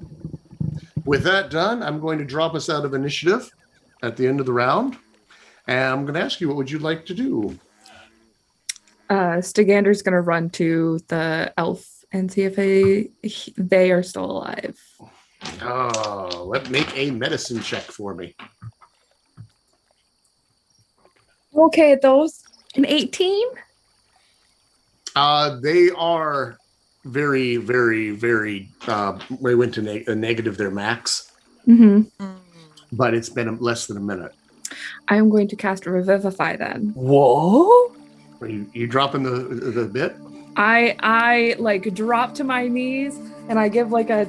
With that done, I'm going to drop us out of initiative at the end of the round. And I'm going to ask you, what would you like to do? Stigander's gonna run to the elf and see if they are still alive. Oh, make a medicine check for me. Okay, at those. An 18? They are very, very, very. We went to a negative their max, Mm-hmm. but it's been less than a minute. I'm going to cast Revivify then. Whoa! Are you dropping the bit? I like drop to my knees and I give like a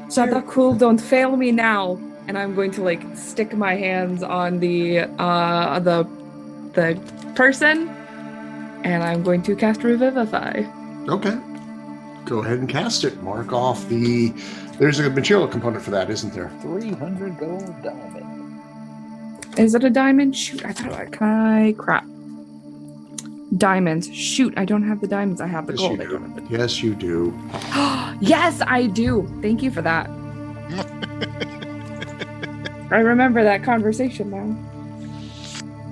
Shadakul, don't fail me now. And I'm going to like stick my hands on the person and I'm going to cast Revivify. Okay. Go ahead and cast it. Mark off the. There's a material component for that, isn't there? 300 gold diamond. Is it a diamond? Shoot, I thought crap. Diamonds. Shoot, I don't have the diamonds. I have the Yes, gold. you I don't have do. Yes, you do. Yes, I do. Thank you for that. I remember that conversation now.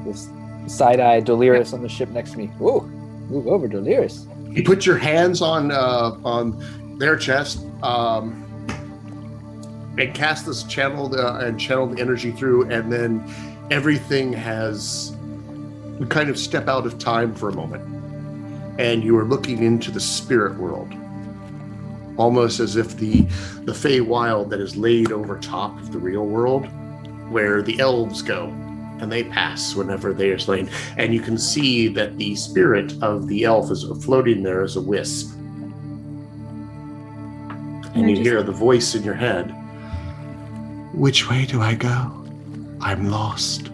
This side-eye Delirious on the ship next to me. Whoa! Move over, Delirious. You put your hands on their chest and cast this channel the energy through, and then everything has kind of step out of time for a moment, and you are looking into the spirit world, almost as if the Feywild that is laid over top of the real world, where the elves go. And they pass whenever they are slain. And you can see that the spirit of the elf is floating there as a wisp. And you hear the voice in your head. Which way do I go? I'm lost.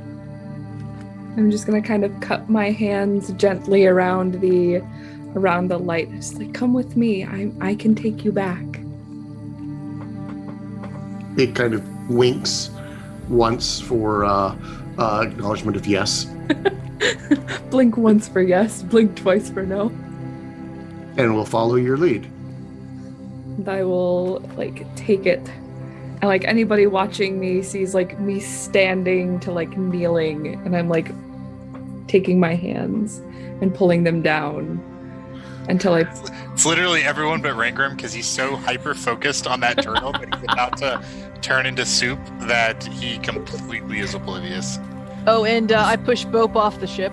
I'm just gonna kind of cup my hands gently around the light. Just like, come with me. I can take you back. It kind of winks once for acknowledgement of yes. Blink once for yes, blink twice for no. And we'll follow your lead. And I will like take it. And like anybody watching me sees like me standing to like kneeling, and I'm like taking my hands and pulling them down. until I. It's literally everyone but Rangram because he's so hyper focused on that turtle that he's about to turn into soup that he completely is oblivious. Oh, and I pushed Bope off the ship.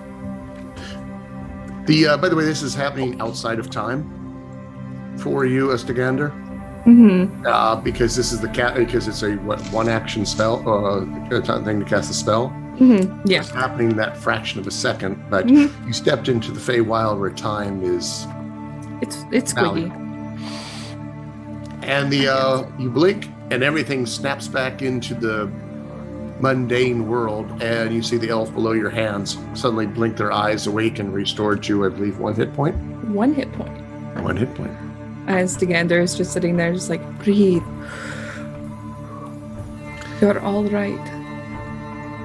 By the way, this is happening outside of time for you, Estegander. Mm-hmm. Because this is because it's a one action spell thing to cast a spell. Mm-hmm. Yeah. It's happening that fraction of a second, but Mhm. you stepped into the Feywild where time is It's squiggy. and you blink and everything snaps back into the mundane world, and you see the elf below your hands suddenly blink their eyes awake and restored to, I believe, 1 hit point. 1 hit point. 1 hit point. As Degander is just sitting there, just like, breathe. You're all right.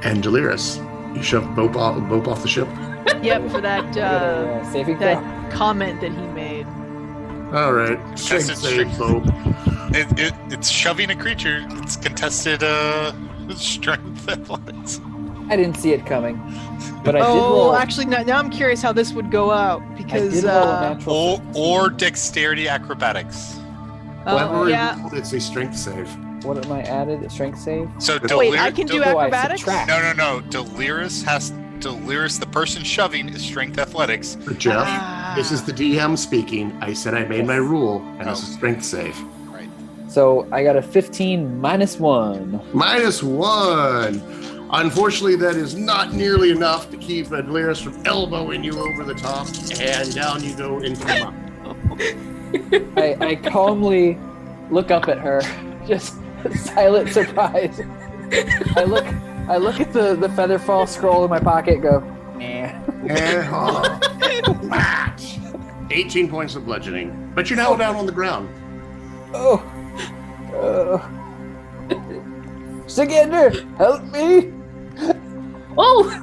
And Delirious, you shove Bope off the ship. Yep, for that Saving throw. that comment that he made. All right, strength Contested save, strength. Bope. It's shoving a creature. It's contested strength athletics. I didn't see it coming, but I did Oh, roll. actually, now I'm curious how this would go out I because did roll a natural. Or dexterity acrobatics. Whatever yeah. you rolled, it's a strength save. What am I added? Strength save. So Wait, I can do Oh, I acrobatics. subtract. No. Delirious, the person shoving is strength athletics. But Jeff, Ah. this is the DM speaking. I said I made my rule, and it's a Oh. strength save. Right. So I got a 15 minus 1. -1. Unfortunately, that is not nearly enough to keep Delirious from elbowing you over the top, and down you go into the muck. I calmly look up at her, just silent surprise. I look at the Featherfall scroll in my pocket, go, nah. Match. 18 points of bludgeoning, but you're now down on the ground. Oh. Sigander, help me! Oh!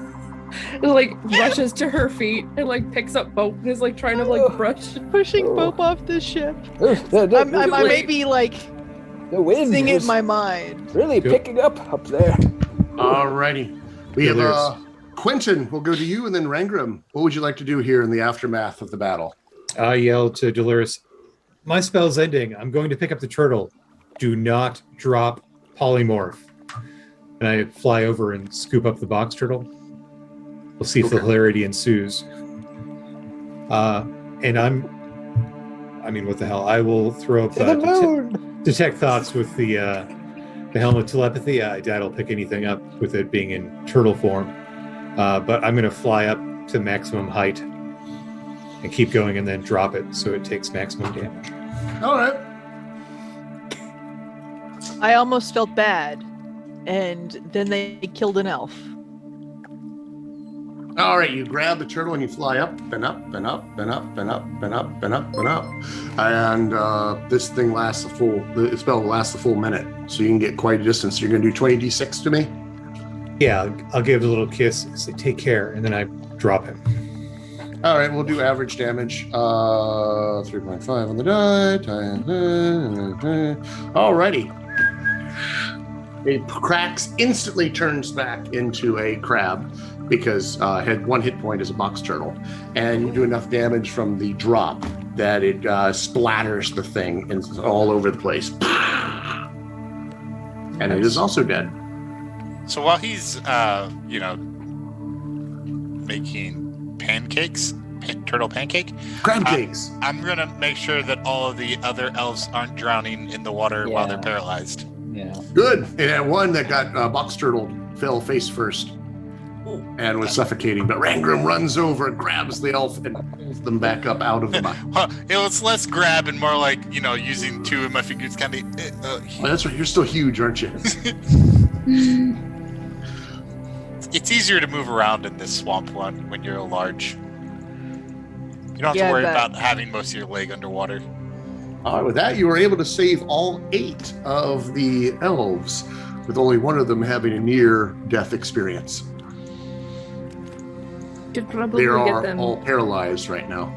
It like rushes to her feet and like picks up Bope and is like trying to like brush. Pushing Oh. Bope off the ship. The I may be like wind singing is in my mind. really Yep. picking up there. Alrighty. We have Delirious. Quentin. We'll go to you, and then Rangram. What would you like to do here in the aftermath of the battle? I yell to Delirious, my spell's ending. I'm going to pick up the turtle. Do not drop polymorph. And I fly over and scoop up the box turtle. We'll see if the Okay. hilarity ensues. And what the hell? I will throw up To the moon! detect thoughts with the helmet telepathy. I doubt I'll pick anything up with it being in turtle form. But I'm going to fly up to maximum height and keep going and then drop it so it takes maximum damage. All right. I almost felt bad, and then they killed an elf. All right, you grab the turtle and you fly up and up and up and up and up and up and up and up. And this thing lasts the spell lasts a full minute. So you can get quite a distance. You're going to do 20d6 to me? Yeah, I'll give it a little kiss and say, take care, and then I drop him. All right, we'll do average damage. 3.5 on the die. All righty. It cracks, instantly turns back into a crab because had 1 hit point as a box turtle. And you do enough damage from the drop that it splatters the thing and it's all over the place. And it is also dead. So while he's, making pancakes, turtle pancake, Crab cakes. I'm gonna make sure that all of the other elves aren't drowning in the water while they're Yeah. paralyzed. Yeah. Good. And that one that got box turtle fell face first and was suffocating. But Rangram runs over, grabs the elf, and pulls them back up out of the mud. Well, it's less grab and more like, using two of my fingers kind of. Well, that's right. You're still huge, aren't you? It's easier to move around in this swamp one when you're large. You don't have Yeah, to worry I bet. about having most of your leg underwater. All right, with that, you were able to save all 8 of the elves, with only one of them having a near-death experience. Could probably They get are them. all paralyzed right now.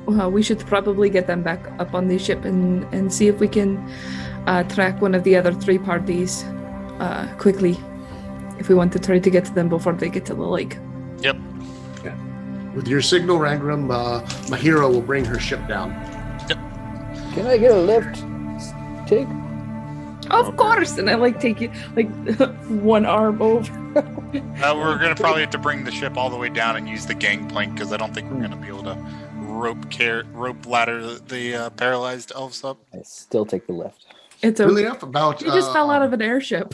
Well, we should probably get them back up on the ship and see if we can track one of the other 3 parties quickly. If we want to try to get to them before they get to the lake. Yep. With your signal, Rangram, Mahira will bring her ship down. Can I get a lift? Take. Of course. And I like take it like one arm over. We're gonna probably have to bring the ship all the way down and use the gangplank because I don't think we're gonna be able to rope ladder the paralyzed elves up. I still take the lift. It's Really enough, about You just fell out of an airship.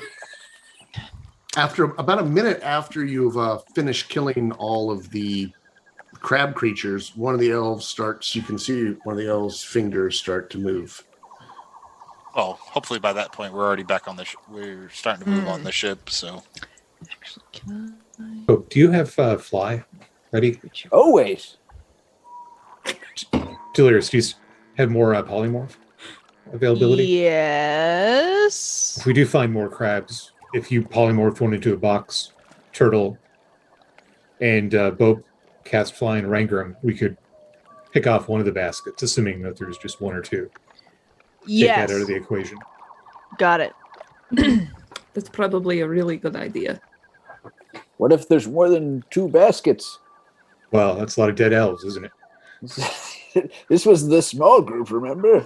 after about a minute after you've finished killing all of the crab creatures, one of the elves starts. You can see one of the elves' fingers start to move. Well, hopefully by that point we're already back on the we're starting to move on the ship. So, Actually, can Oh, do you have fly ready? Oh, wait. Delirious, do you have more polymorph availability? Yes. If we do find more crabs, if you polymorph one into a box turtle and Bope cast fly and Rangram, we could pick off one of the baskets, assuming that there's just one or two. Take Yes. that out of the equation. Got it. That's probably a really good idea. What if there's more than 2 baskets? Well, that's a lot of dead elves, isn't it? This was the small group, remember?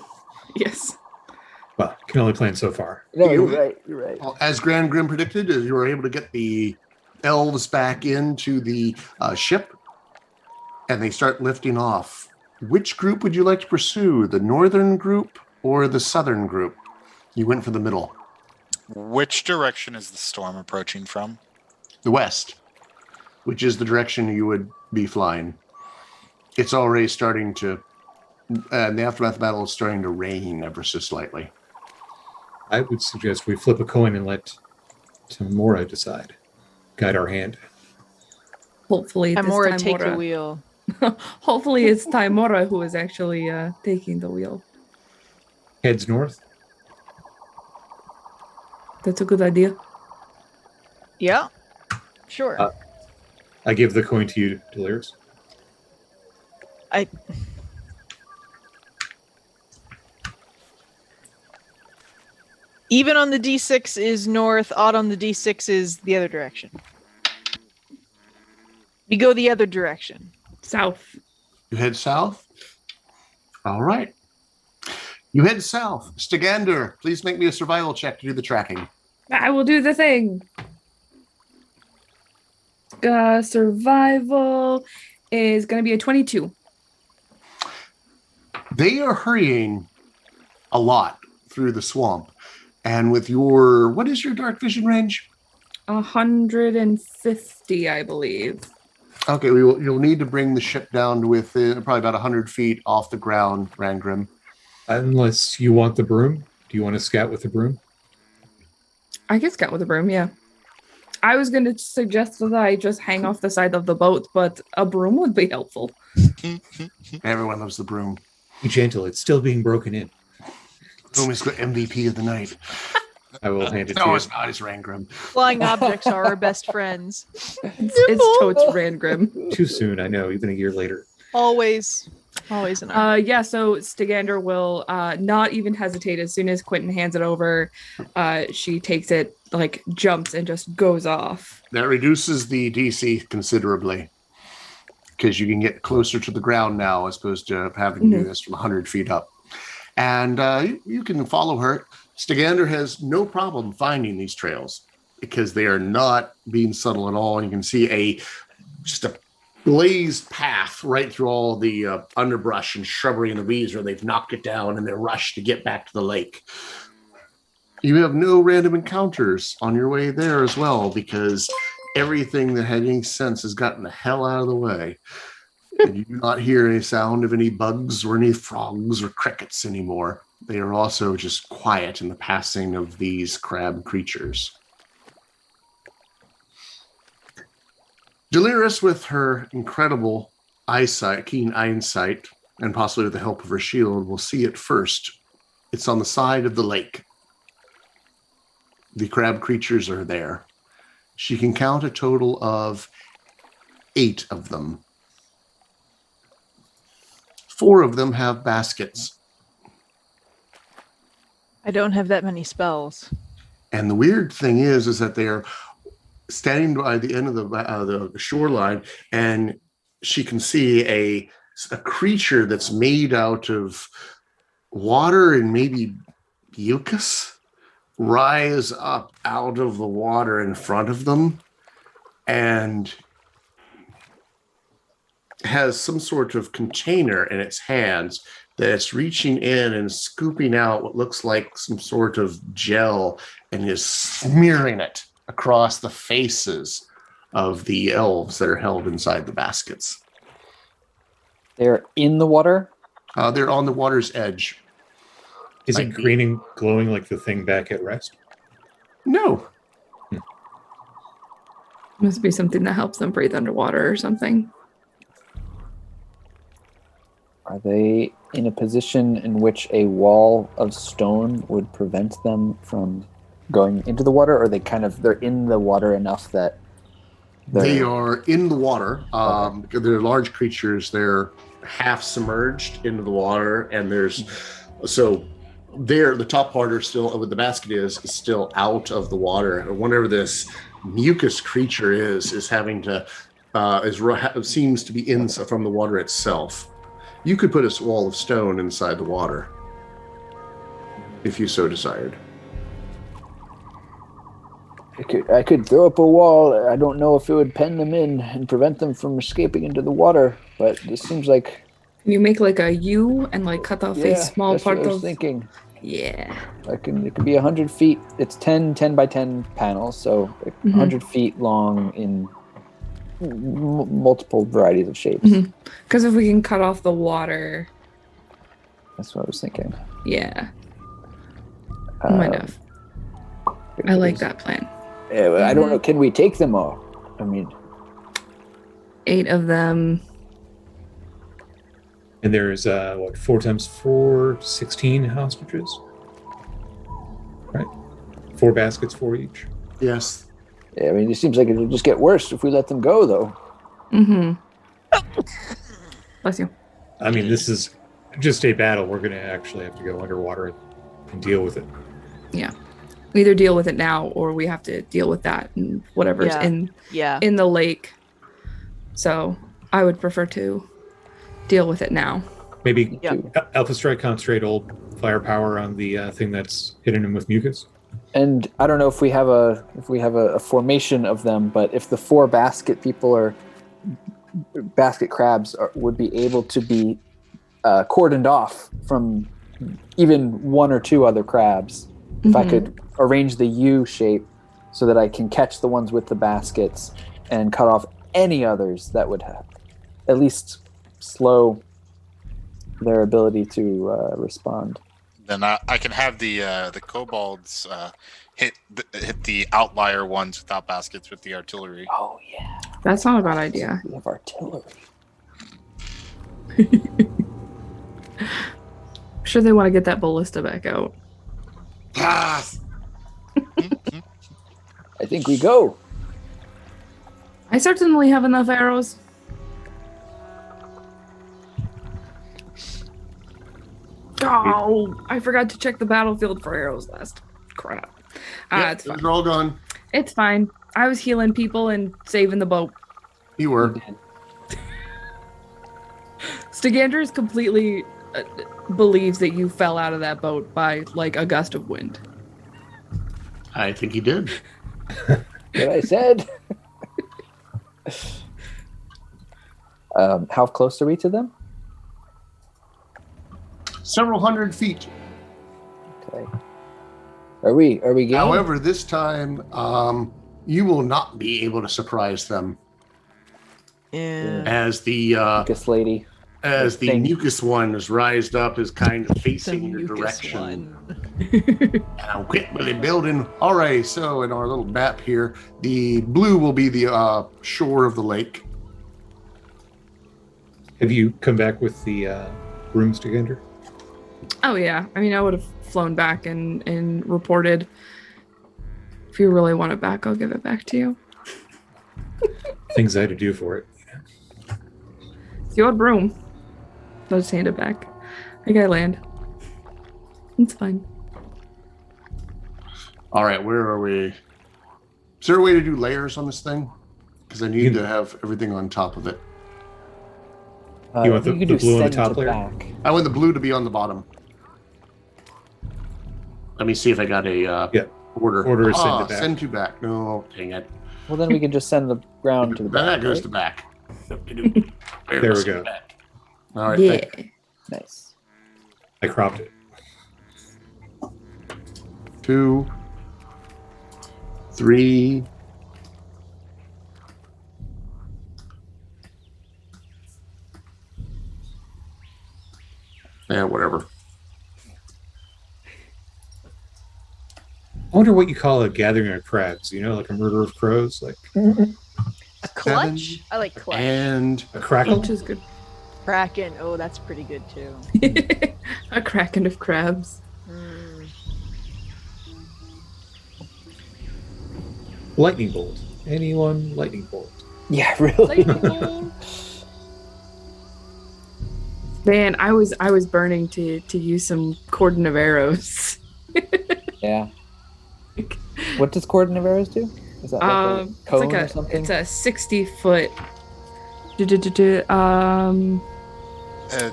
Yes. Well, can only plan so far. No, you're right. You're right. Well, as Grand Grim predicted, you were able to get the elves back into the ship, and they start lifting off. Which group would you like to pursue, the northern group or the southern group? You went for the middle. which direction is the storm approaching from? The west, which is the direction you would be flying. It's already starting to, the aftermath battle is starting to rain ever so slightly. I would suggest we flip a coin and let Tamora decide. Guide our hand. Hopefully, this Amora, take the Timora- wheel. Hopefully, it's Timora who is actually taking the wheel. Heads north. That's a good idea. Yeah. Sure. I give the coin to you, Delirious. Even on the D6 is north, odd on the D6 is the other direction. We go the other direction. South. You head south? All right. You head south. Stagander, please make me a survival check to do the tracking. I will do the thing. Survival is going to be a 22. They are hurrying a lot through the swamp. And with your, what is your dark vision range? 150, I believe. Okay, you'll need to bring the ship down to within probably about 100 feet off the ground, Rangrim. Unless you want the broom. Do you want to scout with the broom? I can scout with a broom, yeah. I was going to suggest that I just hang off the side of the boat, but a broom would be helpful. Everyone loves the broom. Be gentle. It's still being broken in. Broom is the MVP of the night. I will hand it to No, you. it's not. It's Rangrim. Flying objects are our best friends. It's totes Rangrim. Too soon, I know, even a year later. Always an honor. Yeah, so Stagander will not even hesitate. As soon as Quentin hands it over, she takes it, like, jumps and just goes off. That reduces the DC considerably because you can get closer to the ground now as opposed to having to do this from 100 feet up. And you can follow her. Stagander has no problem finding these trails because they are not being subtle at all. And you can see just a blazed path right through all the underbrush and shrubbery and the weeds where they've knocked it down and they're rushed to get back to the lake. You have no random encounters on your way there as well because everything that had any sense has gotten the hell out of the way. And you do not hear any sound of any bugs or any frogs or crickets anymore. They are also just quiet in the passing of these crab creatures. Delirious, with her incredible eyesight, keen eyesight, and possibly with the help of her shield, will see it first. It's on the side of the lake. The crab creatures are there. She can count a total of 8 of them. 4 of them have baskets. I don't have that many spells. And the weird thing is that they are standing by the end of the shoreline, and she can see a creature that's made out of water and maybe mucus rise up out of the water in front of them and has some sort of container in its hands that it's reaching in and scooping out what looks like some sort of gel and is smearing it across the faces of the elves that are held inside the baskets. They're in the water. They're on the water's edge. Is it green and glowing like the thing back at rest? No. Must be something that helps them breathe underwater or something. Are they in a position in which a wall of stone would prevent them from going into the water, or they're in the water enough that they are in the water? Because they're large creatures. They're half submerged into the water, and the top part are still where the basket is still out of the water. And whatever this mucus creature is having to seems to be in from the water itself. You could put a wall of stone inside the water if you so desired. I could throw up a wall. I don't know if it would pen them in and prevent them from escaping into the water, but this seems like... Can you make like a U and like cut off a small that's part what I was of... thinking. Yeah. It could be 100 feet. It's 10 by 10 panels, so 100 feet long in multiple varieties of shapes. Because if we can cut off the water... That's what I was thinking. Yeah. Might have. I like that plan. Yeah, I don't know. Can we take them all? I mean... 8 of them. And there's 4 times 4, 16 hostages, right? 4 baskets for each. Yes. Yeah, I mean, it seems like it'll just get worse if we let them go, though. Bless you. I mean, this is just a battle. We're going to actually have to go underwater and deal with it. Yeah. We either deal with it now or we have to deal with that and whatever's in the lake. So I would prefer to deal with it now. Maybe Alpha Strike concentrate old firepower on the thing that's hitting him with mucus. And I don't know if we have a formation of them, but if the 4 basket people or basket crabs would be able to be cordoned off from even 1 or 2 other crabs, if I could arrange the U shape so that I can catch the ones with the baskets and cut off any others that would at least slow their ability to respond. Then I can have the kobolds hit the outlier ones without baskets with the artillery. Oh yeah, that's not a bad idea. We have artillery. I'm sure they want to get that ballista back out. Yes. I think we go. I certainly have enough arrows. Oh, I forgot to check the battlefield for arrows last. Crap. It's fine. They're all gone. It's fine. I was healing people and saving the boat. You were. Stiganders completely believes that you fell out of that boat by like a gust of wind. I think he did. What I said. How close are we to them? Several hundred feet. Okay. Are we game? However, this time you will not be able to surprise them. Yeah. As the mucus lady. As the mucus one is rised up, is kind of facing your direction. And I'm quickly building. All right, so in our little map here, the blue will be the shore of the lake. Have you come back with the rooms together? Oh yeah, I mean I would have flown back and reported. If you really want it back, I'll give it back to you. Things I had to do for it. It's your broom. I'll just hand it back. I gotta land. It's fine. All right, where are we? Is there a way to do layers on this thing? Because I need to have everything on top of it. You want I think the you could do blue on the send top to layer? back. I want the blue to be on the bottom. Let me see if I got a order. Order is send to back. Send to back. No, dang it. Well, then we can just send the ground to the back. That goes right? to back. There we go. All right. Yeah. Nice. I cropped it. 2, 3. Yeah, whatever. I wonder what you call a gathering of crabs. You know, like a murder of crows, like A clutch? I like clutch. And a crackle. Which is good. Kraken. Oh, that's pretty good too. A kraken of crabs. Mm. Lightning bolt. Anyone? Lightning bolt. Yeah, really. Man, I was burning to use some cordon of arrows. Yeah. What does cordon of arrows do? Is that like a It's cone like or something? it's a 60-foot.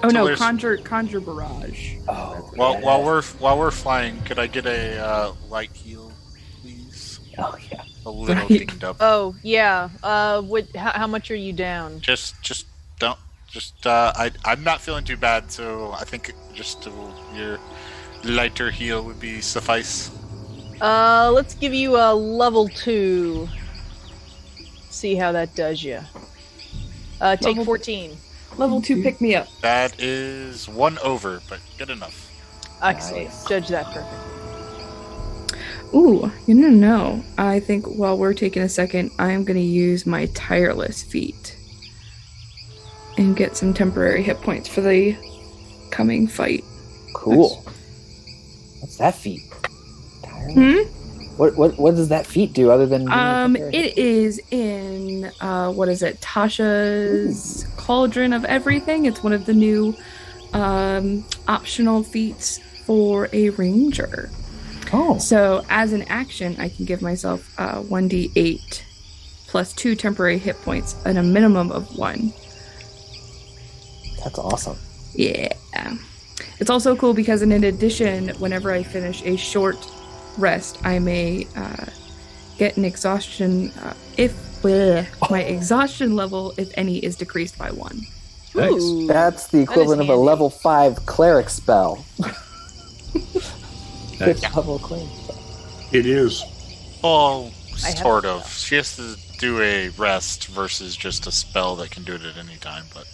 Oh no, conjure barrage. Oh, While we're flying, could I get a light heal, please? Oh yeah. A little Right. dinged up. Oh yeah. How much are you down? Just don't. I'm not feeling too bad, so I think your lighter heal would be suffice. Let's give you a level 2. See how that does you. Take Level- 14. Level 2 pick me up. That is 1 over, but good enough. Excellent. Nice. Judge that perfect. Ooh, no. I think while we're taking a second, I'm gonna use my tireless feat and get some temporary hit points for the coming fight. Cool. What's that feat? Tireless? Hmm? What does that feat do other than? It is in what is it? Tasha's Cauldron of Everything. It's one of the new optional feats for a ranger. Oh. So as an action, I can give myself 1d8 plus 2 temporary hit points and a minimum of 1. That's awesome. Yeah. It's also cool because in addition, whenever I finish a short rest, I may get an exhaustion my exhaustion level, if any, is decreased by 1. Nice. Ooh, That's the equivalent of a handy. level 5 cleric spell. Nice. 5th level cleric spell. it is. Well, I have sort a of. She has to do a rest versus just a spell that can do it at any time. But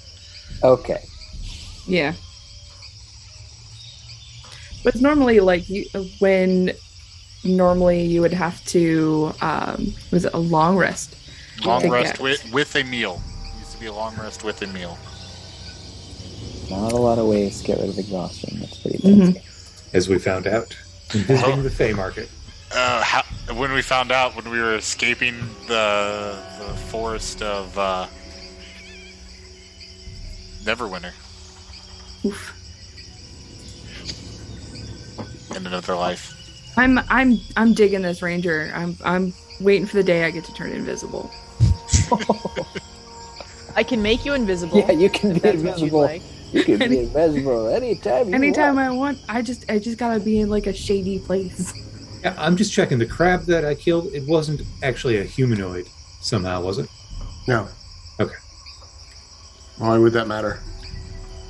Okay. Yeah. But it's normally like when normally you would have to was it a long rest? long Big rest gaps. with a meal. Needs to be a long rest with a meal. Not a lot of ways to get rid of exhaustion. That's pretty Mhm. tempting. As we found out in visiting the Fey Market. When we found out when we were escaping the forest of Neverwinter Oof. in another life. I'm digging this ranger. I'm waiting for the day I get to turn invisible. I can make you invisible. Yeah, you can if be that's what you'd invisible. like. You can be invisible anytime you Anytime want. I want, I just gotta be in like a shady place. Yeah, I'm just checking. The crab that I killed, it wasn't actually a humanoid somehow, was it? No. Okay. Why would that matter?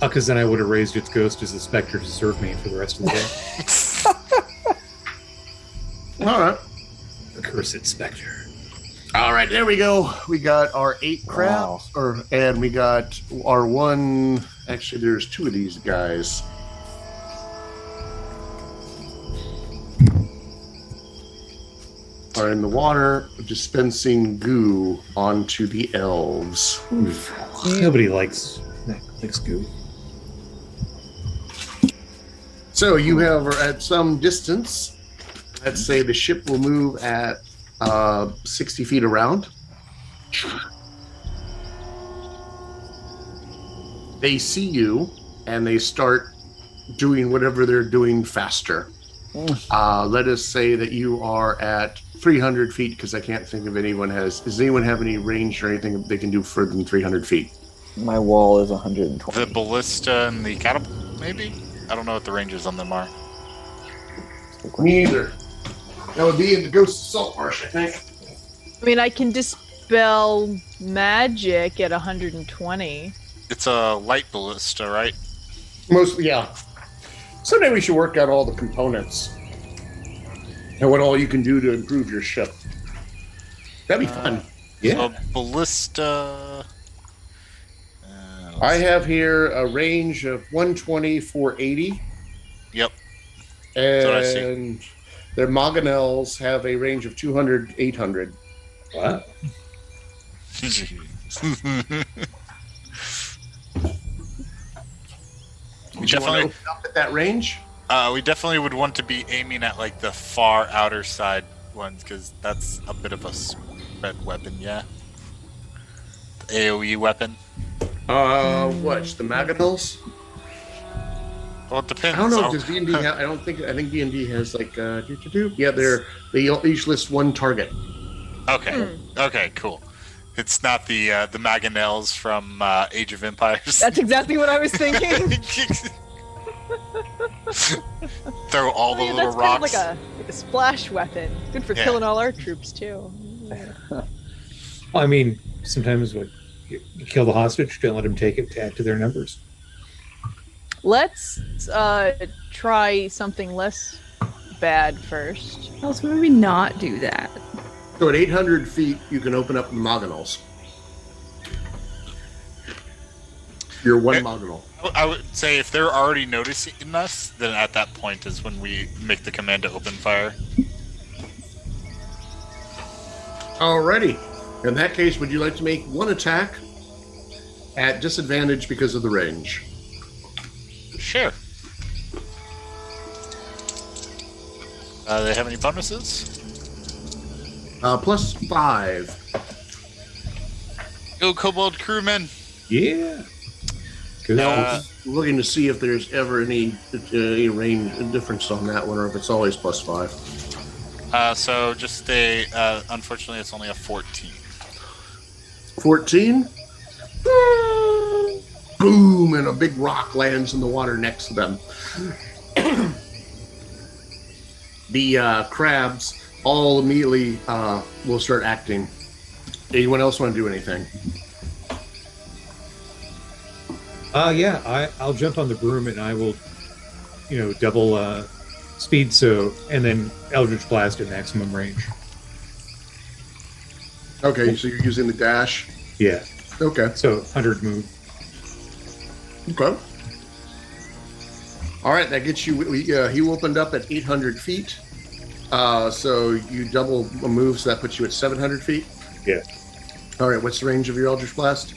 Because then I would have raised its ghost as a specter to serve me for the rest of the day. All right. The cursed specter. All right, there we go. We got our 8 Wow. crabs, and we got our 1. Actually, there's 2 of these guys. Are in the water, dispensing goo onto the elves. Nobody likes goo. So you have at some distance. Let's say the ship will move at 60 feet around. They see you and they start doing whatever they're doing faster. Let us say that you are at 300 feet because I can't think of anyone has. Does anyone have any range or anything they can do further than 300 feet? My wall is 120. The ballista and the catapult, maybe? I don't know what the ranges on them are. Me either. That would be in the Ghost of Salt Marsh, I think. I mean, I can dispel magic at 120. It's a light ballista, right? Mostly, yeah. Someday we should work out all the components and what all you can do to improve your ship. That'd be fun. Yeah. So ballista. I have here a range of 120, 480. Yep. That's what I see. And their Maganels have a range of 200, 800. Wow. Would you want to open up at that range? We definitely would want to be aiming at like the far outer side ones because that's a bit of a spread weapon, yeah. The AoE weapon. What? The Maganels? Well, it depends. I don't know. So- Does D&D have? I think D&D has like Yeah, they each list one target. Okay. Okay. Cool. It's not the Maganels from Age of Empires. That's exactly what I was thinking. Throw all the Yeah, little that's rocks. kind of like a splash weapon. Good for Yeah. killing all our troops too. Well, I mean, sometimes you kill the hostage, don't let them take it to add to their numbers. Let's try something less bad first. Let's maybe not do that. So at 800 feet, you can open up the Maganels. You're one Okay. Maganel. I would say if they're already noticing us, then at that point is when we make the command to open fire. Alrighty. In that case, would you like to make one attack at disadvantage because of the range? Sure. They have any bonuses? +5. Go, Kobold crewmen. Yeah. Good. Looking to see if there's ever any range difference on that one, or if it's always +5. So just unfortunately, it's only a 14. 14. Boom! And a big rock lands in the water next to them. The crabs all immediately will start acting. Anyone else want to do anything? Yeah, I'll jump on the broom and I will, double speed, and then Eldritch Blast at maximum range. Okay, so you're using the dash. Yeah. Okay. So 100 move. Okay. All right, that gets you. He opened up at 800 feet. So you double a move, so that puts you at 700 feet. Yeah. All right, what's the range of your Eldritch Blast?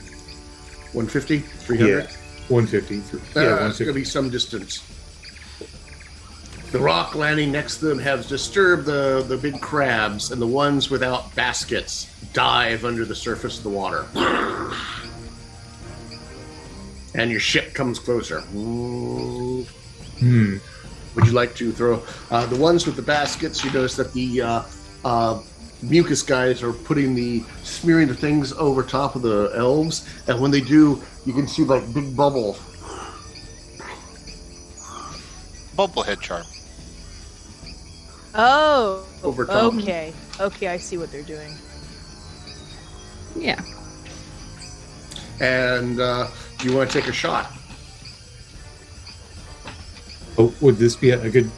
150? 300? Yeah. 150. Yeah, It's 150. going to be some distance. The rock landing next to them has disturbed the big crabs, and the ones without baskets dive under the surface of the water. And your ship comes closer. Hmm. Would you like to throw the ones with the baskets? You notice that the mucus guys are smearing the things over top of the elves, and when they do, you can see like big bubble. Bubblehead charm. Oh, Over top. okay. Okay, I see what they're doing. Yeah. And you want to take a shot. Oh, would this be a good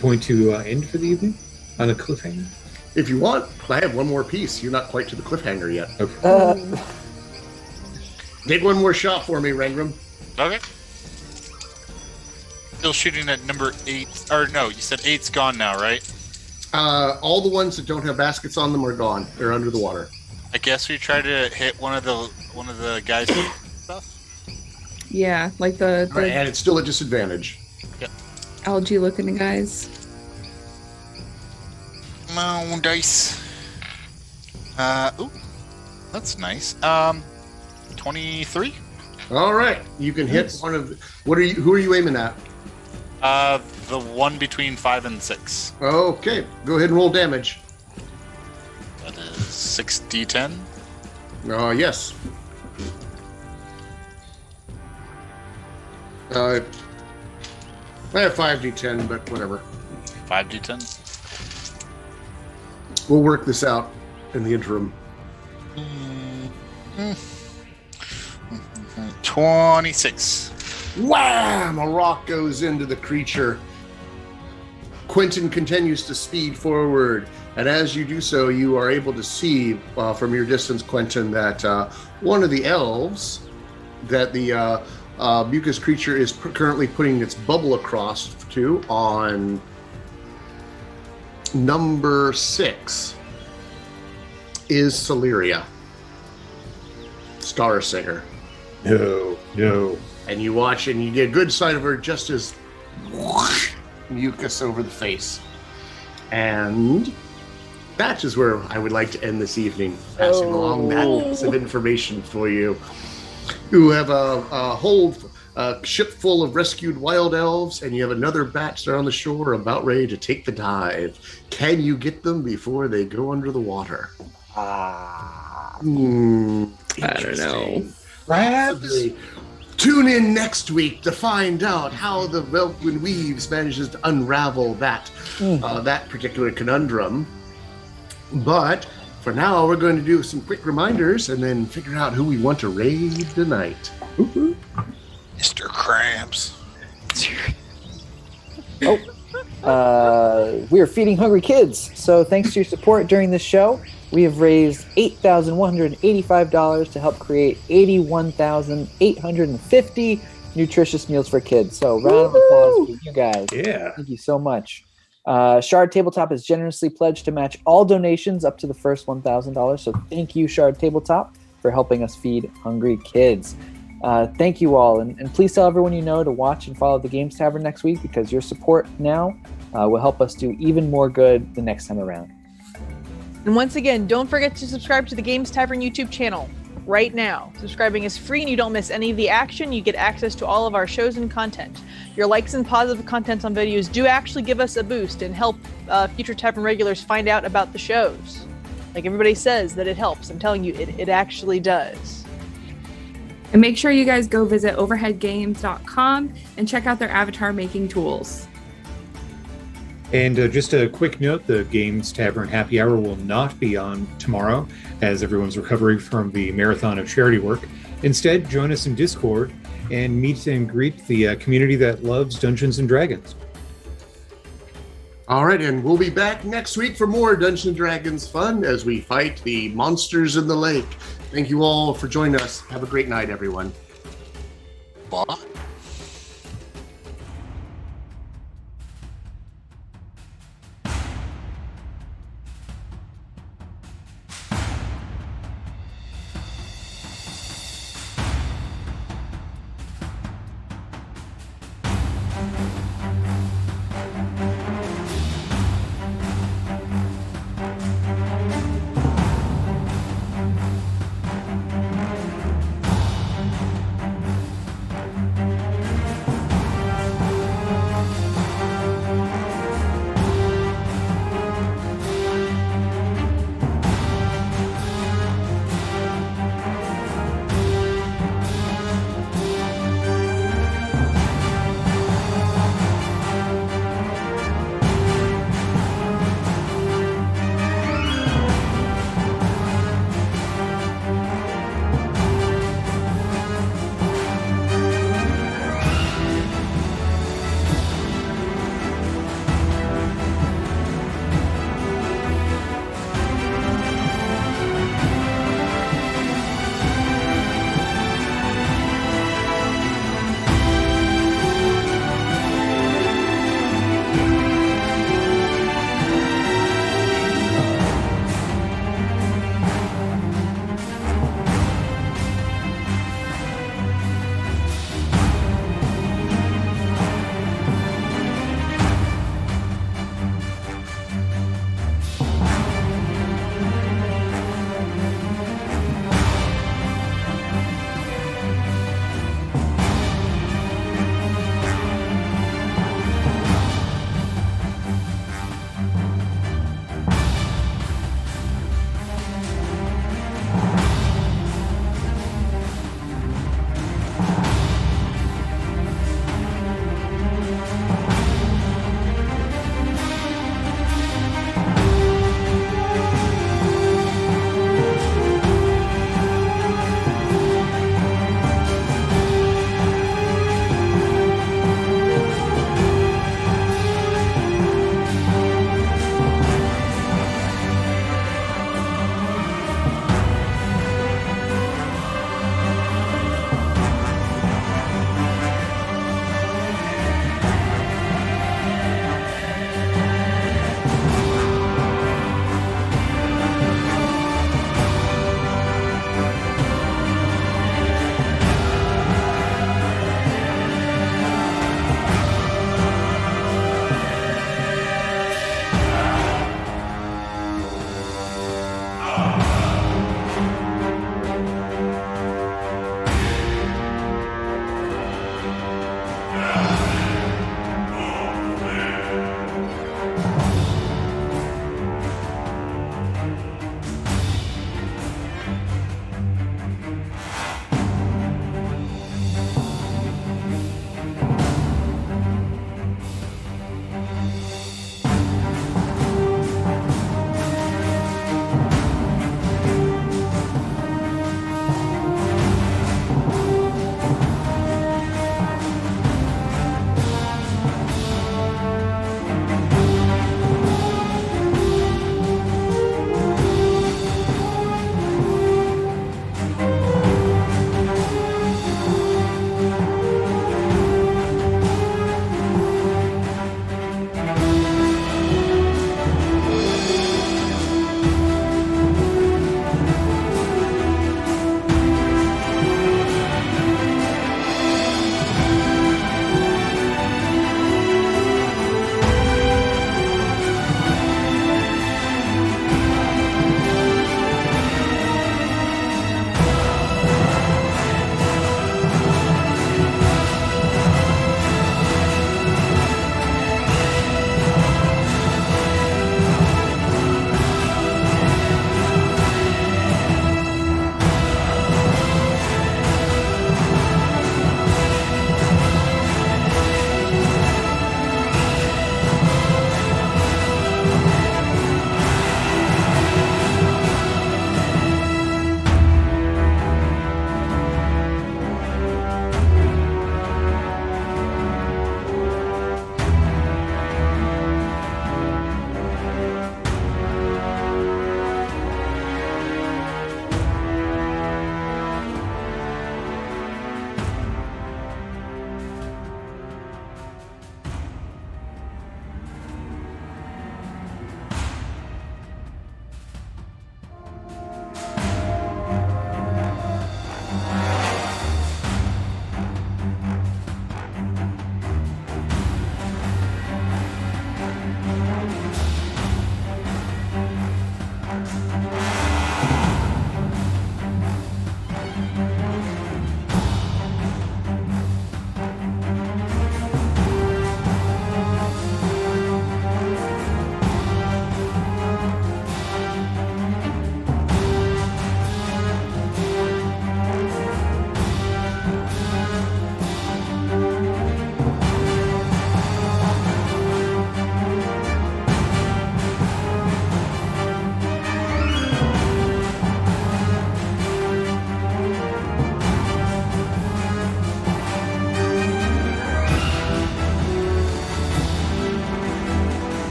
point to end for the evening on a cliffhanger? If you want, I have one more piece. You're not quite to the cliffhanger yet. Okay. Take one more shot for me, Rangram. Okay. Still shooting at number 8. Or no, you said 8's gone now, right? All the ones that don't have baskets on them are gone. They're under the water. I guess we try to hit one of the guys with stuff. Yeah, like the All right, and it's still a disadvantage. algae looking guys. No dice. Ooh, that's nice. 23. All right, you can hit one of. Who are you aiming at? The one between 5 and 6. Okay, go ahead and roll damage. That is 6d10. Yes. I have 5d10, but whatever. 5d10. We'll work this out in the interim. 26. Wham! A rock goes into the creature. Quentin continues to speed forward, and as you do so, you are able to see from your distance, Quentin, that one of the elves that the mucus creature is currently putting its bubble across to on number 6 is Celeria, Star Singer. No. And you watch and you get a good sight of her just as mucus over the face. And that is where I would like to end this evening, passing along that piece of information for you. You have a ship full of rescued wild elves, and you have another batch there on the shore about ready to take the dive. Can you get them before they go under the water? Ah. I don't know. Interesting. Possibly. Tune in next week to find out how the Velkyn Weaves manages to unravel that particular conundrum. But for now, we're going to do some quick reminders and then figure out who we want to raid tonight. Mr. Krabs. We are feeding hungry kids. So thanks to your support during this show, we have raised $8,185 to help create 81,850 nutritious meals for kids. So round of applause for you guys. Yeah. Thank you so much. Shard Tabletop has generously pledged to match all donations up to the first $1,000. So thank you, Shard Tabletop, for helping us feed hungry kids. Thank you all. And please tell everyone you know to watch and follow the Games Tavern next week, because your support now will help us do even more good the next time around. And once again, don't forget to subscribe to the Games Tavern YouTube channel right now. Subscribing is free and you don't miss any of the action. You get access to all of our shows and content. Your likes and positive comments on videos do actually give us a boost and help future Tavern regulars find out about the shows. Like everybody says that it helps. I'm telling you, it actually does. And make sure you guys go visit overheadgames.com and check out their avatar making tools. And just a quick note, the Games Tavern Happy Hour will not be on tomorrow, as everyone's recovering from the marathon of charity work. Instead, join us in Discord and meet and greet the community that loves Dungeons & Dragons. All right, and we'll be back next week for more Dungeons & Dragons fun as we fight the monsters in the lake. Thank you all for joining us. Have a great night, everyone. Bye.